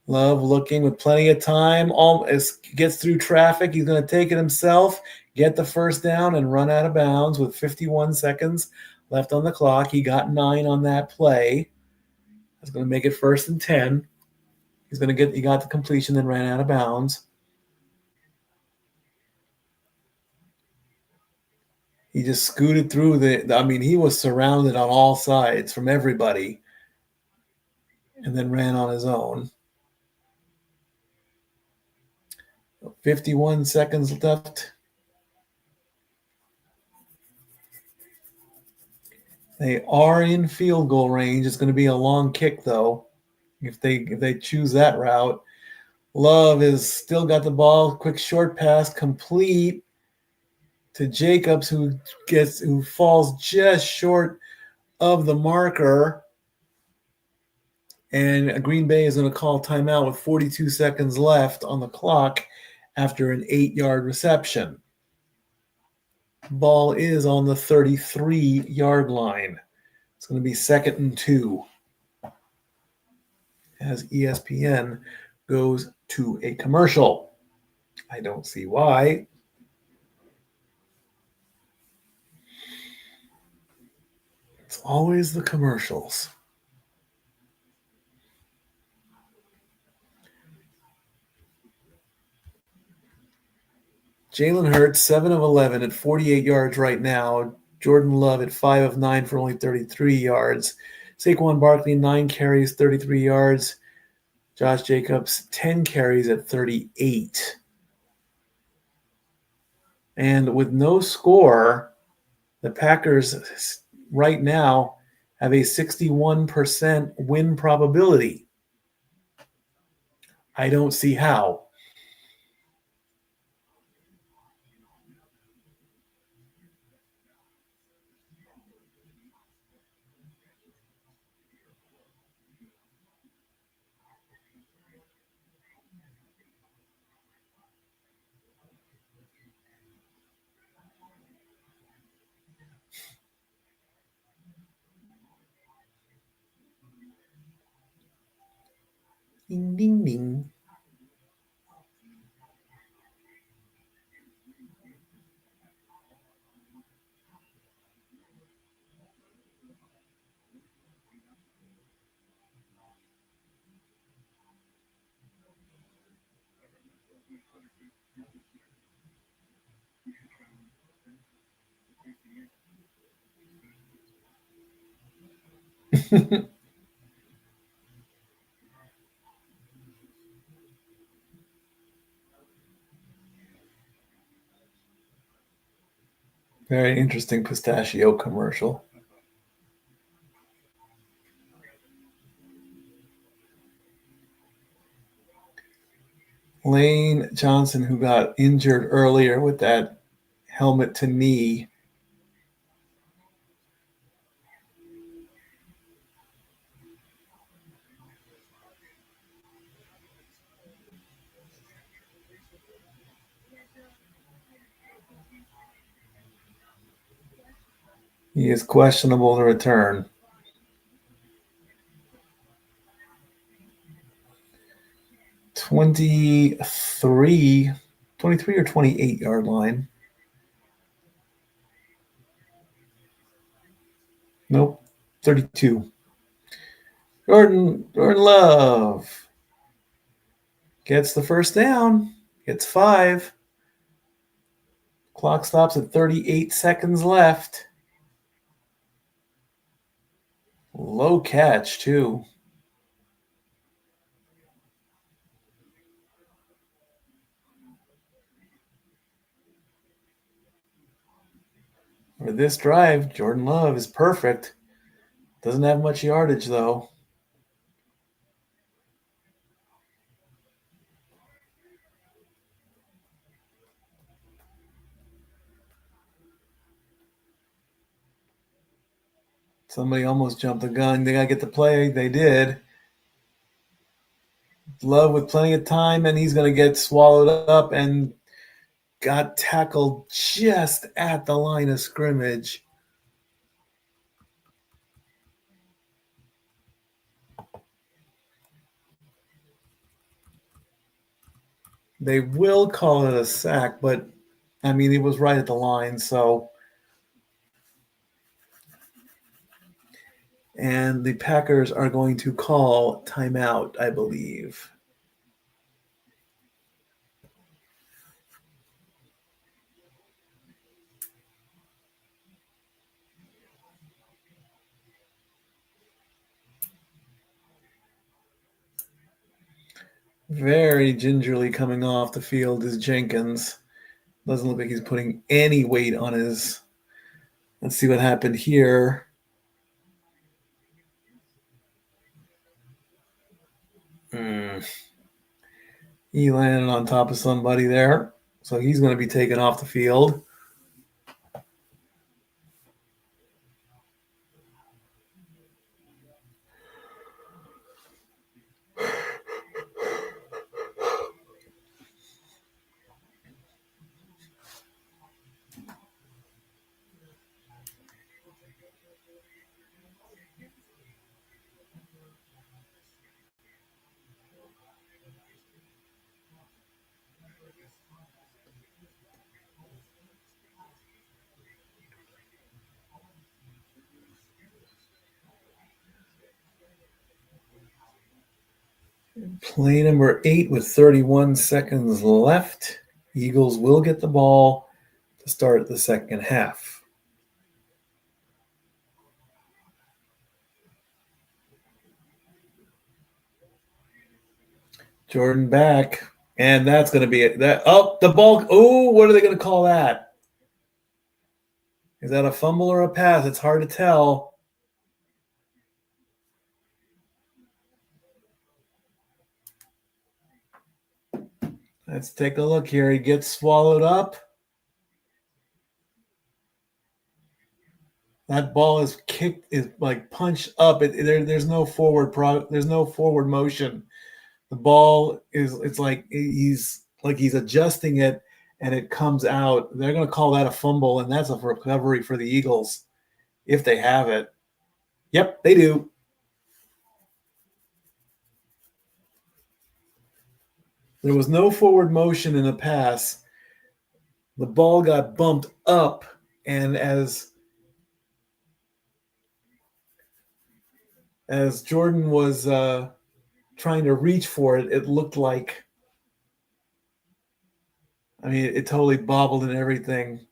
Love looking with plenty of time. Gets through traffic. He's going to take it himself, get the first down, and run out of bounds with 51 seconds left on the clock. He got 9 on that play. That's going to make it 1st and 10. He got the completion, then ran out of bounds. He just scooted through I mean, he was surrounded on all sides from everybody and then ran on his own. 51 seconds left. They are in field goal range. It's going to be a long kick, though, if they choose that route. Love has still got the ball. Quick short pass complete to Jacobs, who falls just short of the marker. And Green Bay is going to call timeout with 42 seconds left on the clock after an 8-yard reception. Ball is on the 33-yard line. It's going to be 2nd and 2 as ESPN goes to a commercial. I don't see why. It's always the commercials. Jalen Hurts, 7 of 11 at 48 yards right now. Jordan Love at 5 of 9 for only 33 yards. Saquon Barkley, 9 carries, 33 yards. Josh Jacobs, 10 carries at 38. And with no score, the Packers right now have a 61% win probability. I don't see how. Ding, ding, ding. Very interesting pistachio commercial. Lane Johnson, who got injured earlier with that helmet to knee. He is questionable to return. 23 or 28-yard line. Nope, 32. Jordan Love gets the first down, gets 5. Clock stops at 38 seconds left. Low catch, too. For this drive, Jordan Love is perfect. Doesn't have much yardage, though. Somebody almost jumped the gun. They got to get the play. They did. Love with plenty of time, and he's going to get swallowed up and got tackled just at the line of scrimmage. They will call it a sack, but, I mean, he was right at the line, so. And the Packers are going to call timeout, I believe. Very gingerly coming off the field is Jenkins. Doesn't look like he's putting any weight on his. Let's see what happened here. He landed on top of somebody there. So he's going to be taken off the field. Play number 8 with 31 seconds left. Eagles will get the ball to start the second half. Jordan back, and that's going to be it. The ball. Oh, what are they going to call that? Is that a fumble or a pass? It's hard to tell. Let's take a look here. He gets swallowed up. That ball is kicked, is like punched up. There's no forward there's no forward motion. The ball it's like he's adjusting it and it comes out. They're going to call that a fumble, and that's a recovery for the Eagles if they have it. Yep, they do. There was no forward motion in the pass. The ball got bumped up, and as Jordan was trying to reach for it, it looked like, it totally bobbled and everything.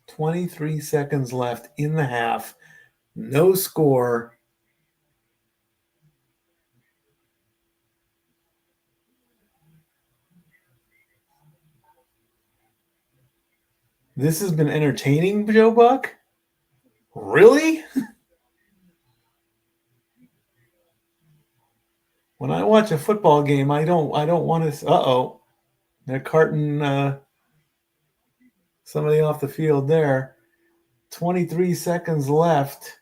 "23 seconds left in the half. No score." This has been entertaining, Joe Buck? Really? When I watch a football game, I don't want to. Uh-oh. They're carting somebody off the field there. 23 seconds left.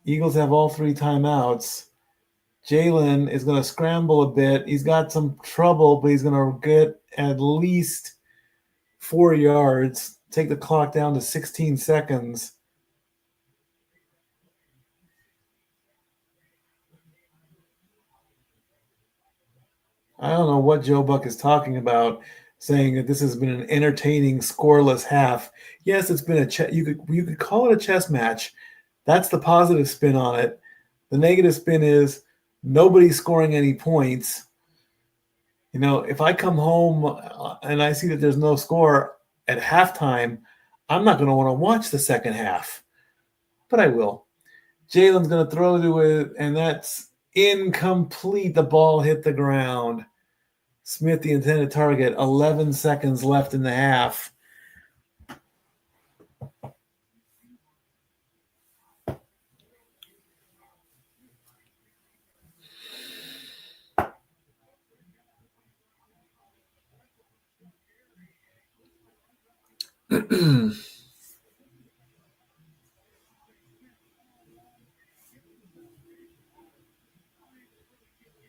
Eagles have all 3 timeouts. Jalen is going to scramble a bit. He's got some trouble, but he's going to get at least 4 yards. Take the clock down to 16 seconds. I don't know what Joe Buck is talking about, saying that this has been an entertaining, scoreless half. Yes, it's been you could call it a chess match. That's the positive spin on it. The negative spin is nobody's scoring any points. If I come home and I see that there's no score at halftime, I'm not going to want to watch the second half. But I will. Jalen's going to throw to it, and that's incomplete. The ball hit the ground. Smith, the intended target. 11 seconds left in the half.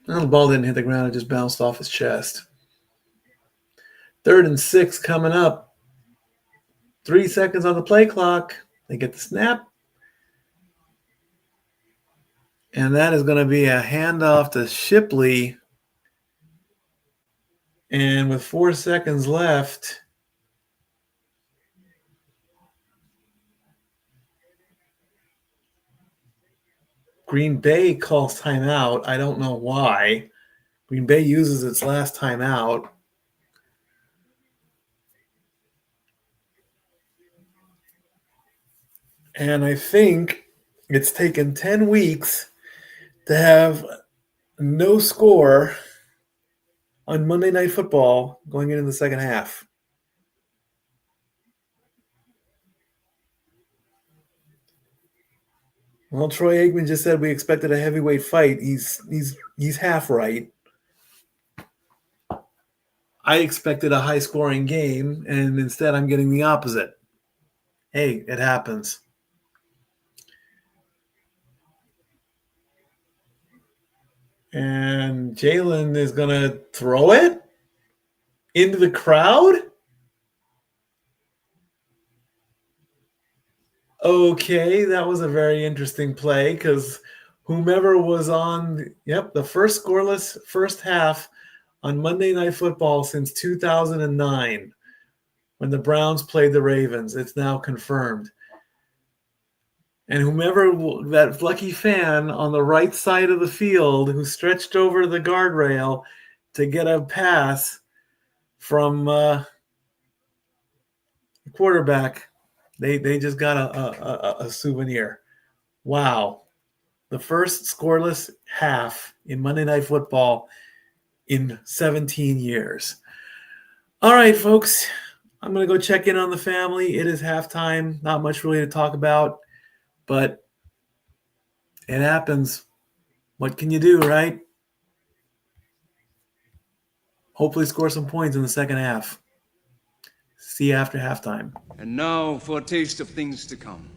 Well, the ball didn't hit the ground. It just bounced off his chest. 3rd and 6 coming up. 3 seconds on the play clock. They get the snap. And that is going to be a handoff to Shipley. And with 4 seconds left, Green Bay calls timeout. I don't know why. Green Bay uses its last timeout. And I think it's taken 10 weeks to have no score on Monday Night Football going into the second half. Well, Troy Aikman just said we expected a heavyweight fight. He's half right. I expected a high-scoring game, and instead I'm getting the opposite. Hey, it happens. And Jalen is going to throw it into the crowd? Okay, that was a very interesting play because whomever was on, the first scoreless first half on Monday Night Football since 2009 when the Browns played the Ravens. It's now confirmed. And whomever, that lucky fan on the right side of the field who stretched over the guardrail to get a pass from the quarterback, they just got a souvenir. Wow. The first scoreless half in Monday Night Football in 17 years. All right, folks. I'm going to go check in on the family. It is halftime. Not much really to talk about, but it happens. What can you do, right? Hopefully score some points in the second half. See you after halftime. And now for a taste of things to come.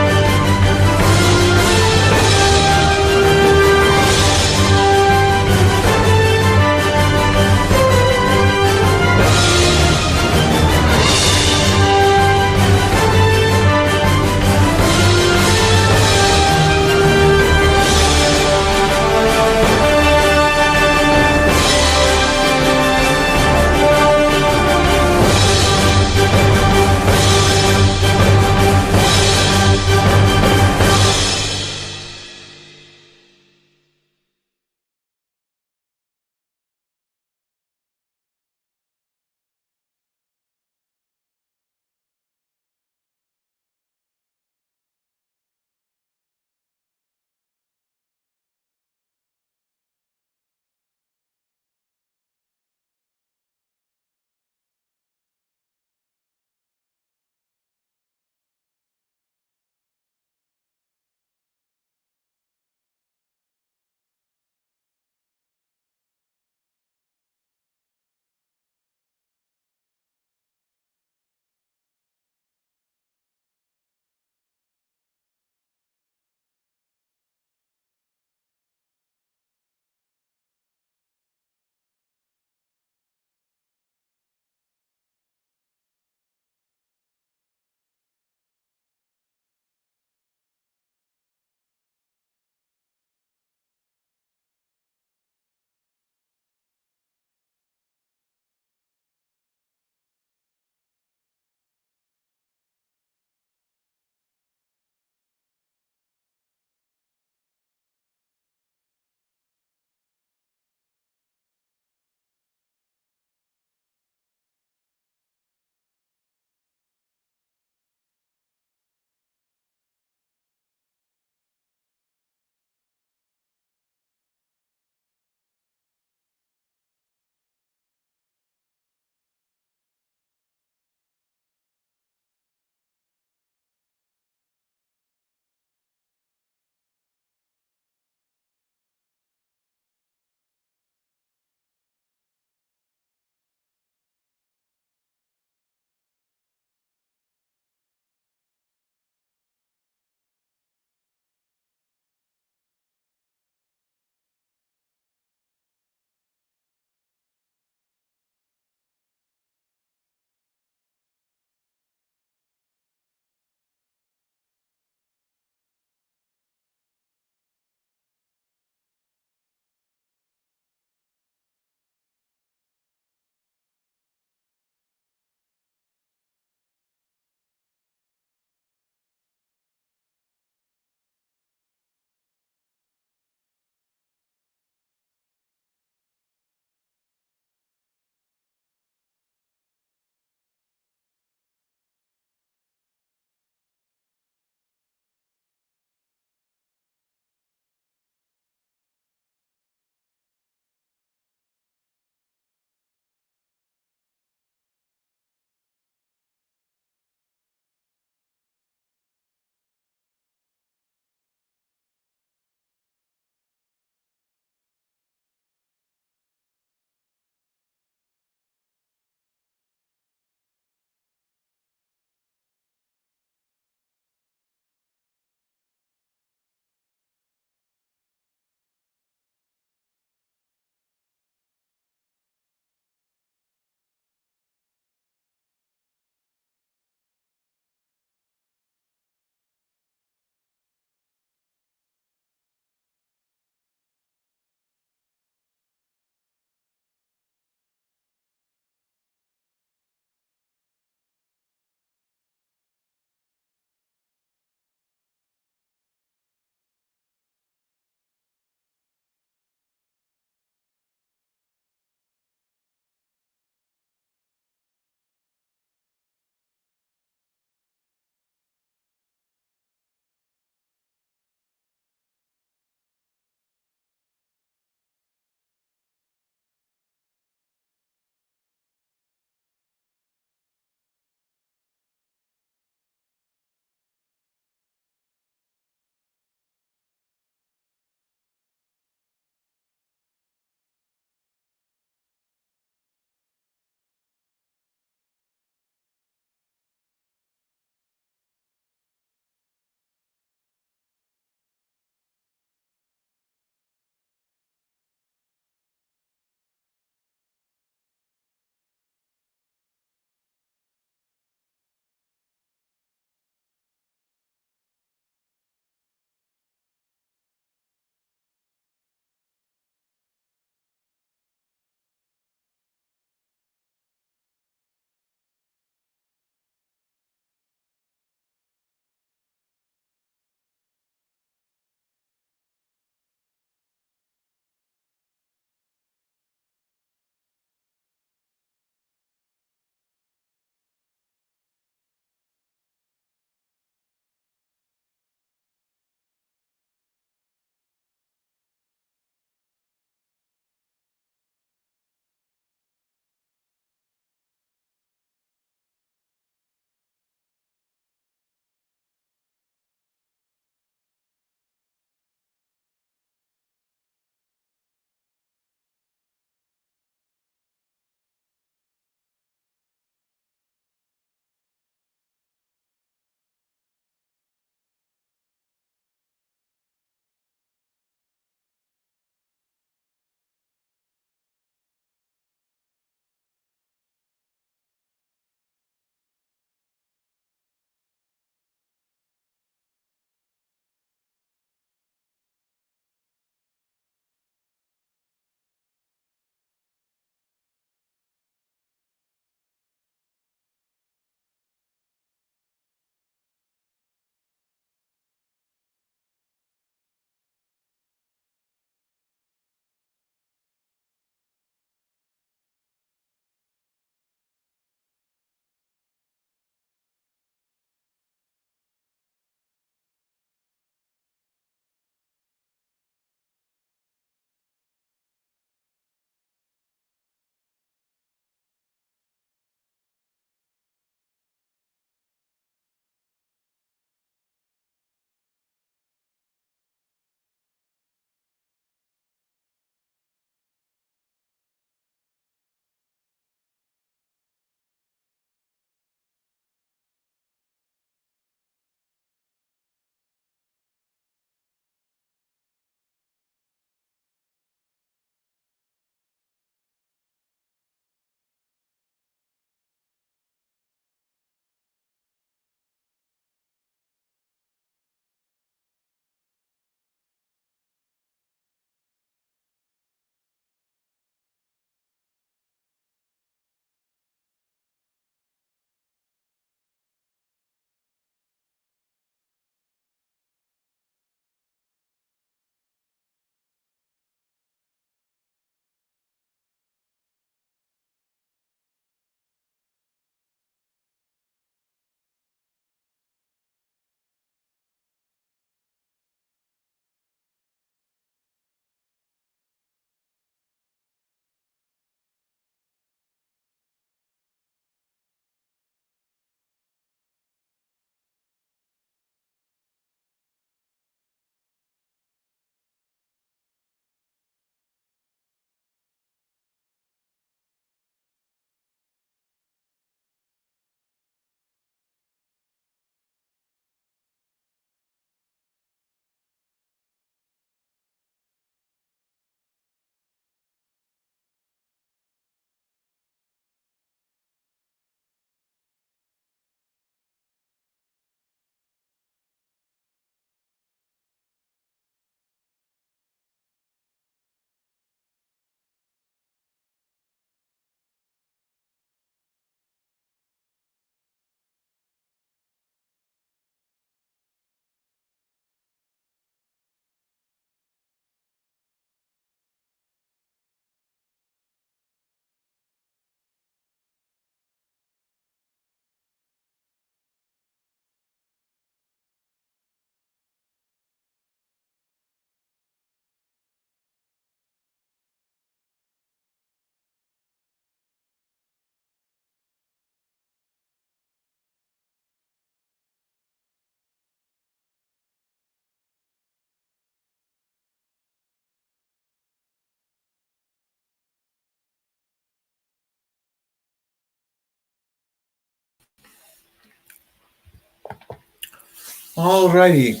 All righty.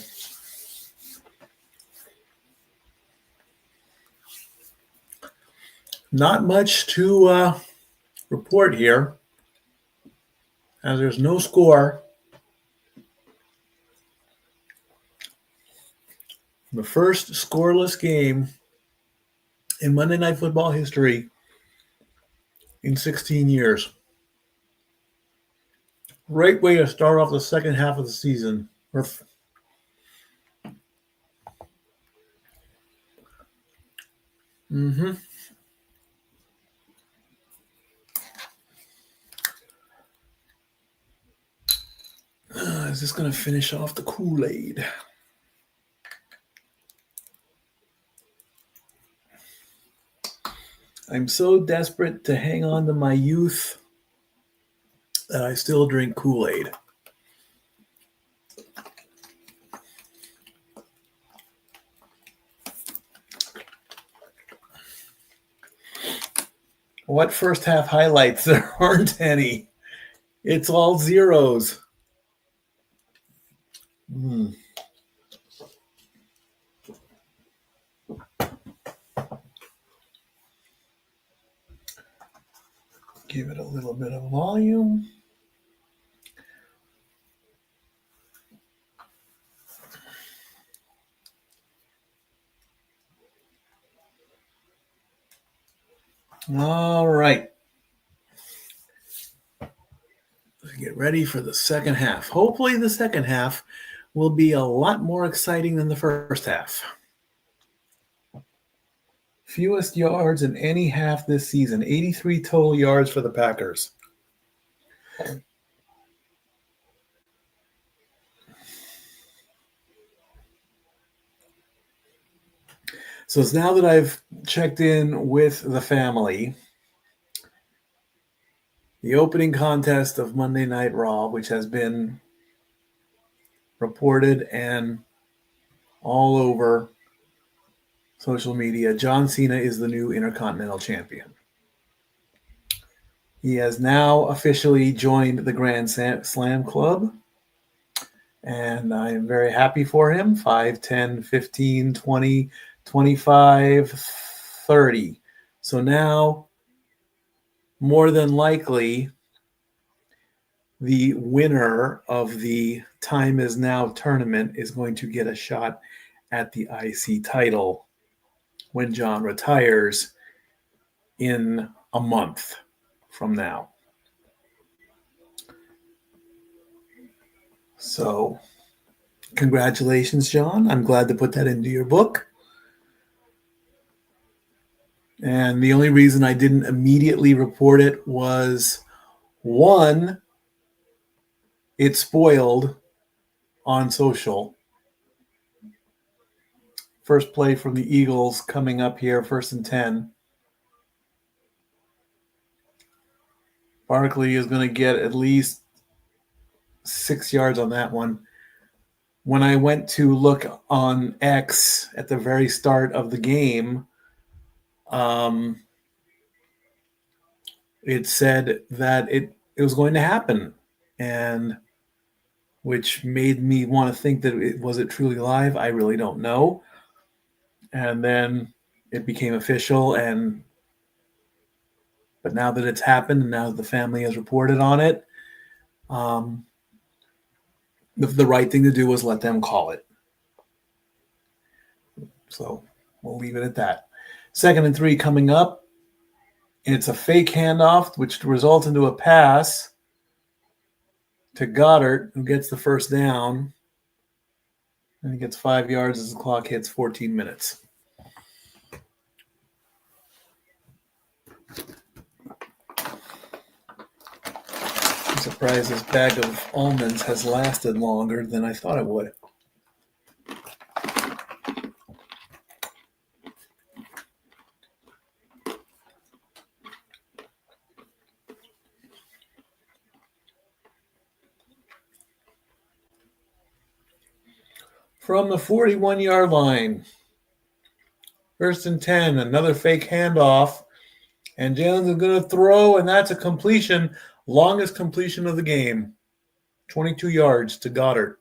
Not much to report here, as there's no score. The first scoreless game in Monday Night Football history in 16 years. Great way to start off the second half of the season. Is this going to finish off the Kool-Aid? I'm so desperate to hang on to my youth that I still drink Kool-Aid. What first half highlights? There aren't any. It's all zeros. Give it a little bit of volume. All right. Let's get ready for the second half. Hopefully the second half will be a lot more exciting than the first half. Fewest yards in any half this season, 83 total yards for the Packers. So it's now that I've checked in with the family, the opening contest of Monday Night Raw, which has been reported and all over social media, John Cena is the new Intercontinental Champion. He has now officially joined the Grand Slam Club, and I am very happy for him. 5, 10, 15, 20, 25, 30. So now, more than likely, the winner of the Time Is Now tournament is going to get a shot at the IC title when John retires in a month from now. So, congratulations, John. I'm glad to put that into your book. And the only reason I didn't immediately report it was, one, it spoiled on social. First play from the Eagles coming up here, 1st and 10. Barkley is going to get at least 6 yards on that one. When I went to look on X at the very start of the game, it said that it was going to happen, and which made me want to think that was it truly live? I really don't know. And then it became official, but now that it's happened, and now that the family has reported on it, the right thing to do was let them call it. So we'll leave it at that. 2nd and 3 coming up. It's a fake handoff, which results into a pass to Goddard, who gets the first down. And he gets 5 yards as the clock hits 14 minutes. I'm surprised this bag of almonds has lasted longer than I thought it would. From the 41-yard line, 1st and 10, another fake handoff, and Jalen is going to throw, and that's a completion, longest completion of the game, 22 yards to Goddard.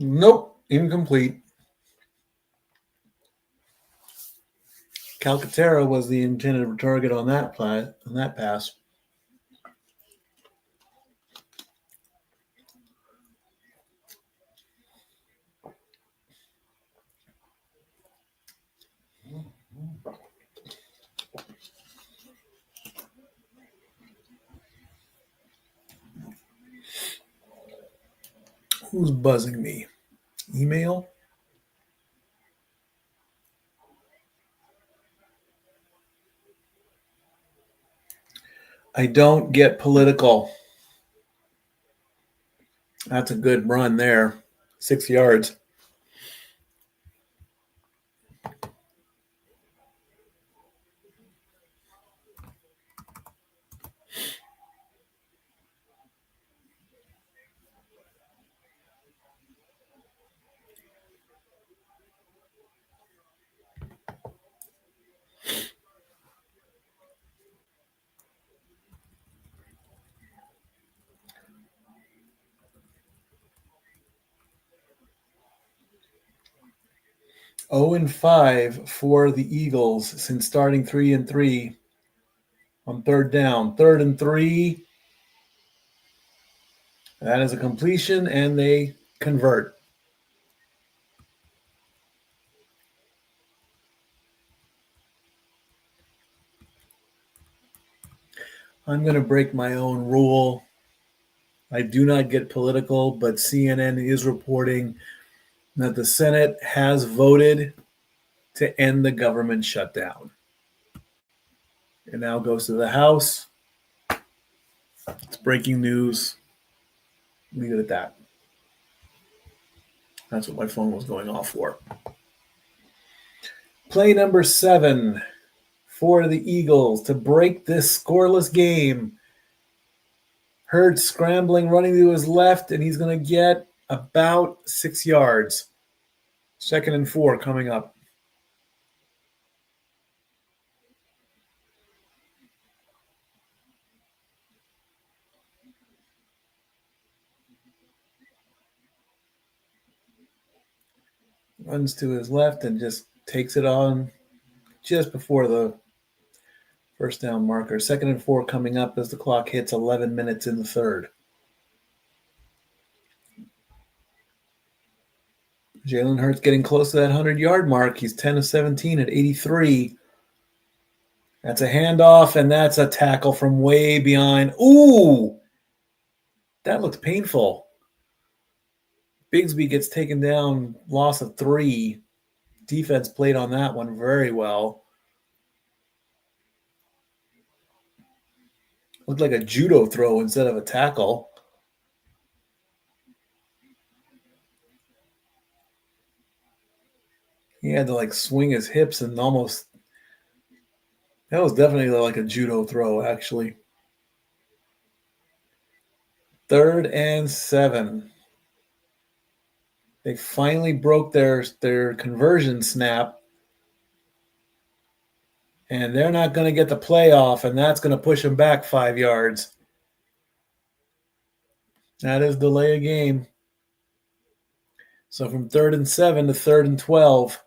Nope, incomplete. Calcaterra was the intended target on that pass. Who's buzzing me? Email? I don't get political. That's a good run there. 6 yards. Oh and 5 for the Eagles since starting 3-3 on third down. 3rd and 3. That is a completion, and they convert. I'm going to break my own rule. I do not get political, but CNN is reporting that the Senate has voted to end the government shutdown. It now goes to the House. It's breaking news. Leave it at that. That's what my phone was going off for. Play number 7 for the Eagles to break this scoreless game. Hurd scrambling, running to his left, and he's going to get about 6 yards. 2nd and 4 coming up. Runs to his left and just takes it on just before the first down marker. 2nd and 4 coming up as the clock hits 11 minutes in the third. Jalen Hurts getting close to that 100-yard mark. He's 10 of 17 at 83. That's a handoff, and that's a tackle from way behind. Ooh! That looks painful. Bigsby gets taken down, loss of 3. Defense played on that one very well. Looked like a judo throw instead of a tackle. He had to swing his hips and almost. That was definitely like a judo throw, actually. 3rd and 7. They finally broke their conversion snap. And they're not going to get the playoff, and that's going to push them back 5 yards. That is delay a game. So from 3rd and 7 to 3rd and 12.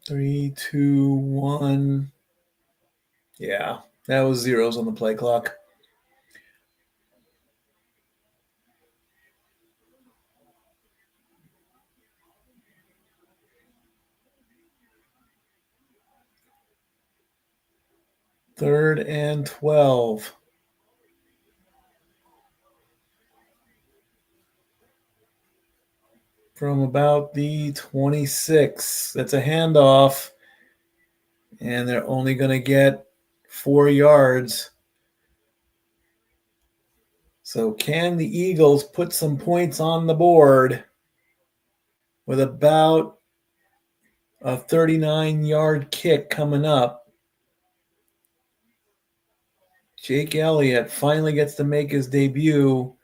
Three, 2, 1. Yeah, that was zeros on the play clock. Third and 12. From about the 26. That's a handoff. And they're only going to get 4 yards. So can the Eagles put some points on the board with about a 39-yard kick coming up? Jake Elliott finally gets to make his debut.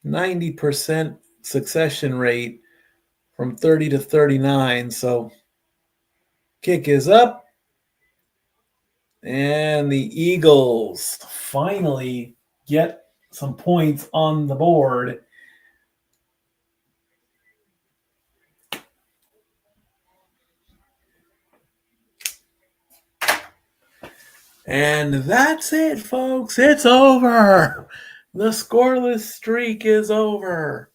90% succession rate from 30 to 39. So kick is up. And the Eagles finally get some points on the board. And that's it, folks. It's over. The scoreless streak is over.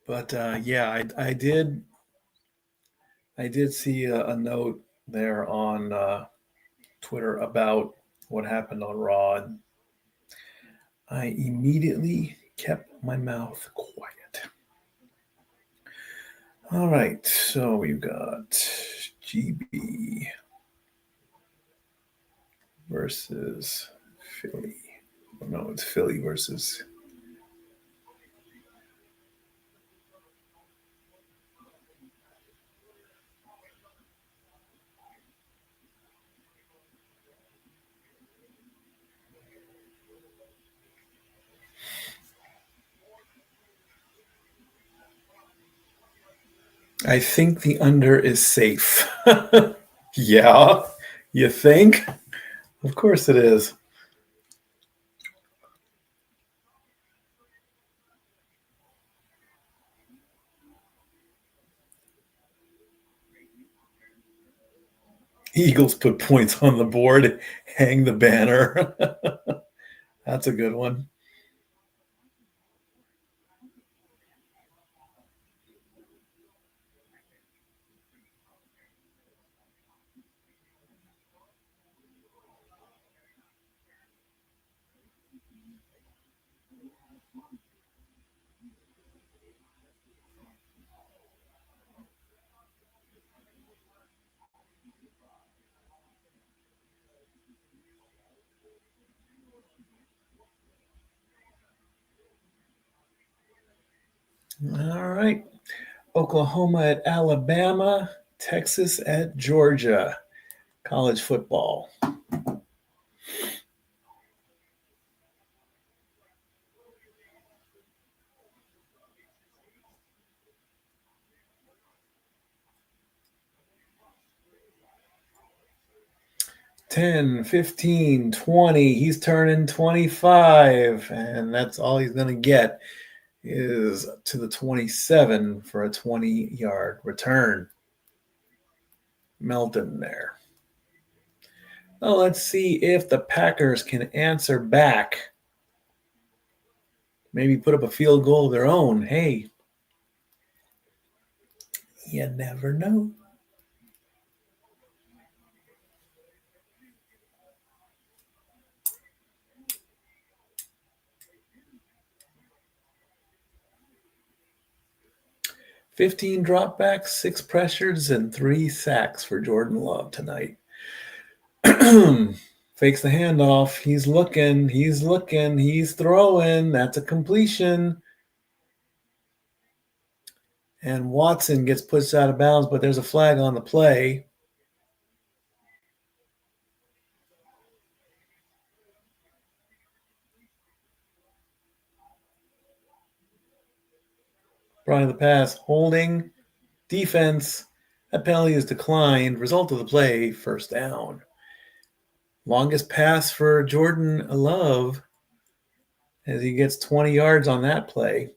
But yeah, I did see a note there on Twitter about what happened on Raw. And I immediately kept my mouth quiet. All right, so we've got GB versus Philly. Oh, no, it's Philly versus. I think the under is safe. Yeah, you think? Of course it is. Eagles put points on the board, hang the banner. That's a good one. All right. Oklahoma at Alabama, Texas at Georgia. College football. $10, $15, $20. He's turning 25, and that's all he's going to get is to the 27 for a 20-yard return. Melton there. Well, let's see if the Packers can answer back. Maybe put up a field goal of their own. Hey, you never know. $15 dropbacks, 6 pressures, and 3 sacks for Jordan Love tonight. Fakes the handoff. He's looking, he's throwing. That's a completion. And Watson gets pushed out of bounds, but there's a flag on the play. Front of the pass, holding, defense. That penalty is declined. Result of the play, first down. Longest pass for Jordan Love as he gets 20 yards on that play.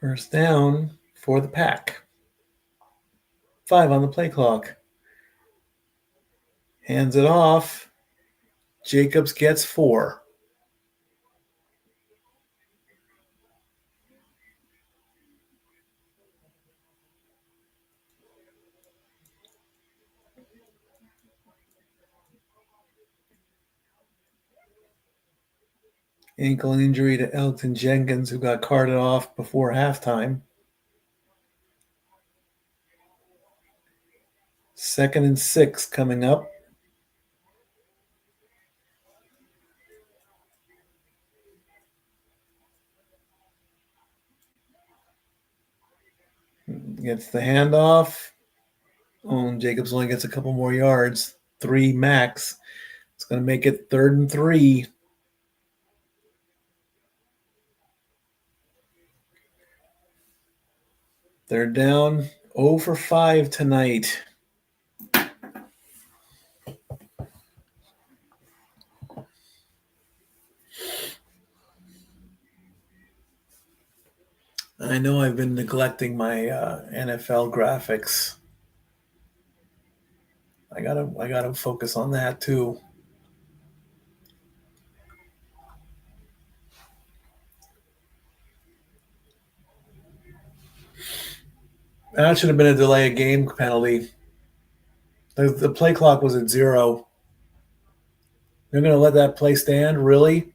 First down for the Pack. 5 on the play clock. Hands it off. Jacobs gets 4. Ankle injury to Elton Jenkins, who got carted off before halftime. 2nd and 6 coming up. Gets the handoff. Oh, and Jacobs only gets a couple more yards. 3 max. It's going to make it 3rd and 3. They're down 0 for 5 tonight. I know I've been neglecting my NFL graphics. I gotta focus on that too. That should have been a delay of game penalty. The play clock was at 0. They're going to let that play stand? Really?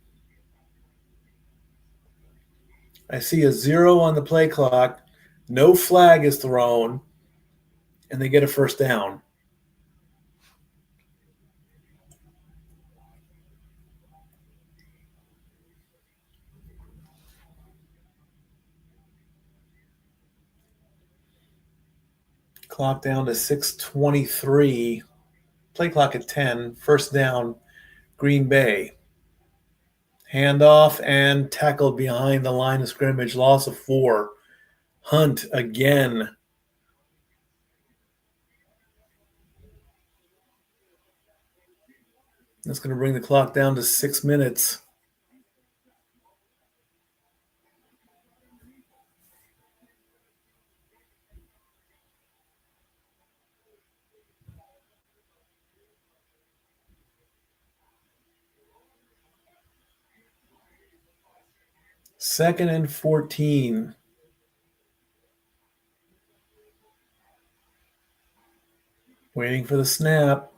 I see a 0 on the play clock. No flag is thrown. And they get a first down. Clock down to 6:23. Play clock at 10. First down, Green Bay. Handoff and tackled behind the line of scrimmage. Loss of 4. Hunt again. That's going to bring the clock down to 6 minutes. Second and 14. Waiting for the snap.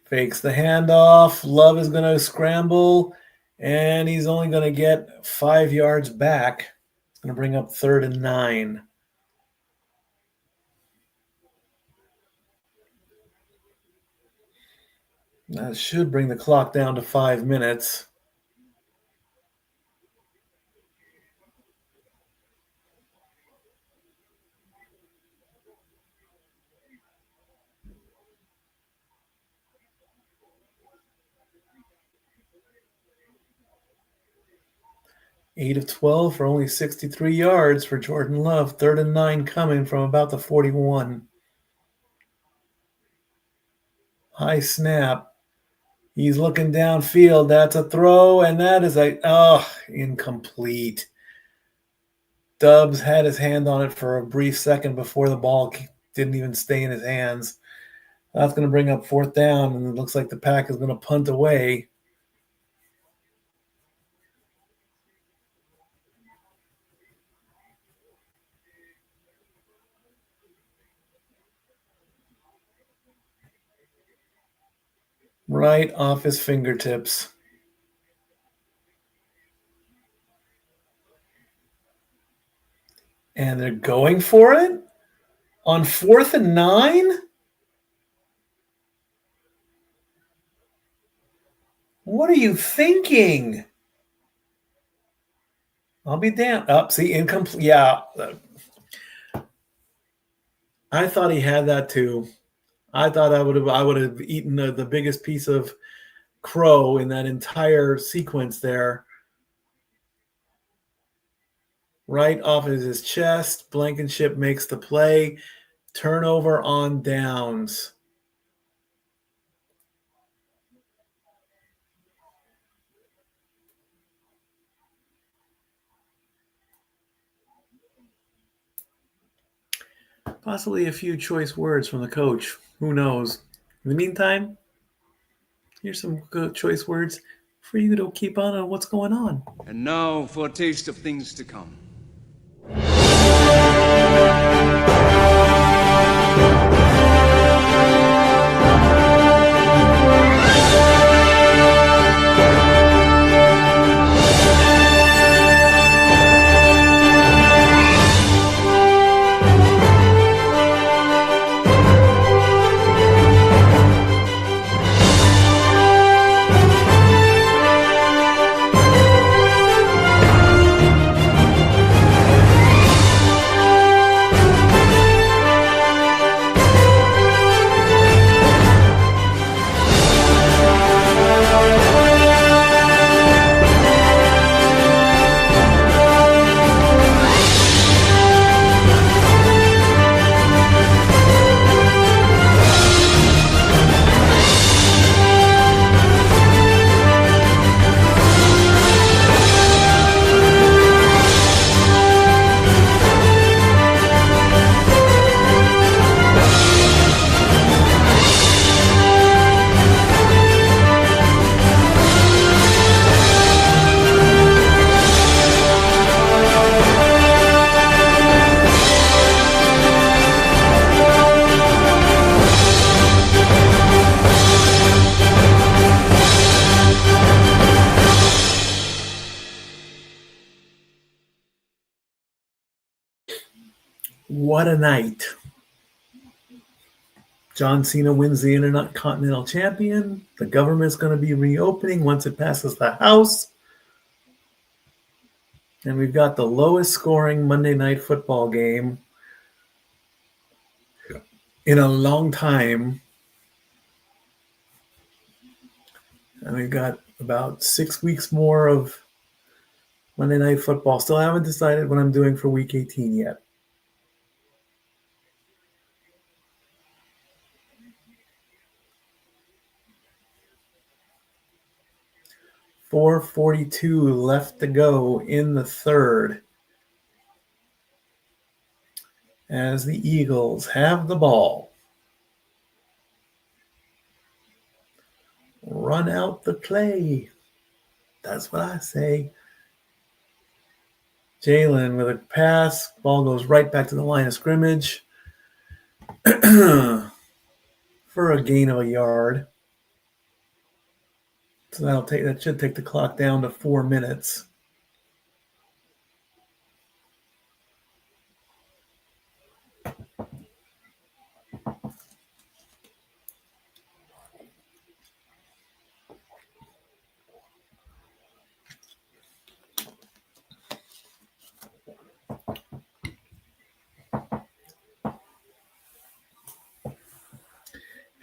Fakes the handoff. Love is going to scramble, and he's only going to get 5 yards back. It's going to bring up 3rd and 9. That should bring the clock down to 5 minutes. Eight of 12 for only 63 yards for Jordan Love. 3rd and 9 coming from about the 41. High snap. He's looking downfield. That's a throw, and that is incomplete. Dubs had his hand on it for a brief second before the ball didn't even stay in his hands. That's going to bring up 4th down, and it looks like the Pack is going to punt away. Right off his fingertips. And they're going for it on 4th and 9? What are you thinking? I'll be damned. See, incomplete. Yeah. I thought he had that too. I thought I would have eaten the biggest piece of crow in that entire sequence there. Right off of his chest. Blankenship makes the play. Turnover on downs. Possibly a few choice words from the coach. Who knows? In the meantime, here's some good choice words for you to keep on what's going on. And now for a taste of things to come. What a night. John Cena wins the Intercontinental Champion. The government's going to be reopening once it passes the House. And we've got the lowest scoring Monday Night Football game in a long time. And we've got about 6 weeks more of Monday Night Football. Still haven't decided what I'm doing for Week 18 yet. .442 left to go in the third as the Eagles have the ball. Run out the play. That's what I say. Jalen with a pass. Ball goes right back to the line of scrimmage for a gain of a yard. So that should take the clock down to 4 minutes.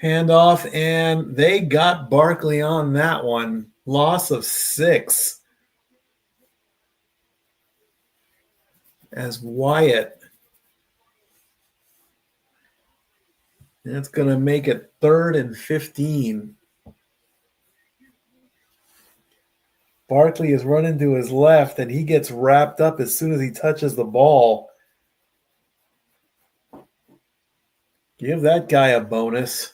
Handoff, and they got Barkley on that one. Loss of 6. As Wyatt. That's going to make it 3rd and 15. Barkley is running to his left, and he gets wrapped up as soon as he touches the ball. Give that guy a bonus.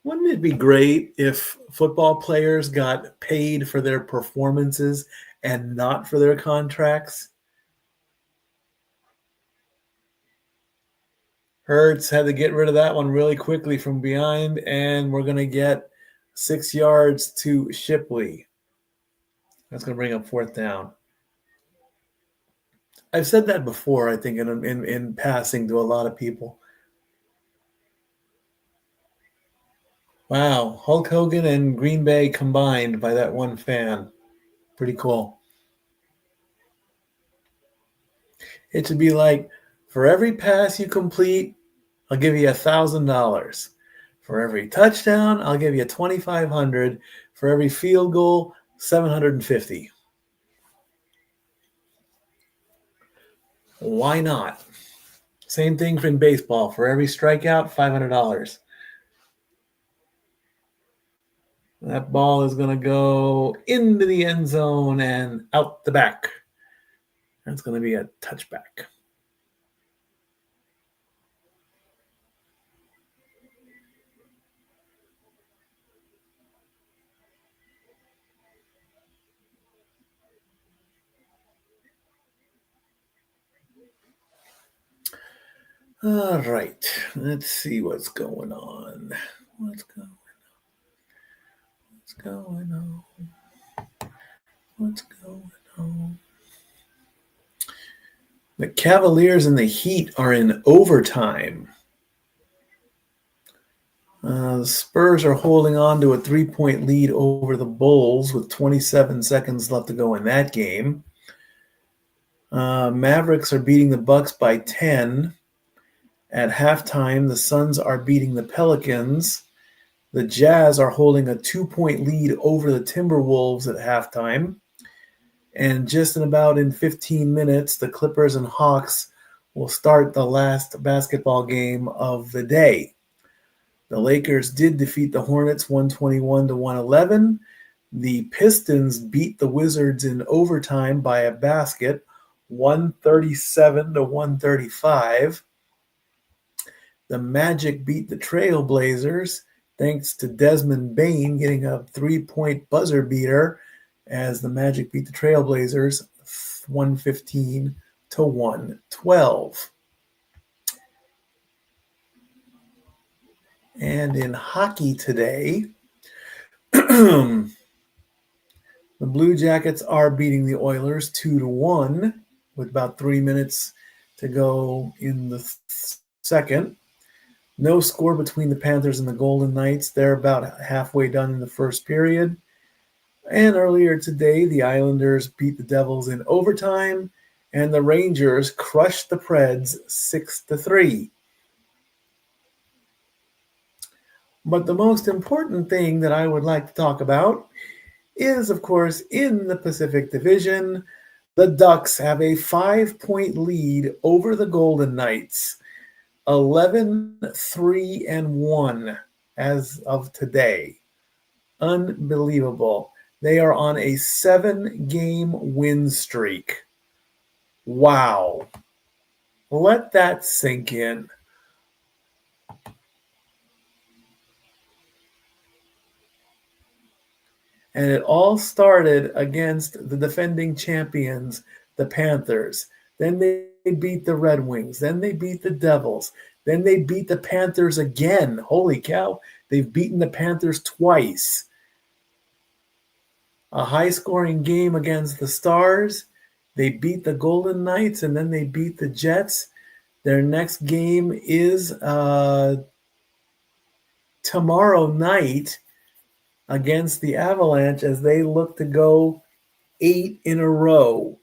Wouldn't it be great if football players got paid for their performances and not for their contracts? Hurts had to get rid of that one really quickly from behind, and we're going to get 6 yards to Shipley. That's going to bring up 4th down. I've said that before, I think, in passing to a lot of people. Wow, Hulk Hogan and Green Bay combined by that one fan. Pretty cool. It should be like, for every pass you complete, I'll give you $1,000. For every touchdown, I'll give you $2,500. For every field goal, $750. Why not? Same thing in baseball. For every strikeout, $500. That ball is going to go into the end zone and out the back. That's going to be a touchback. All right. Let's see what's going on. What's going on? The Cavaliers and the Heat are in overtime. The Spurs are holding on to a 3-point lead over the Bulls with 27 seconds left to go in that game. Mavericks are beating the Bucks by 10. At halftime, the Suns are beating the Pelicans. The Jazz are holding a 2-point lead over the Timberwolves at halftime. And just in 15 minutes, the Clippers and Hawks will start the last basketball game of the day. The Lakers did defeat the Hornets 121-111. The Pistons beat the Wizards in overtime by a basket, 137-135. The Magic beat the Trailblazers thanks to Desmond Bane getting a 3-point buzzer beater as the Magic beat the Trailblazers 115-112. And in hockey today, the Blue Jackets are beating the Oilers 2-1 with about 3 minutes to go in the second. No score between the Panthers and the Golden Knights. They're about halfway done in the first period. And earlier today, the Islanders beat the Devils in overtime, and the Rangers crushed the Preds 6-3. But the most important thing that I would like to talk about is, of course, in the Pacific Division, the Ducks have a 5-point lead over the Golden Knights, 11-3-1 as of today. Unbelievable. They are on a 7-game win streak. Wow. Let that sink in. And it all started against the defending champions, the Panthers. Then they beat the Red Wings. Then they beat the Devils. Then they beat the Panthers again. Holy cow. They've beaten the Panthers twice. A high-scoring game against the Stars. They beat the Golden Knights, and then they beat the Jets. Their next game is tomorrow night against the Avalanche as they look to go 8 in a row.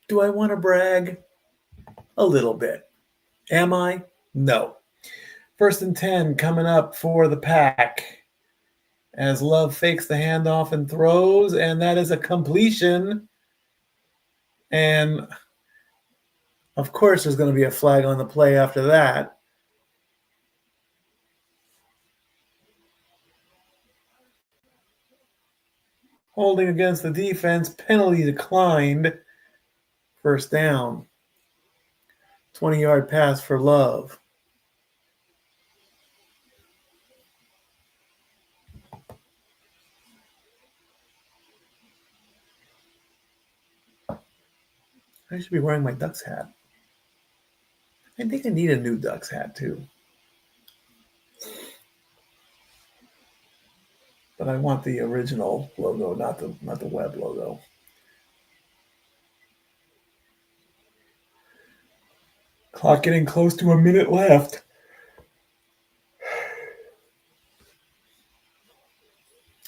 Do I want to brag? A little bit. Am I? No. 1st and 10 coming up for the Pack as Love fakes the handoff and throws, and that is a completion. And of course, there's going to be a flag on the play after that. Holding against the defense, penalty declined. 1st down. 20-yard pass for Love. I should be wearing my Ducks hat. I think I need a new Ducks hat too. But I want the original logo, not the web logo. Clock getting close to a minute left.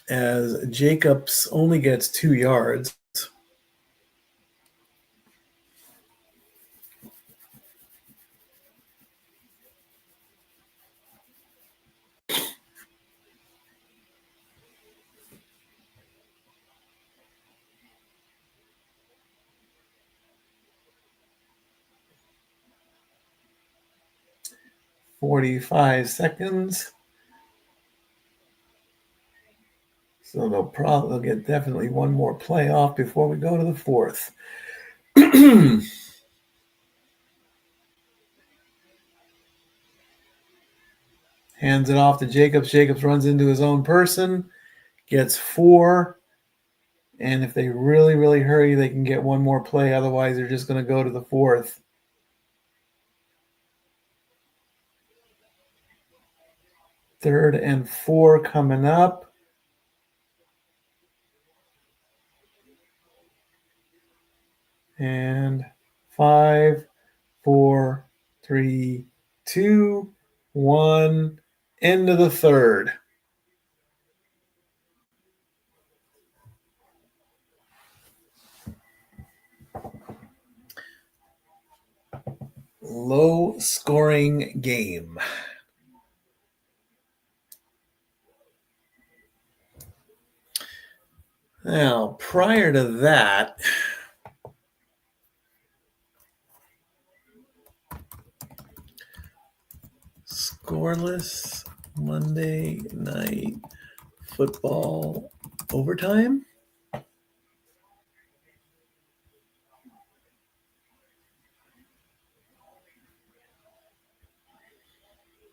As Jacobs only gets 2 yards. "45 seconds." So they'll get definitely one more play off before we go to the 4th. Hands it off to Jacobs. Jacobs runs into his own person, gets 4. And if they really, really hurry, they can get one more play. Otherwise, they're just going to go to the 4th. Third and 4 coming up. And 5, 4, 3, 2, 1. End of the 3rd. Low scoring game. Now, prior to that, scoreless Monday Night Football overtime.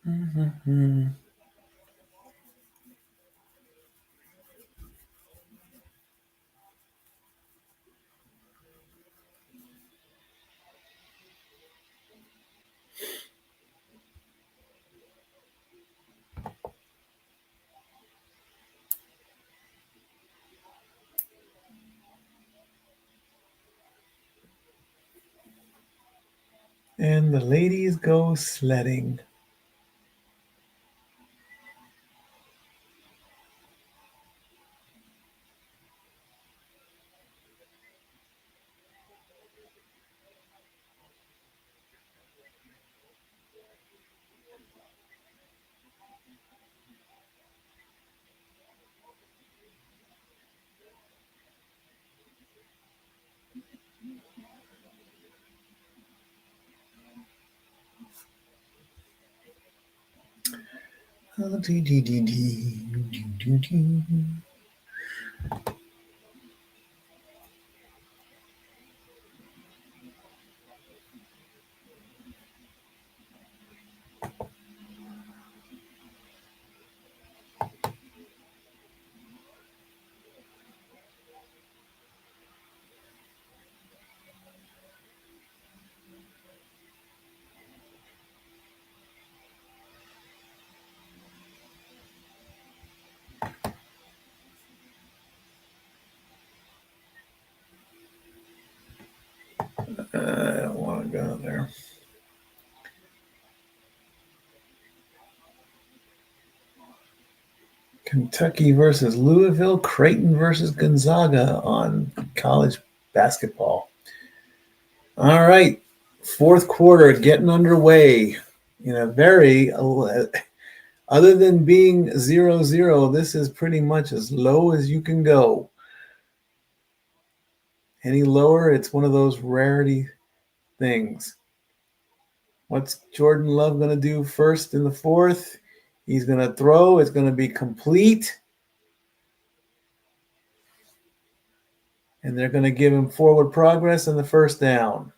Mm-hmm. And the ladies go sledding. I don't want to go there. Kentucky versus Louisville, Creighton versus Gonzaga on college basketball. All right, fourth quarter getting underway in a very, other than being 0-0, this is pretty much as low as you can go. Any lower, it's one of those rarity things. What's Jordan Love going to do first in the fourth? He's going to throw. It's going to be complete. And they're going to give him forward progress and the first down.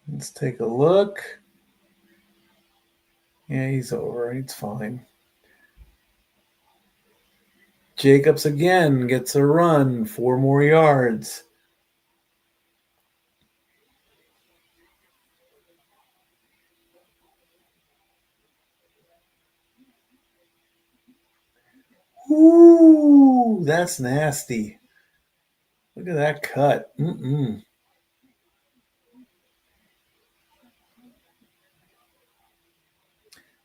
Let's take a look. Yeah, he's over. It's fine. Jacobs again gets a run, 4 more yards. Ooh, that's nasty. Look at that cut.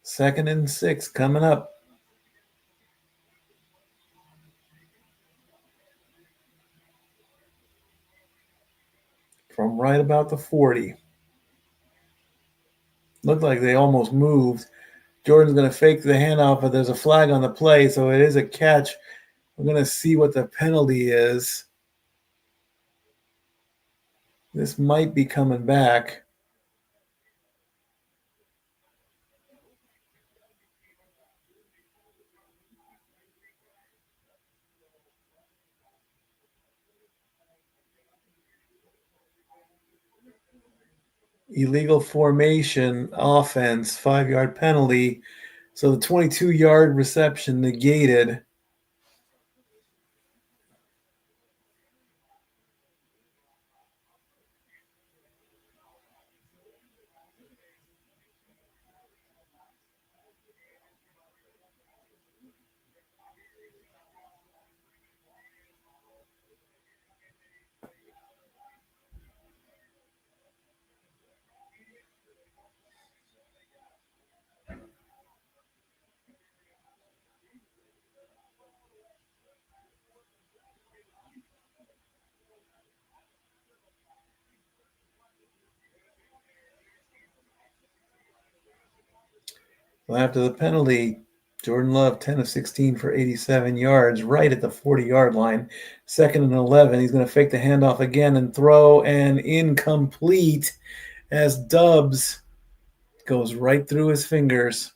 Second and 6 coming up. From right about the 40. Looked like they almost moved. Jordan's going to fake the handoff, but there's a flag on the play, so it is a catch. We're going to see what the penalty is. This might be coming back. Illegal formation, offense, 5-yard penalty. So the 22-yard reception negated. Well, after the penalty, Jordan Love, 10 of 16 for 87 yards, right at the 40-yard line. Second and 11. He's going to fake the handoff again and throw, and incomplete as Dubs goes right through his fingers.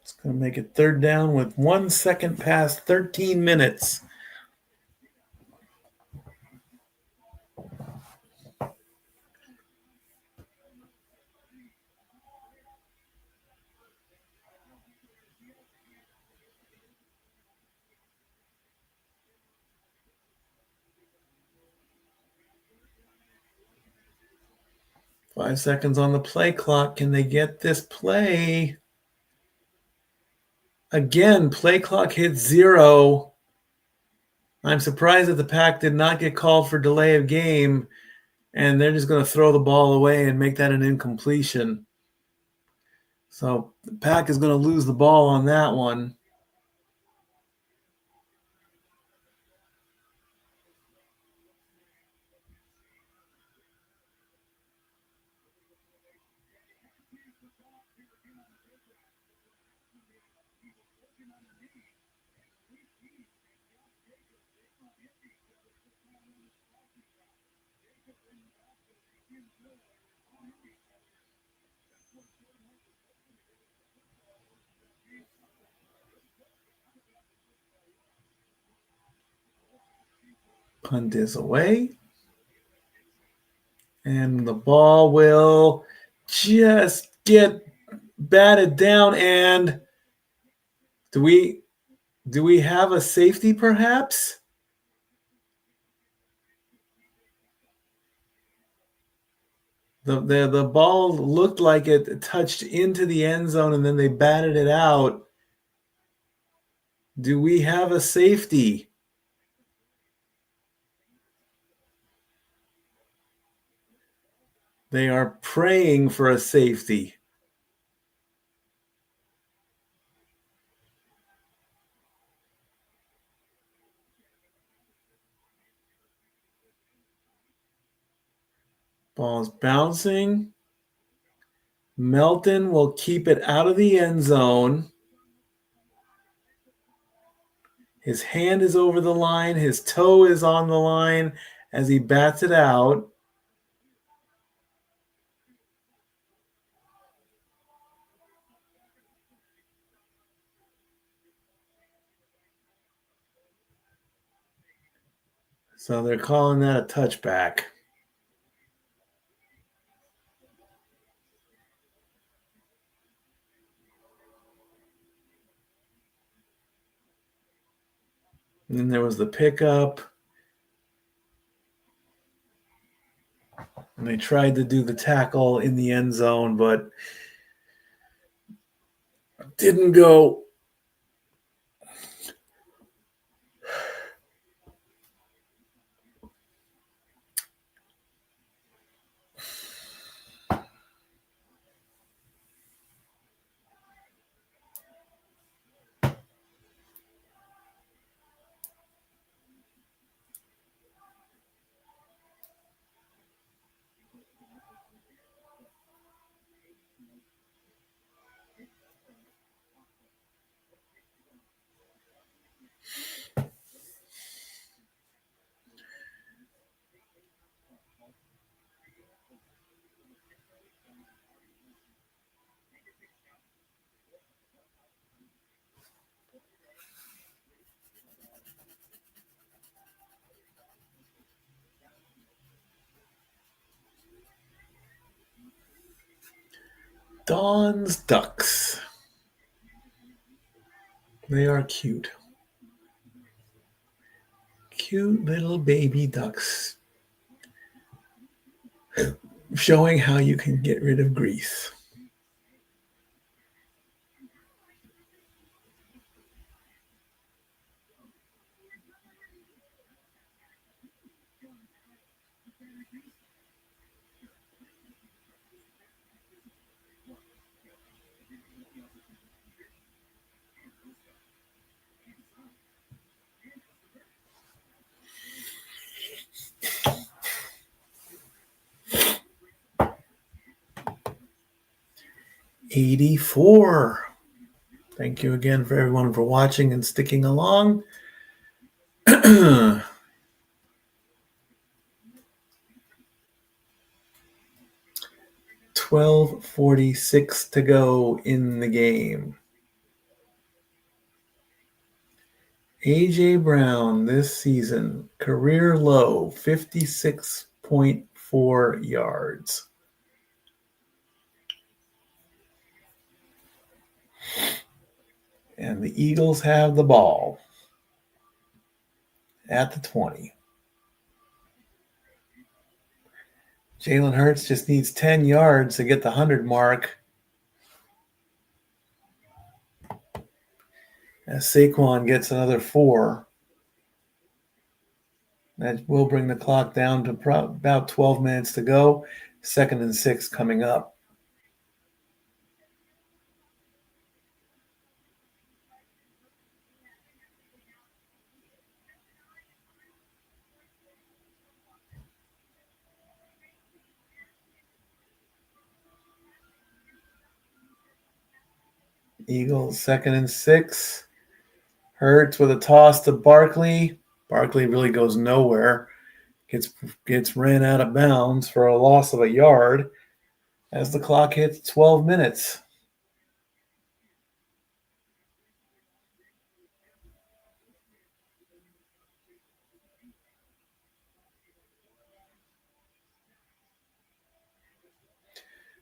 It's going to make it third down with 1 second past 13 minutes. 5 seconds on the play clock. Can they get this play? Again, play clock hits 0. I'm surprised that the Pack did not get called for delay of game, and they're just going to throw the ball away and make that an incompletion. So the Pack is going to lose the ball on that one. Punt is away. And the ball will just get batted down. And do we have a safety perhaps? The ball looked like it touched into the end zone and then they batted it out. Do we have a safety? They are praying for a safety. Ball's bouncing. Melton will keep it out of the end zone. His hand is over the line. His toe is on the line as he bats it out. So they're calling that a touchback. And then there was the pickup. And they tried to do the tackle in the end zone, but didn't go. Dawn's ducks. They are cute. Cute little baby ducks. Showing how you can get rid of grease. $84. Thank you again for everyone for watching and sticking along. 12:46 to go in the game. A.J. Brown this season, career low, 56.4 yards. And the Eagles have the ball at the 20. Jalen Hurts just needs 10 yards to get the 100 mark. As Saquon gets another 4. That will bring the clock down to about 12 minutes to go. 2nd and 6 coming up. Eagles 2nd and 6. Hurts with a toss to Barkley. Barkley really goes nowhere. Gets ran out of bounds for a loss of a yard as the clock hits 12 minutes.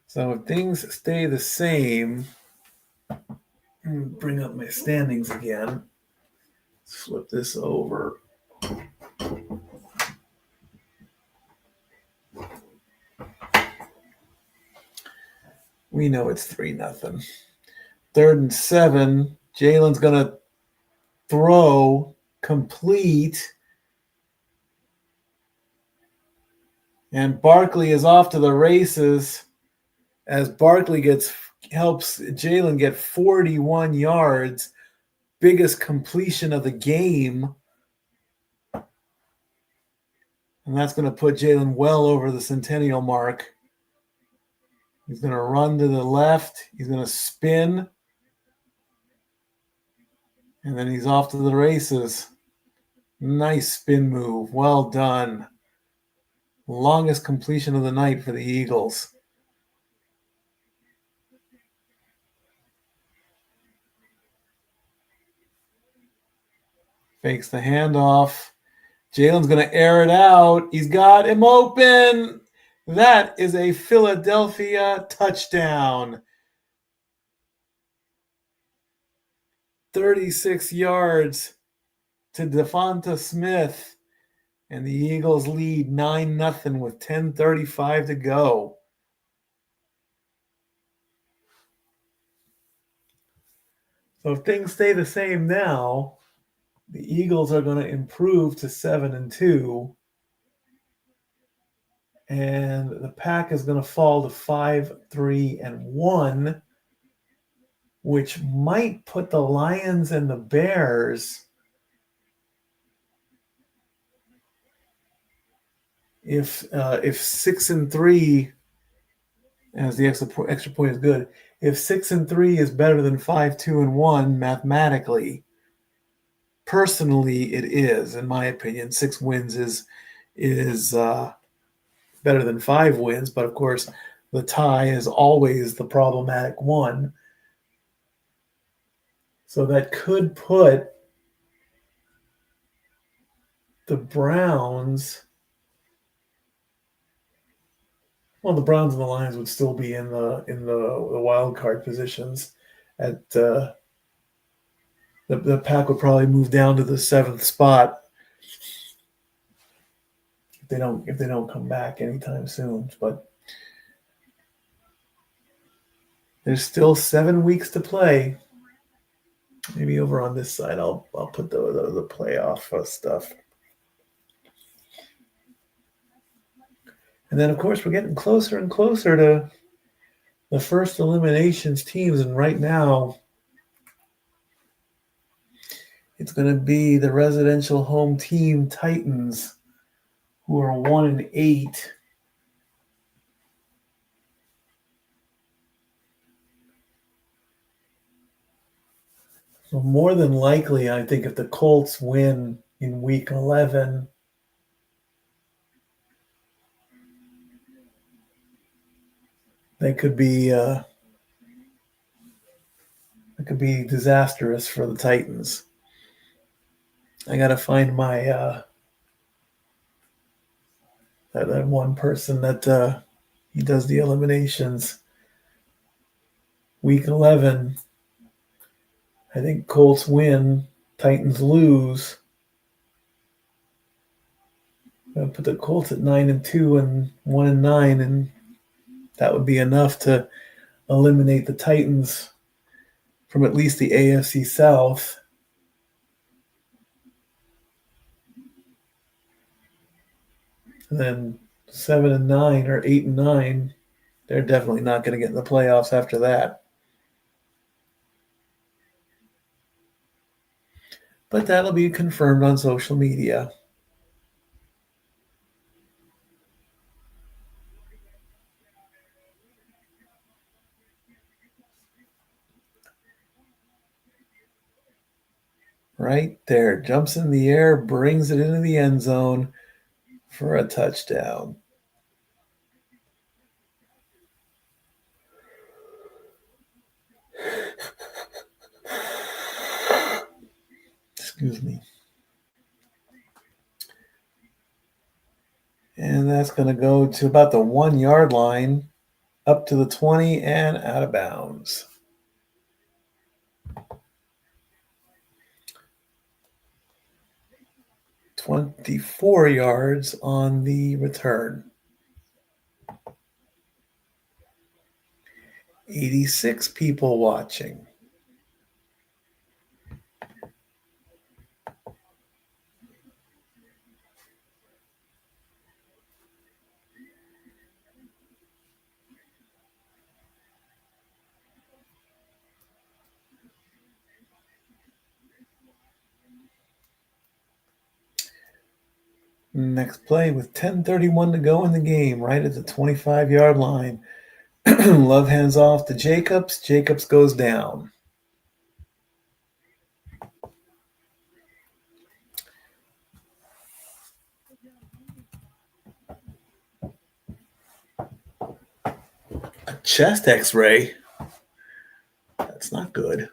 So if things stay the same, bring up my standings again. Let's flip this over. We know it's 3-0. 3rd and 7. Jalen's going to throw, complete. And Barkley is off to the races as Barkley helps Jalen get 41 yards. Biggest completion of the game. And that's going to put Jalen well over the centennial mark. He's going to run to the left. He's going to spin. And then he's off to the races. Nice spin move. Well done. Longest completion of the night for the Eagles. Fakes the handoff. Jalen's going to air it out. He's got him open. That is a Philadelphia touchdown. 36 yards to Devonta Smith. And the Eagles lead 9-0 with 10:35 to go. So if things stay the same now, the Eagles are going to improve to 7-2. And the Pack is going to fall to 5-3-1, which might put the Lions and the Bears, if 6-3, as the extra point is good, if 6-3 is better than 5-2-1 mathematically, personally it is, in my opinion. 6 wins is better than 5 wins, but of course the tie is always the problematic one. So that could put the Browns, well, the Browns and the Lions would still be in the wild card positions. At the Pack would probably move down to the 7th spot if they don't come back anytime soon. But there's still 7 weeks to play. Maybe over on this side, I'll put the playoff stuff. And then, of course, we're getting closer and closer to the first eliminations teams. And right now, it's going to be the residential home team Titans, who are 1-8. So more than likely, I think if the Colts win in week 11, they could be disastrous for the Titans. I got to find my that one person that he does the eliminations. Week 11, I think Colts win, Titans lose. I'll put the Colts at 9-2 and 1-9, and that would be enough to eliminate the Titans from at least the AFC South. And then 7-9 or 8-9, they're definitely not going to get in the playoffs after that. But that'll be confirmed on social media. Right there, jumps in the air, brings it into the end zone for a touchdown. Excuse me. And that's going to go to about the 1 yard line, up to the 20 and out of bounds. "24 yards on the return. 86 people watching. Next play with 10:31 to go in the game, right at the 25-yard line. Love hands off to Jacobs. Jacobs goes down. A chest x-ray? That's not good.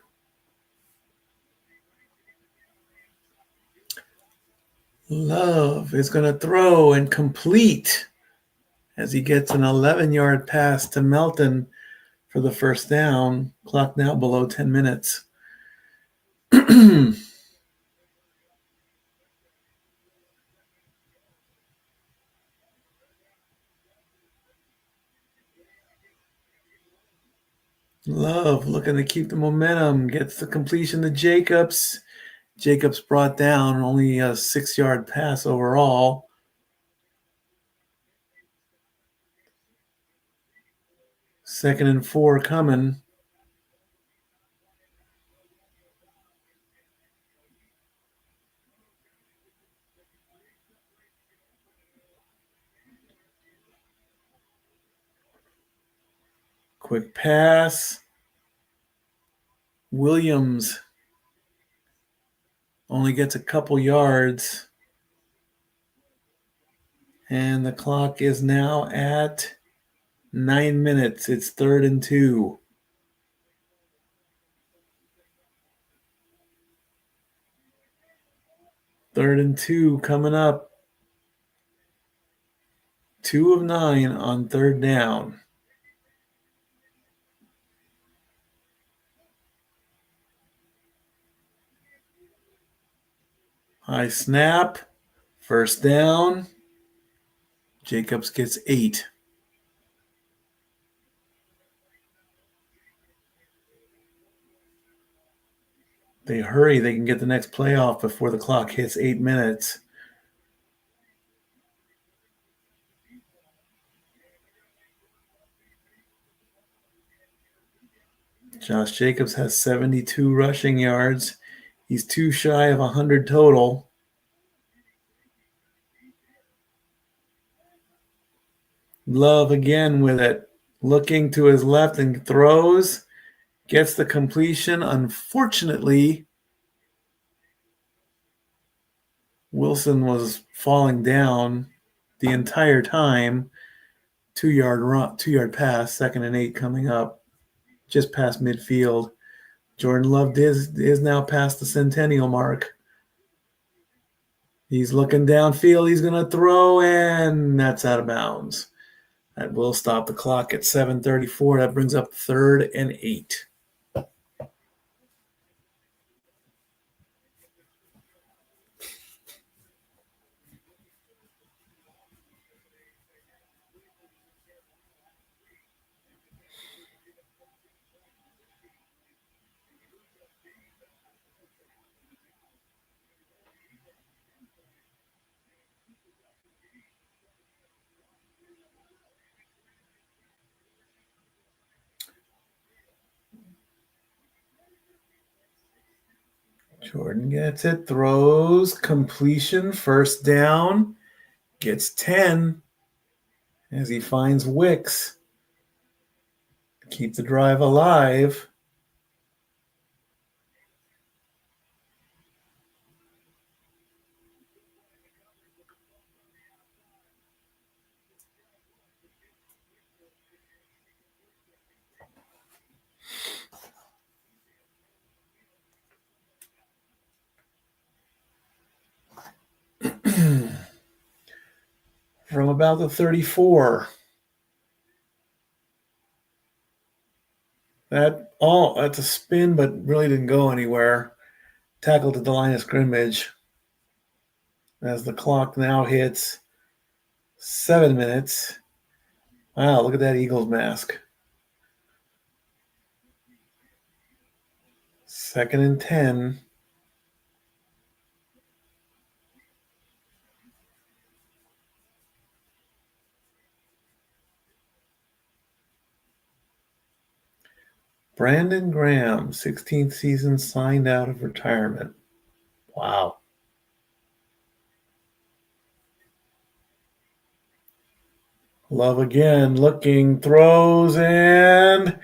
Love is going to throw and complete as he gets an 11-yard pass to Melton for the first down. Clock now below 10 minutes. Love looking to keep the momentum. Gets the completion to Jacobs. Jacobs brought down, only a 6-yard pass overall. Second and 4 coming. Quick pass. Williams only gets a couple yards. And the clock is now at 9 minutes. It's 3rd and 2. Third and 2 coming up. 2 of 9 on 3rd down. High snap. First down. Jacobs gets 8. They hurry. They can get the next playoff before the clock hits 8 minutes. Josh Jacobs has 72 rushing yards. He's too shy of 100 total. Love again with it. Looking to his left and throws. Gets the completion. Unfortunately, Wilson was falling down the entire time. 2-yard pass, 2nd and 8 coming up, just past midfield. Jordan Love is now past the centennial mark. He's looking downfield. He's going to throw, and that's out of bounds. That will stop the clock at 7:34. That brings up 3rd and 8. Jordan gets it, throws, completion, first down, gets 10 as he finds Wicks. Keep the drive alive. From about the 34. That's a spin, but really didn't go anywhere. Tackled at the line of scrimmage. As the clock now hits 7 minutes. Wow, look at that Eagles mask. 2nd and 10. Brandon Graham, 16th season, signed out of retirement. Wow. Love again, looking, throws, and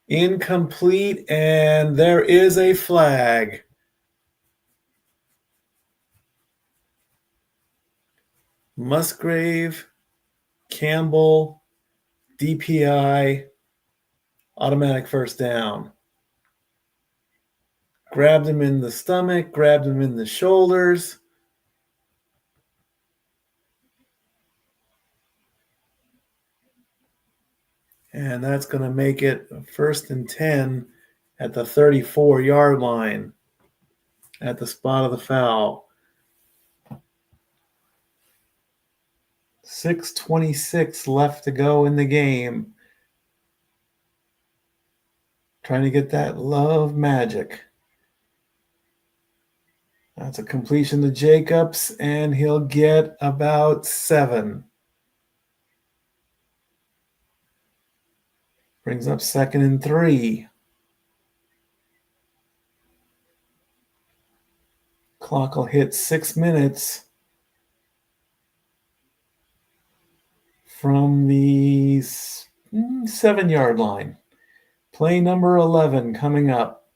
incomplete, and there is a flag. Musgrave, Campbell, DPI, automatic first down. Grabbed him in the stomach, grabbed him in the shoulders. And that's going to make it 1st and 10 at the 34-yard line at the spot of the foul. 6:26 left to go in the game. Trying to get that love magic. That's a completion to Jacobs, and he'll get about 7. Brings up 2nd and 3. Clock will hit 6 minutes from the 7-yard line. Play number 11 coming up.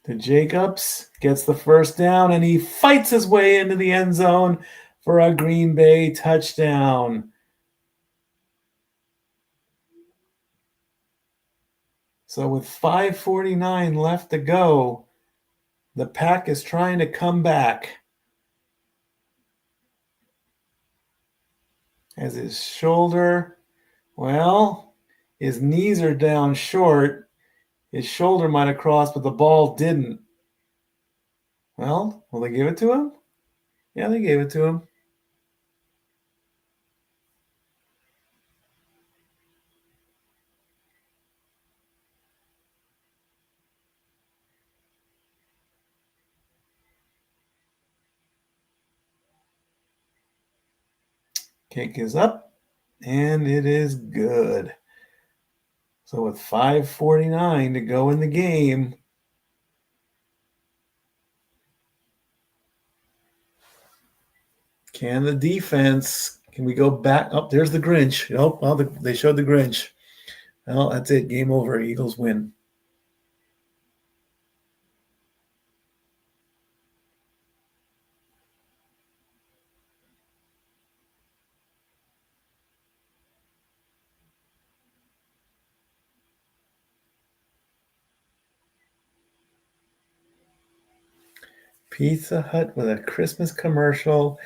To Jacobs, gets the first down, and he fights his way into the end zone for a Green Bay touchdown. So with 5:49 left to go, the Pack is trying to come back. As his shoulder, his knees are down short. His shoulder might have crossed, but the ball didn't. Well, will they give it to him? Yeah, they gave it to him. Kick is up, and it is good. So with 5:49 to go in the game, can the defense, can we go back? Oh, there's the Grinch. Oh, well, they showed the Grinch. Well, that's it. Game over. Eagles win. Pizza Hut with a Christmas commercial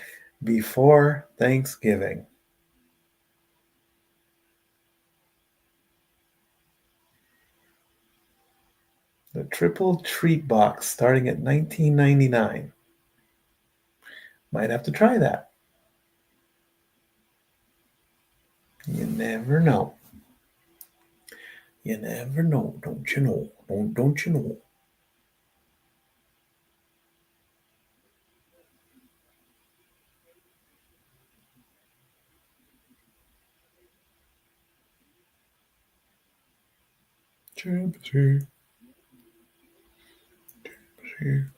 before Thanksgiving. The triple treat box starting at $19.99. Might have to try that. You never know. You never know, don't you know? Don't you know? Temperature. Temperature.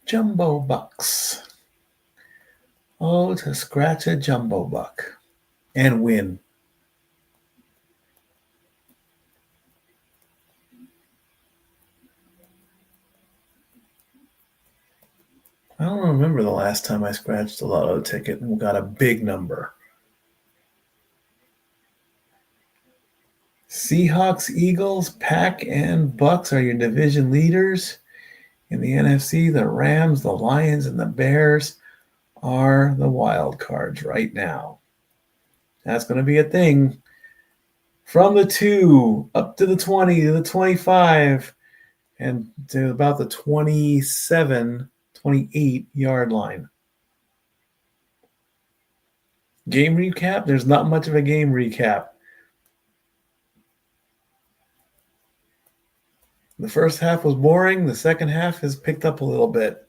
Jumbo bucks. Oh, to scratch a jumbo buck and win. I don't remember the last time I scratched a lotto ticket and got a big number. Seahawks, Eagles, Pack, and Bucks are your division leaders. In the NFC, the Rams, the Lions, and the Bears are the wild cards right now. That's going to be a thing. From the 2 up to the 20 to the 25 and to about the 27, 28-yard line. Game recap? There's not much of a game recap. The first half was boring. The second half has picked up a little bit.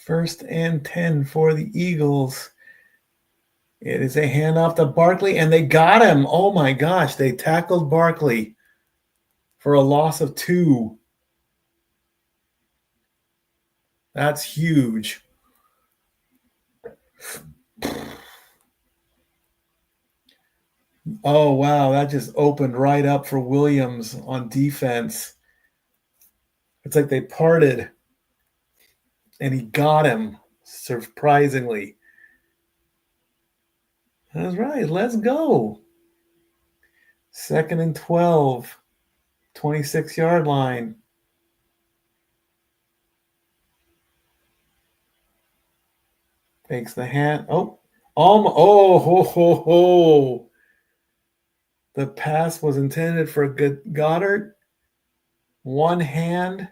First and 10 for the Eagles. It is a handoff to Barkley, and they got him. Oh my gosh, they tackled Barkley for a loss of 2. That's huge. Oh, wow, that just opened right up for Williams on defense. It's like they parted, and he got him, surprisingly. That's right, let's go. 2nd and 12, 26-yard line. Takes the hand. Oh, ho, ho, ho. The pass was intended for Goddard. One hand.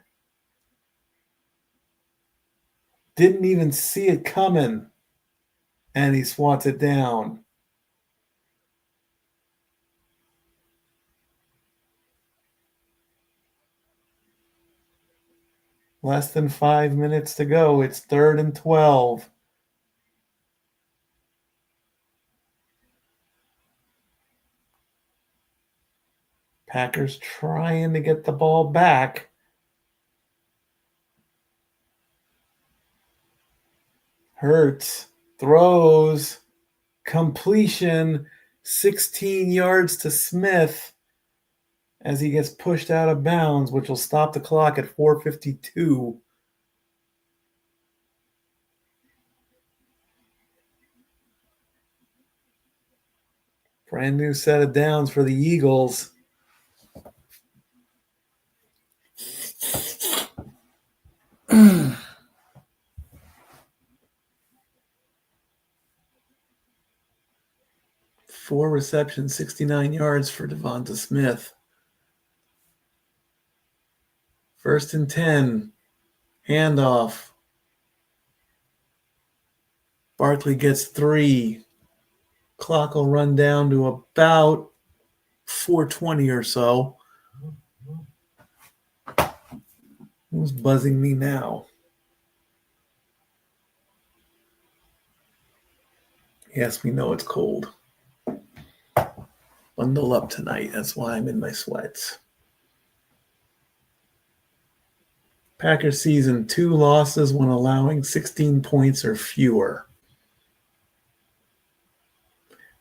Didn't even see it coming. And he swats it down. Less than 5 minutes to go. It's 3rd and 12. Packers trying to get the ball back. Hurts. Throws. Completion. 16 yards to Smith as he gets pushed out of bounds, which will stop the clock at 4:52. Brand new set of downs for the Eagles. Four receptions, 69 yards for Devonta Smith. 1st and 10. Handoff. Barkley gets 3. Clock will run down to about 4:20 or so. Who's buzzing me now? Yes, we know it's cold. Bundle up tonight. That's why I'm in my sweats. Packers season 2 losses when allowing 16 points or fewer.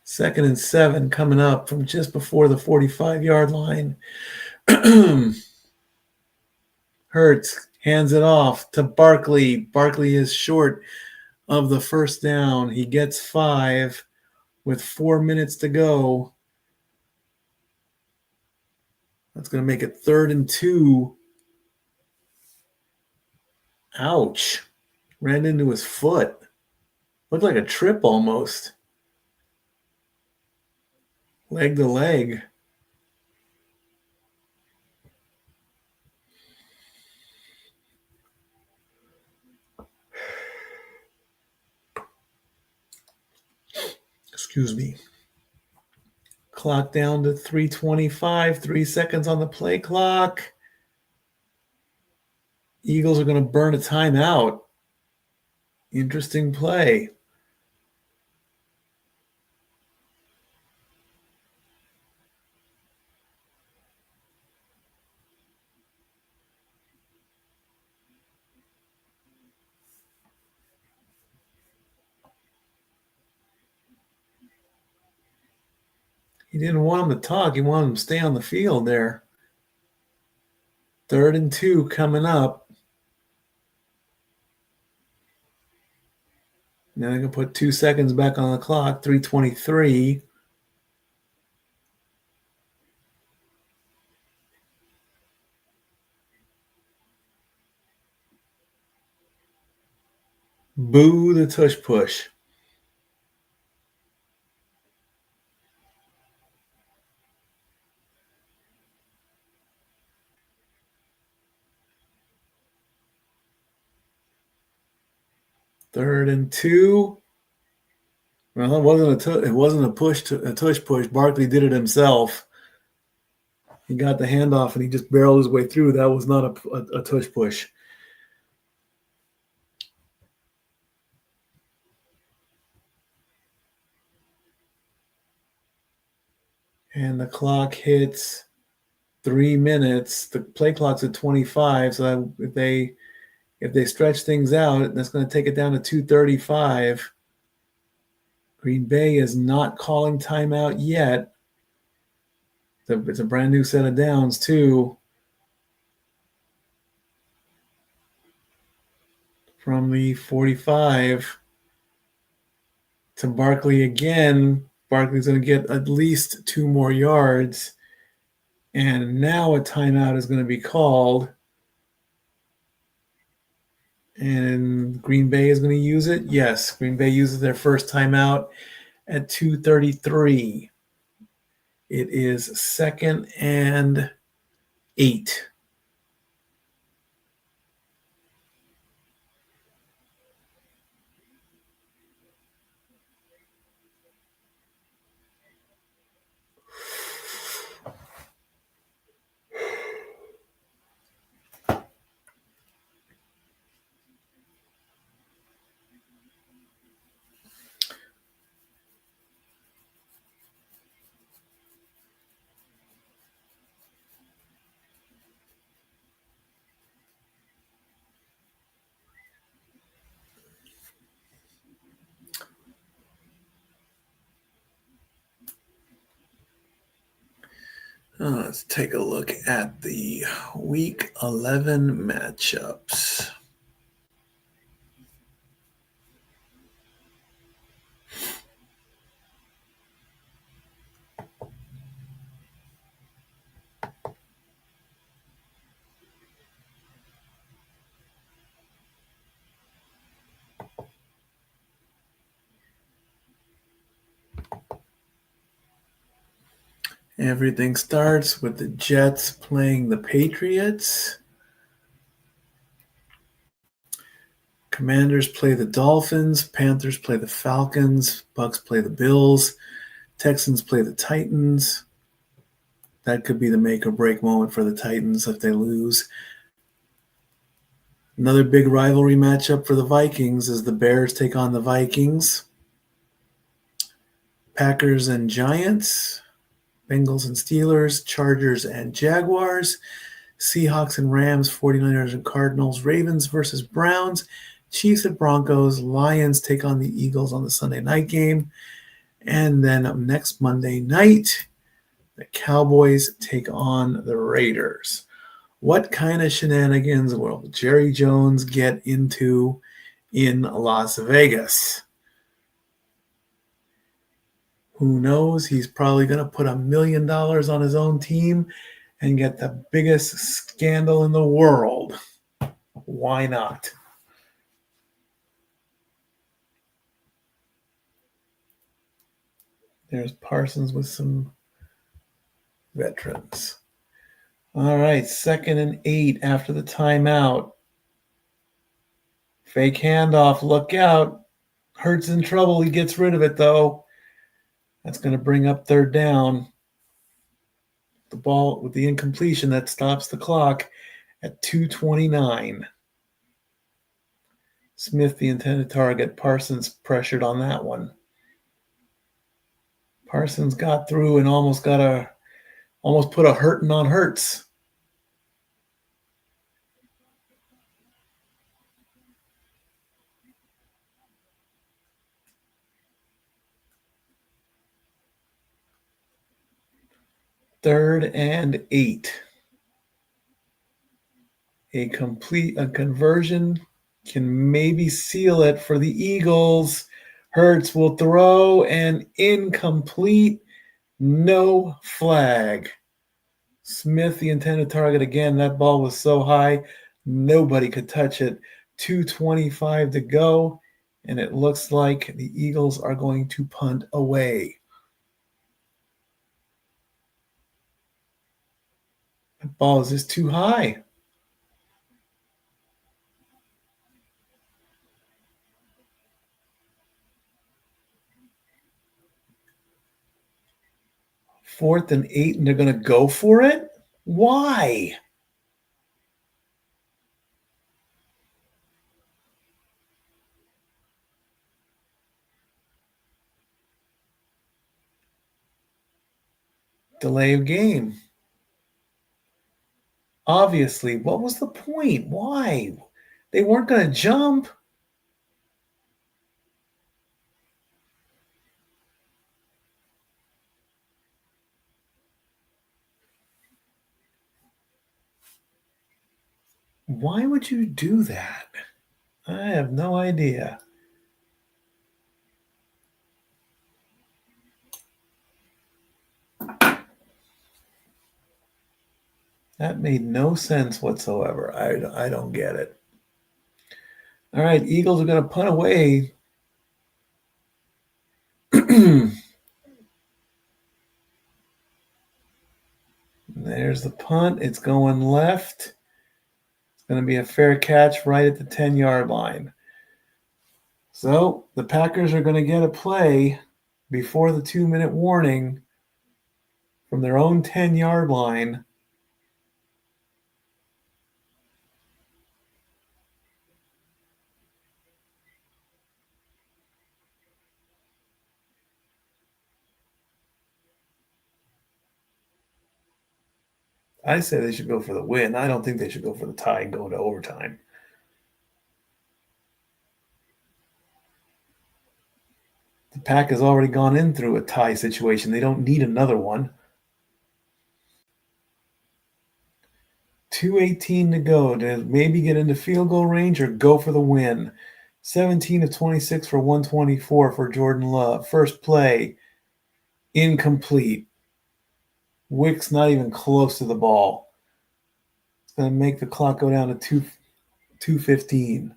2nd and 7 coming up from just before the 45-yard line. Hurts hands it off to Barkley. Barkley is short of the first down. He gets 5 with 4 minutes to go. That's going to make it 3rd and 2. Ouch. Ran into his foot. Looked like a trip almost. Leg to leg. Excuse me. Clock down to 3:25. 3 seconds on the play clock. Eagles are going to burn a timeout. Interesting play. He didn't want him to talk. He wanted him to stay on the field there. 3rd and 2 coming up. Now they can put 2 seconds back on the clock. 3:23. Boo the tush push. Third and 2. Well, it wasn't a tush push. Barkley did it himself. He got the handoff and he just barreled his way through. That was not a tush push. And the clock hits 3 minutes. The play clock's at 25. So if they stretch things out, that's going to take it down to 2:35. Green Bay is not calling timeout yet. It's a brand new set of downs, too. From the 45 to Barkley again. Barkley's going to get at least 2 more yards. And now a timeout is going to be called. And Green Bay is going to use it? Yes, Green Bay uses their first timeout at 2:33. It is 2nd and 8. Let's take a look at the Week 11 matchups. Everything starts with the Jets playing the Patriots. Commanders play the Dolphins. Panthers play the Falcons. Bucks play the Bills. Texans play the Titans. That could be the make or break moment for the Titans if they lose. Another big rivalry matchup for the Vikings is the Bears take on the Vikings. Packers and Giants, Bengals and Steelers, Chargers and Jaguars, Seahawks and Rams, 49ers and Cardinals, Ravens versus Browns, Chiefs and Broncos, Lions take on the Eagles on the Sunday night game. And then next Monday night, the Cowboys take on the Raiders. What kind of shenanigans will Jerry Jones get into in Las Vegas? Who knows? He's probably going to put $1 million on his own team and get the biggest scandal in the world. Why not? There's Parsons with some veterans. All right, 2nd and 8 after the timeout. Fake handoff, look out. Hurts in trouble. He gets rid of it, though. That's going to bring up 3rd down. The ball with the incompletion that stops the clock at 2:29. Smith, the intended target. Parsons pressured on that one. Parsons got through and almost put a hurting on Hurts. Third and 8. A conversion can maybe seal it for the Eagles. Hurts will throw and incomplete. No flag. Smith, the intended target again. That ball was so high, nobody could touch it. 2:25 to go, and it looks like the Eagles are going to punt away. The ball is just too high. Fourth and 8, and they're going to go for it? Why? Delay of game. Obviously, what was the point? Why? They weren't going to jump. Why would you do that? I have no idea. That made no sense whatsoever. I don't get it. All right, Eagles are going to punt away. There's the punt. It's going left. It's going to be a fair catch right at the 10-yard line. So the Packers are going to get a play before the 2-minute warning from their own 10-yard line. I say they should go for the win. I don't think they should go for the tie and go into overtime. The Pack has already gone in through a tie situation. They don't need another one. 2:18 to go to maybe get into field goal range or go for the win. 17 of 26 for 124 for Jordan Love. First play, incomplete. Wick's not even close to the ball. It's going to make the clock go down to 2:15.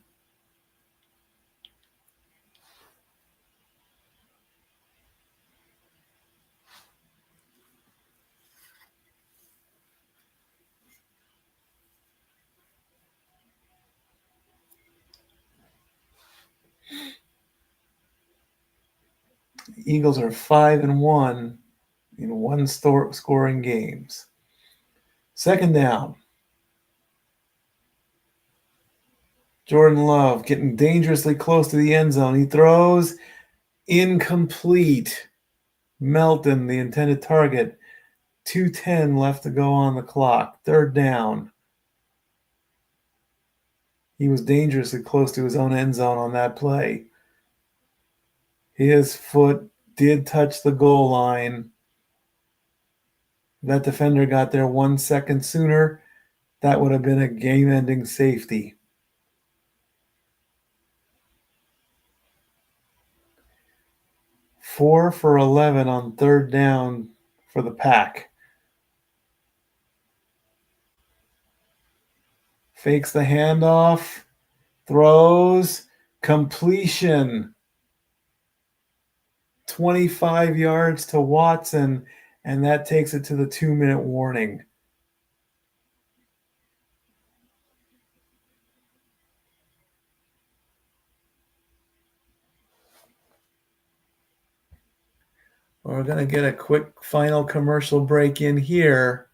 The Eagles are 5-1 in one-scoring games. Second down. Jordan Love getting dangerously close to the end zone. He throws incomplete. Melton, the intended target. 2:10 left to go on the clock. Third down. He was dangerously close to his own end zone on that play. His foot did touch the goal line. That defender got there 1 second sooner. That would have been a game-ending safety. Four for 11 on third down for the Pack. Fakes the handoff, throws, completion. 25 yards to Watson, and that takes it to the 2-minute warning. We're going to get a quick final commercial break in here.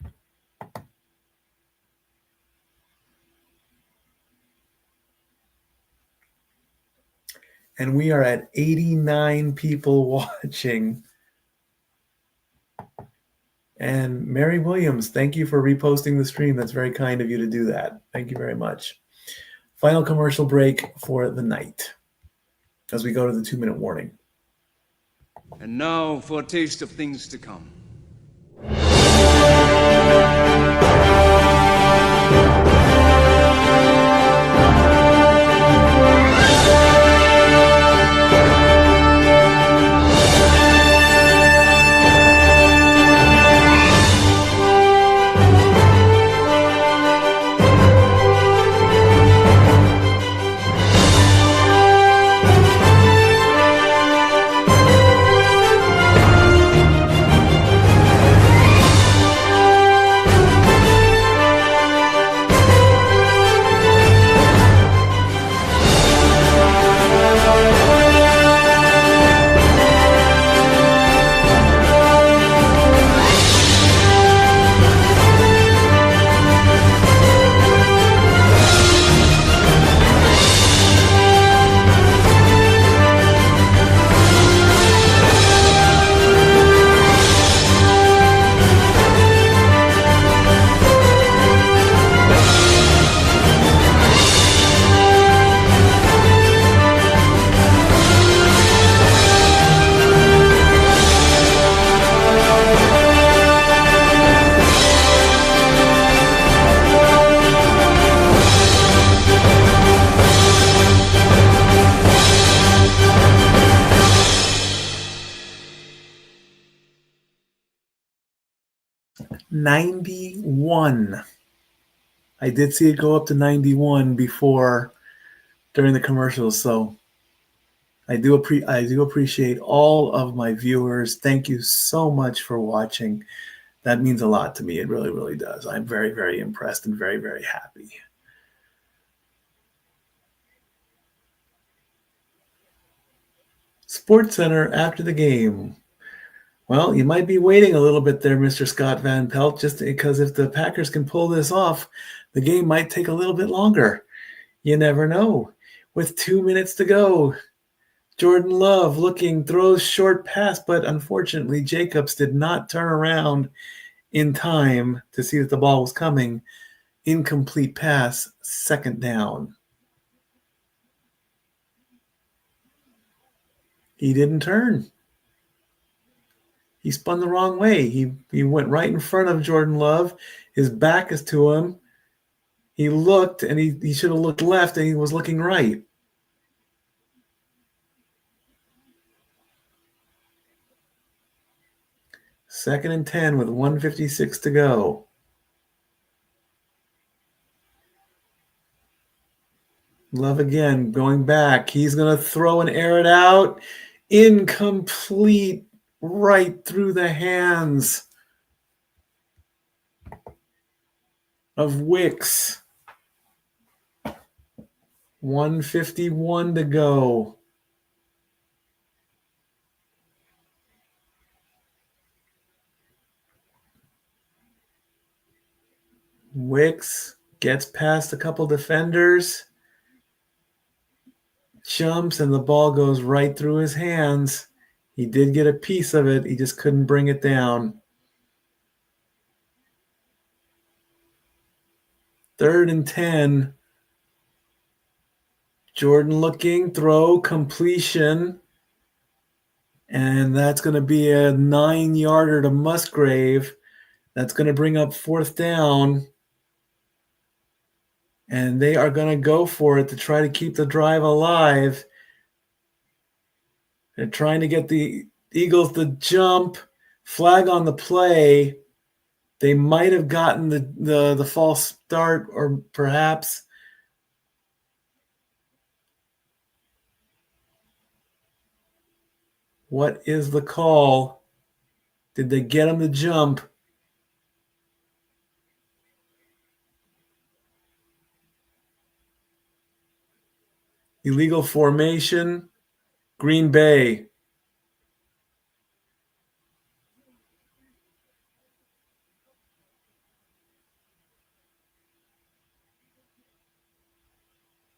And we are at 89 people watching. And Mary Williams, thank you for reposting the stream. That's very kind of you to do that. Thank you very much. Final commercial break for the night as we go to the 2-minute warning. And now for a taste of things to come. $91. I did see it go up to 91 before during the commercials, so I do appreciate all of my viewers. Thank you so much for watching. That means a lot to me. It really, really does. I'm very, very impressed and very, very happy. Sports Center after the game. Well, you might be waiting a little bit there, Mr. Scott Van Pelt, just because if the Packers can pull this off, the game might take a little bit longer. You never know. With 2 minutes to go, Jordan Love throws short pass, but unfortunately Jacobs did not turn around in time to see that the ball was coming. Incomplete pass, second down. He didn't turn. He spun the wrong way. He went right in front of Jordan Love. His back is to him. He looked, and he should have looked left, and he was looking right. Second and 10 with 1:56 to go. Love again, going back. He's going to throw and air it out. Incomplete, right through the hands of Wicks. 1:51 to go. Wicks gets past a couple defenders, jumps, and the ball goes right through his hands. He did get a piece of it. He just couldn't bring it down. 3rd and 10. Jordan looking, throw, completion. And that's going to be a 9-yarder to Musgrave. That's going to bring up 4th down. And they are going to go for it to try to keep the drive alive. They're trying to get the Eagles to jump. Flag on the play. They might have gotten the false start, or perhaps. What is the call? Did they get him to jump? Illegal formation. Green Bay.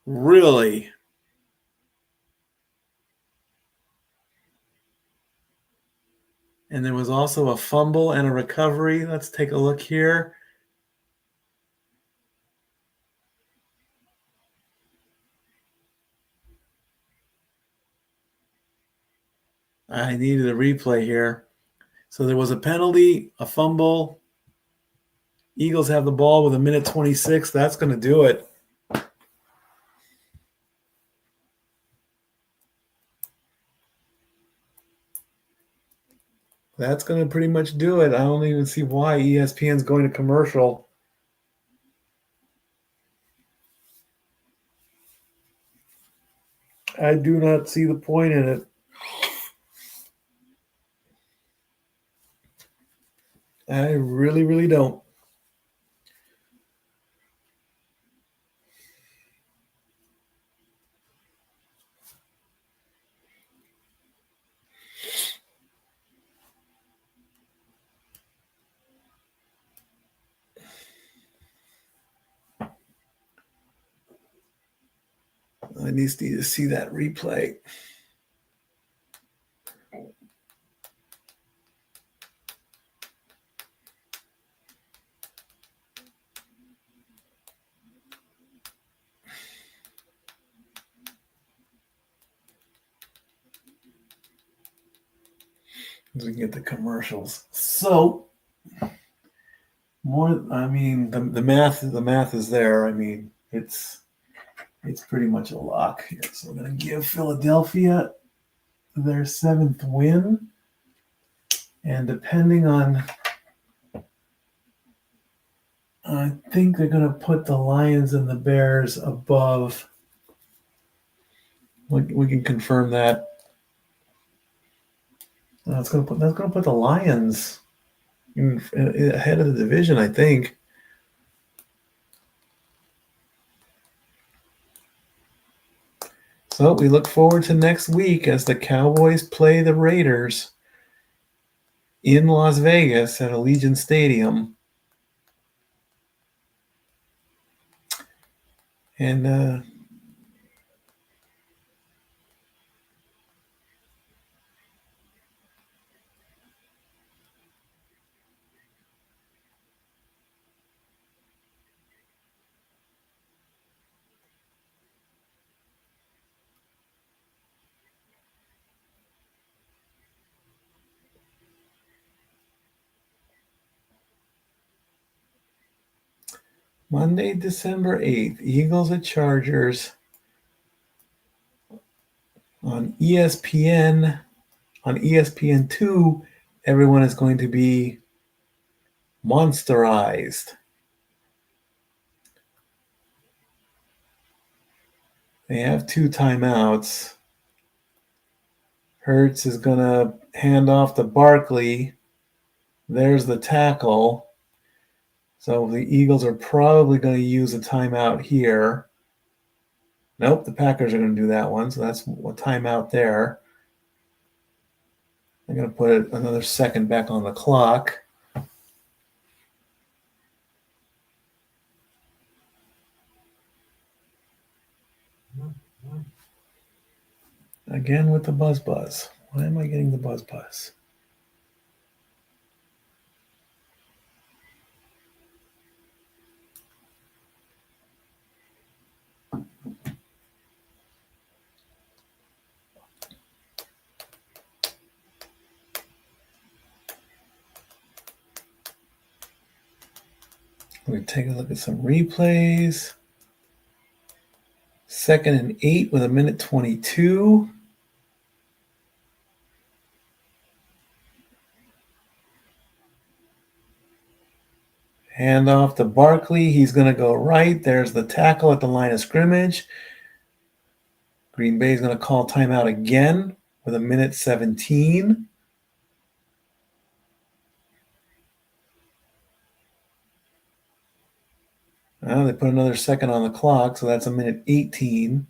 Really? And there was also a fumble and a recovery. Let's take a look here. I needed a replay here. So there was a penalty, a fumble. Eagles have the ball with 1:26. That's going to do it. That's going to pretty much do it. I don't even see why ESPN's going to commercial. I do not see the point in it. I really, really don't. I need to see that replay. As we get the commercials. So more, I mean, the math is there. I mean, it's pretty much a lock here. So we're going to give Philadelphia their 7th win. And depending on, I think they're going to put the Lions and the Bears above. We can confirm that. That's going to put the Lions ahead of the division, I think. So we look forward to next week as the Cowboys play the Raiders in Las Vegas at Allegiant Stadium. And Monday, December 8th, Eagles at Chargers on ESPN. On ESPN2, everyone is going to be monsterized. They have 2 timeouts. Hurts is going to hand off to Barkley. There's the tackle. So the Eagles are probably going to use a timeout here. Nope, the Packers are going to do that one. So that's a timeout there. I'm going to put another second back on the clock. Again with the buzz. Why am I getting the buzz? We're going to take a look at some replays. 2nd and 8 with 1:22. Hand off to Barkley. He's going to go right. There's the tackle at the line of scrimmage. Green Bay is going to call timeout again with 1:17. They put another second on the clock, so that's 1:18.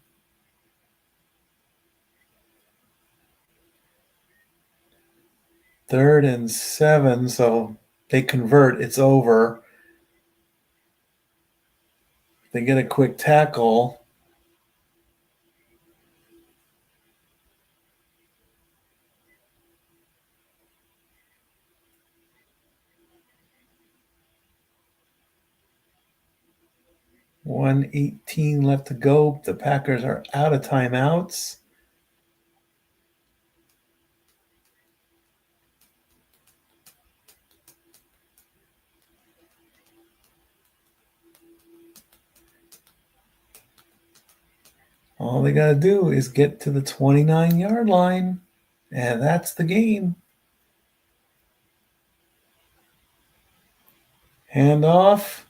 Third and 7, so they convert. It's over. They get a quick tackle. $1:18 left to go. The Packers are out of timeouts. All they got to do is get to the 29-yard line, and that's the game. Handoff.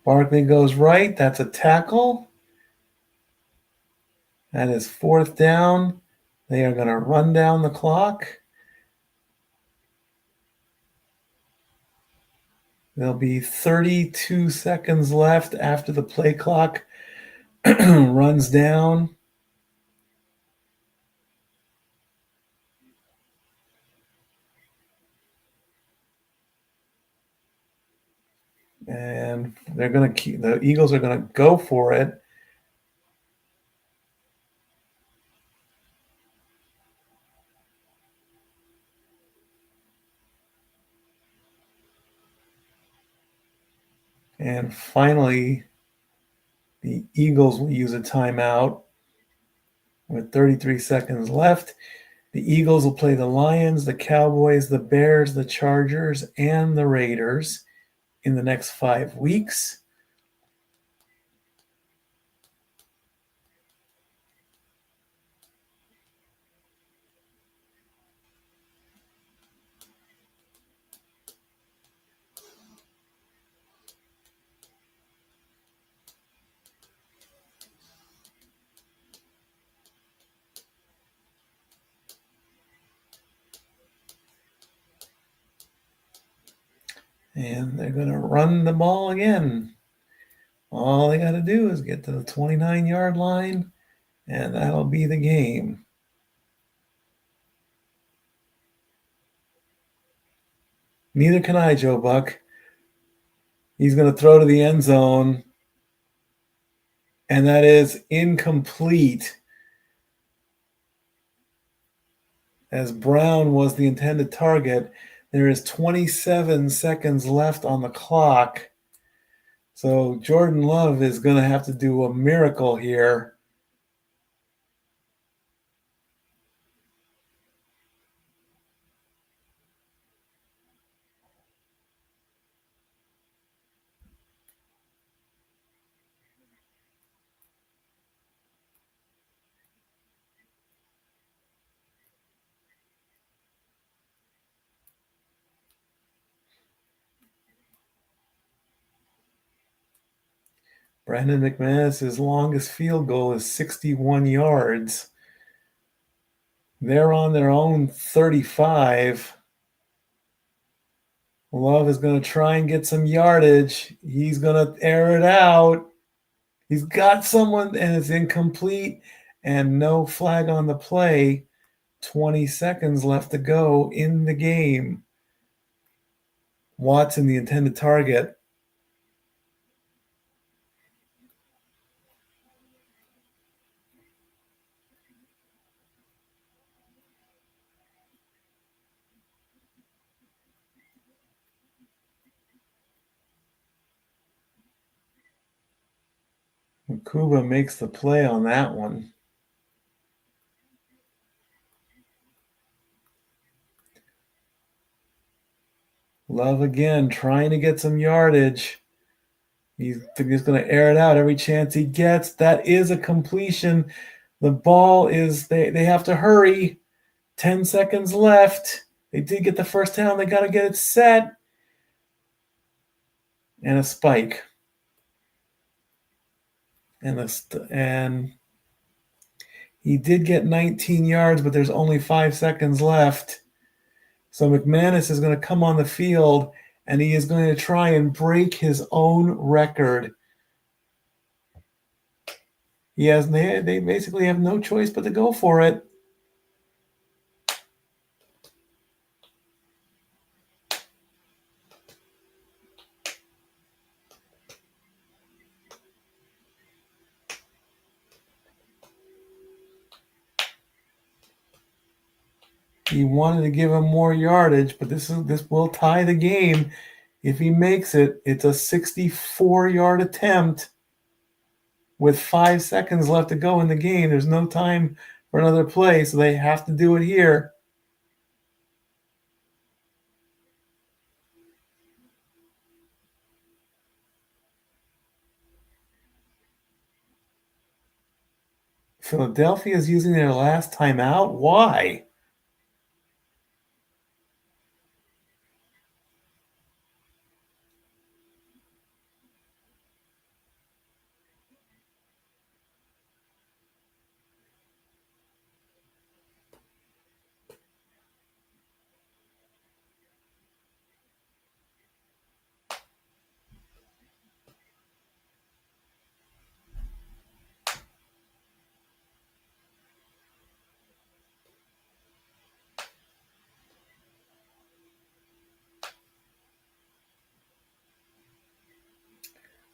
Barkley goes right. That's a tackle. That is 4th down. They are going to run down the clock. There'll be 32 seconds left after the play clock runs down. And they're going to keep, the Eagles are going to go for it. And finally, the Eagles will use a timeout with 33 seconds left. The Eagles will play the Lions, the Cowboys, the Bears, the Chargers, and the Raiders in the next 5 weeks. And they're going to run the ball again. All they got to do is get to the 29-yard line, and that'll be the game. Neither can I, Joe Buck. He's going to throw to the end zone, and that is incomplete, as Brown was the intended target. There is 27 seconds left on the clock. So Jordan Love is going to have to do a miracle here. Brandon McManus' longest field goal is 61 yards. They're on their own 35. Love is going to try and get some yardage. He's going to air it out. He's got someone, and it's incomplete, and no flag on the play. 20 seconds left to go in the game. Watson, the intended target. Kuba makes the play on that one. Love again, trying to get some yardage. He's going to air it out every chance he gets. That is a completion. The ball is, they have to hurry. 10 seconds left. They did get the first down. They got to get it set. And a spike. And he did get 19 yards, but there's only 5 seconds left. So McManus is going to come on the field, and he is going to try and break his own record. They basically have no choice but to go for it. He wanted to give him more yardage, but this will tie the game. If he makes it, it's a 64-yard attempt with 5 seconds left to go in the game. There's no time for another play, so they have to do it here. Philadelphia is using their last timeout. Why?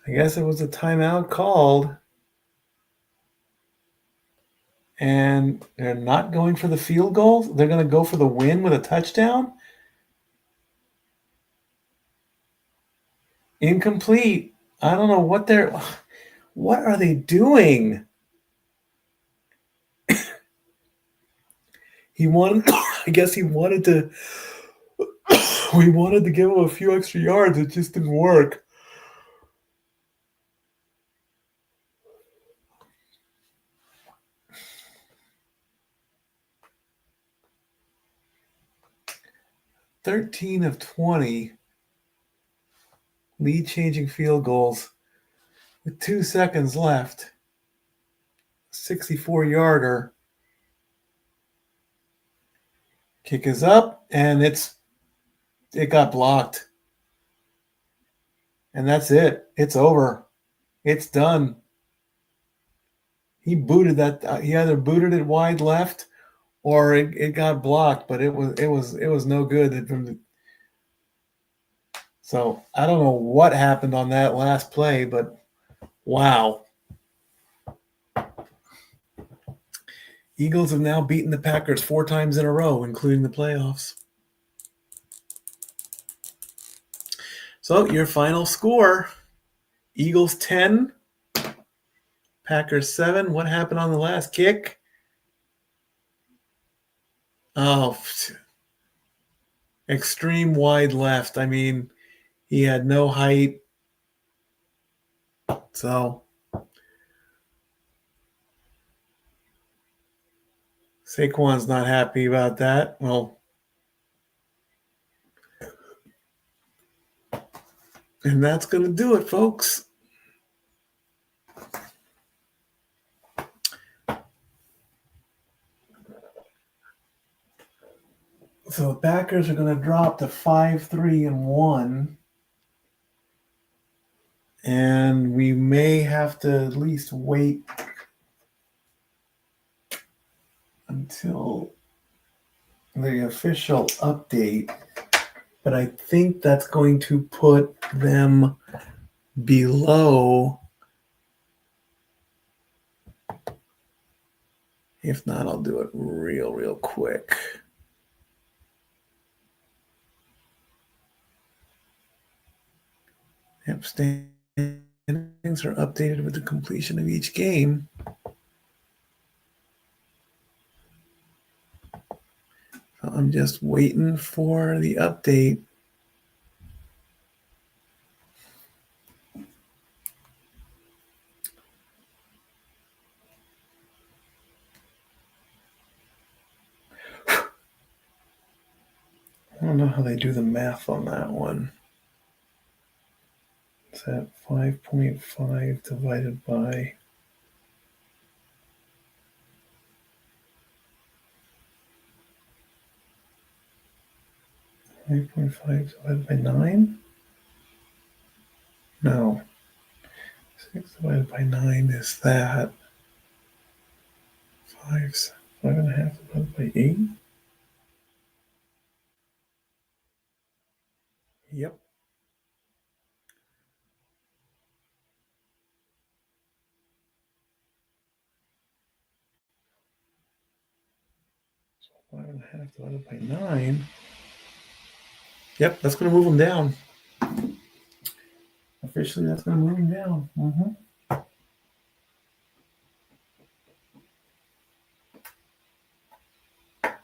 I guess it was a timeout called. And they're not going for the field goal. They're going to go for the win with a touchdown. Incomplete. I don't know what are they doing? I guess he wanted to give him a few extra yards. It just didn't work. $13 of 20 lead changing field goals with 2 seconds left. 64-yarder. Kick is up, and it got blocked. And that's it. It's over. It's done. He booted that. He either booted it wide left, or it got blocked. But it was no good. So I don't know what happened on that last play, but wow. Eagles have now beaten the Packers 4 times in a row, including the playoffs. So your final score, Eagles 10, Packers 7. What happened on the last kick? Oh, extreme wide left. I mean, he had no height. So Saquon's not happy about that. Well, and that's going to do it, folks. So the Packers are going to drop to 5-3-1. And we may have to at least wait until the official update. But I think that's going to put them below. If not, I'll do it real quick. Yep, standing Settings are updated with the completion of each game. So I'm just waiting for the update. I don't know how they do the math on that one. Is that 5.5 divided by 5.5 divided by 9? No. 6 divided by 9 is that. 5.5 divided by 8? Yep. So 5.5 divided by 9. Yep, that's going to move them down. Officially, that's going to move them down.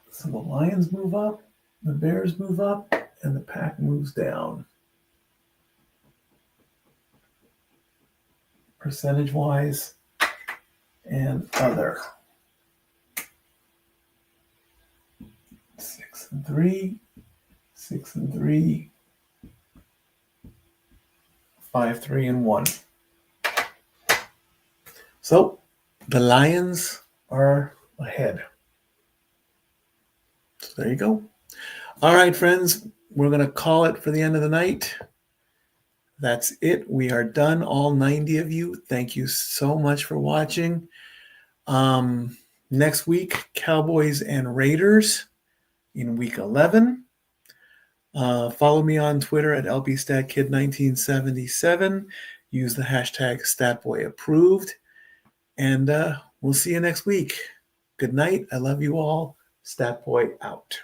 So the Lions move up, the Bears move up, and the Pack moves down. Percentage-wise and other. 6 and 3, 6 and 3, 5, 3, and 1. So the Lions are ahead. So there you go. All right, friends, we're going to call it for the end of the night. That's it. We are done, all 90 of you. Thank you so much for watching. Next week, Cowboys and Raiders in week 11. Follow me on Twitter at LBStatKid1977. Use the hashtag StatBoyApproved. And we'll see you next week. Good night. I love you all. Statboy out.